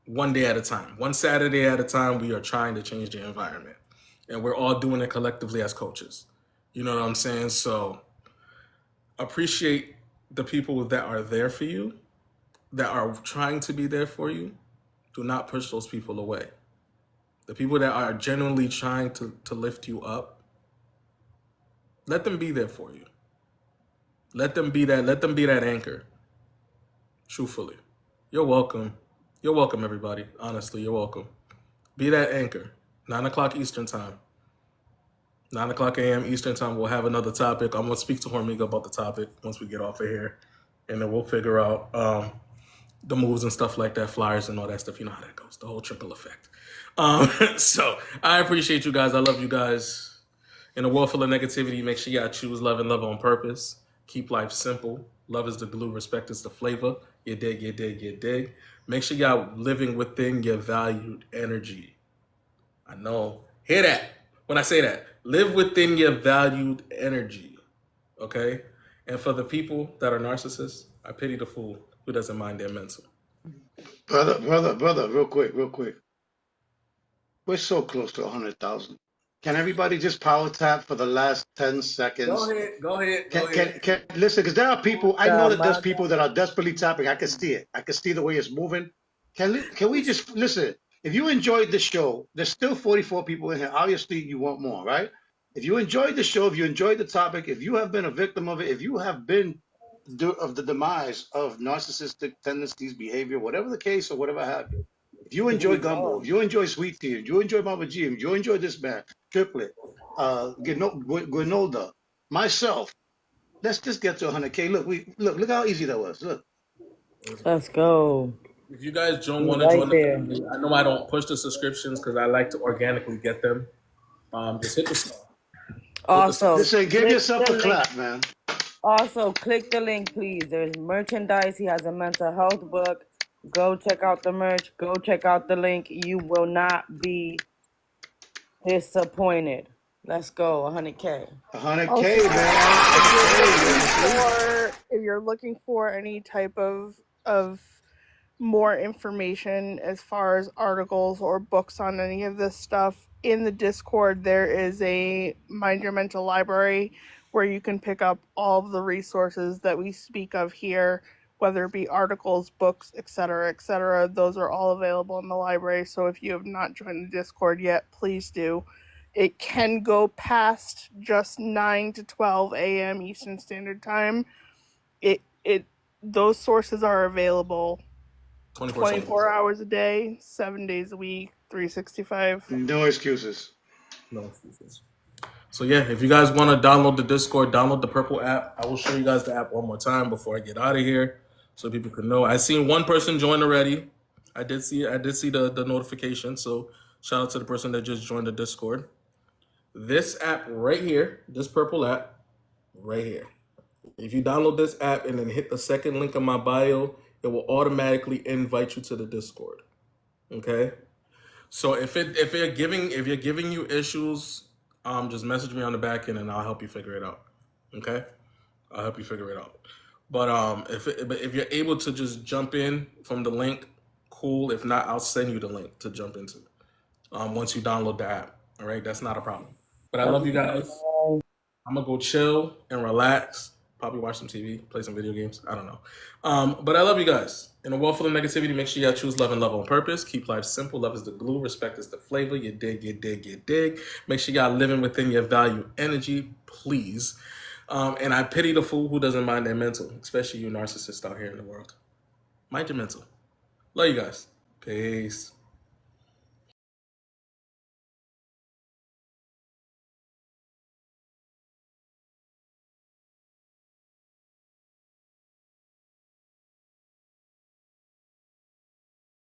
One day at a time. One Saturday at a time, we are trying to change the environment. And we're all doing it collectively as coaches. You know what I'm saying? So appreciate the people that are there for you, that are trying to be there for you. Do not push those people away. The people that are genuinely trying to lift you up, let them be there for you. Let them be that anchor. Truthfully. You're welcome. You're welcome, everybody. Honestly, you're welcome. Be that anchor. 9 o'clock Eastern time. 9 o'clock a.m. Eastern time, we'll have another topic. I'm going to speak to Hormiga about the topic once we get off of here. And then we'll figure out the moves and stuff like that, flyers and all that stuff. You know how that goes, the whole trickle effect. So I appreciate you guys. I love you guys. In a world full of negativity, make sure y'all choose love and love on purpose. Keep life simple. Love is the glue, respect is the flavor. You dig, you dig, you dig. Make sure y'all living within your valued energy. I know. Hear that. When I say that, live within your valued energy. Okay? And for the people that are narcissists, I pity the fool who doesn't mind their mental. Brother, real quick. We're so close to 100,000. Can everybody just power tap for the last 10 seconds? Go ahead. Can listen, because there are people, I know that there's people that are desperately tapping. I can see it. I can see the way it's moving. Can we just listen? If you enjoyed the show, there's still 44 people in here. Obviously, you want more, right? If you enjoyed the show, if you enjoyed the topic, if you have been a victim of it, if you have been of the demise of narcissistic tendencies, behavior, whatever the case or whatever have you, if you enjoy Gumbo, if you enjoy Sweet Tea, if you enjoy Mama G, if you enjoy this man, Triplet, Grinolda, myself, let's just get to 100K. Look how easy that was. Look. Let's go. If you guys don't You want to right join the there. family, I know I don't push the subscriptions because I like to organically get them. Just hit the star. Also, Listen, give click yourself the a link. clap, man. Also, click the link, please. There's merchandise. He has a mental health book. Go check out the merch. Go check out the link. You will not be disappointed. Let's go, 100K. 100K, Also, man. 100K. if you're looking for any type of more information as far as articles or books on any of this stuff, in the Discord there is a Mind Your Mental library where you can pick up all of the resources that we speak of here, whether it be articles, books, etc., etc. Those are all available in the library. So if you have not joined the Discord yet, please do. It can go past just 9 to 12 a.m. Eastern Standard Time. It those sources are available 24/7. 24 hours a day, 7 days a week, 365. No excuses. No excuses. So yeah, if you guys want to download the Discord, download the purple app. I will show you guys the app one more time before I get out of here, so people can know. I seen one person join already. I did see the notification. So shout out to the person that just joined the Discord. This app right here, this purple app right here. If you download this app and then hit the second link in my bio, it will automatically invite you to the Discord. Okay. So if you're giving you issues, just message me on the back end and I'll help you figure it out. Okay, I'll help you figure it out. But if you're able to just jump in from the link, cool. If not, I'll send you the link to jump into. Once you download the app, all right, that's not a problem. But I love you guys. I'm gonna go chill and relax. Probably watch some TV, play some video games. I don't know. But I love you guys. In a world full of negativity, make sure y'all choose love and love on purpose. Keep life simple. Love is the glue. Respect is the flavor. You dig, you dig, you dig. Make sure y'all living within your value energy, please. And I pity the fool who doesn't mind their mental, especially you narcissists out here in the world. Mind your mental. Love you guys. Peace.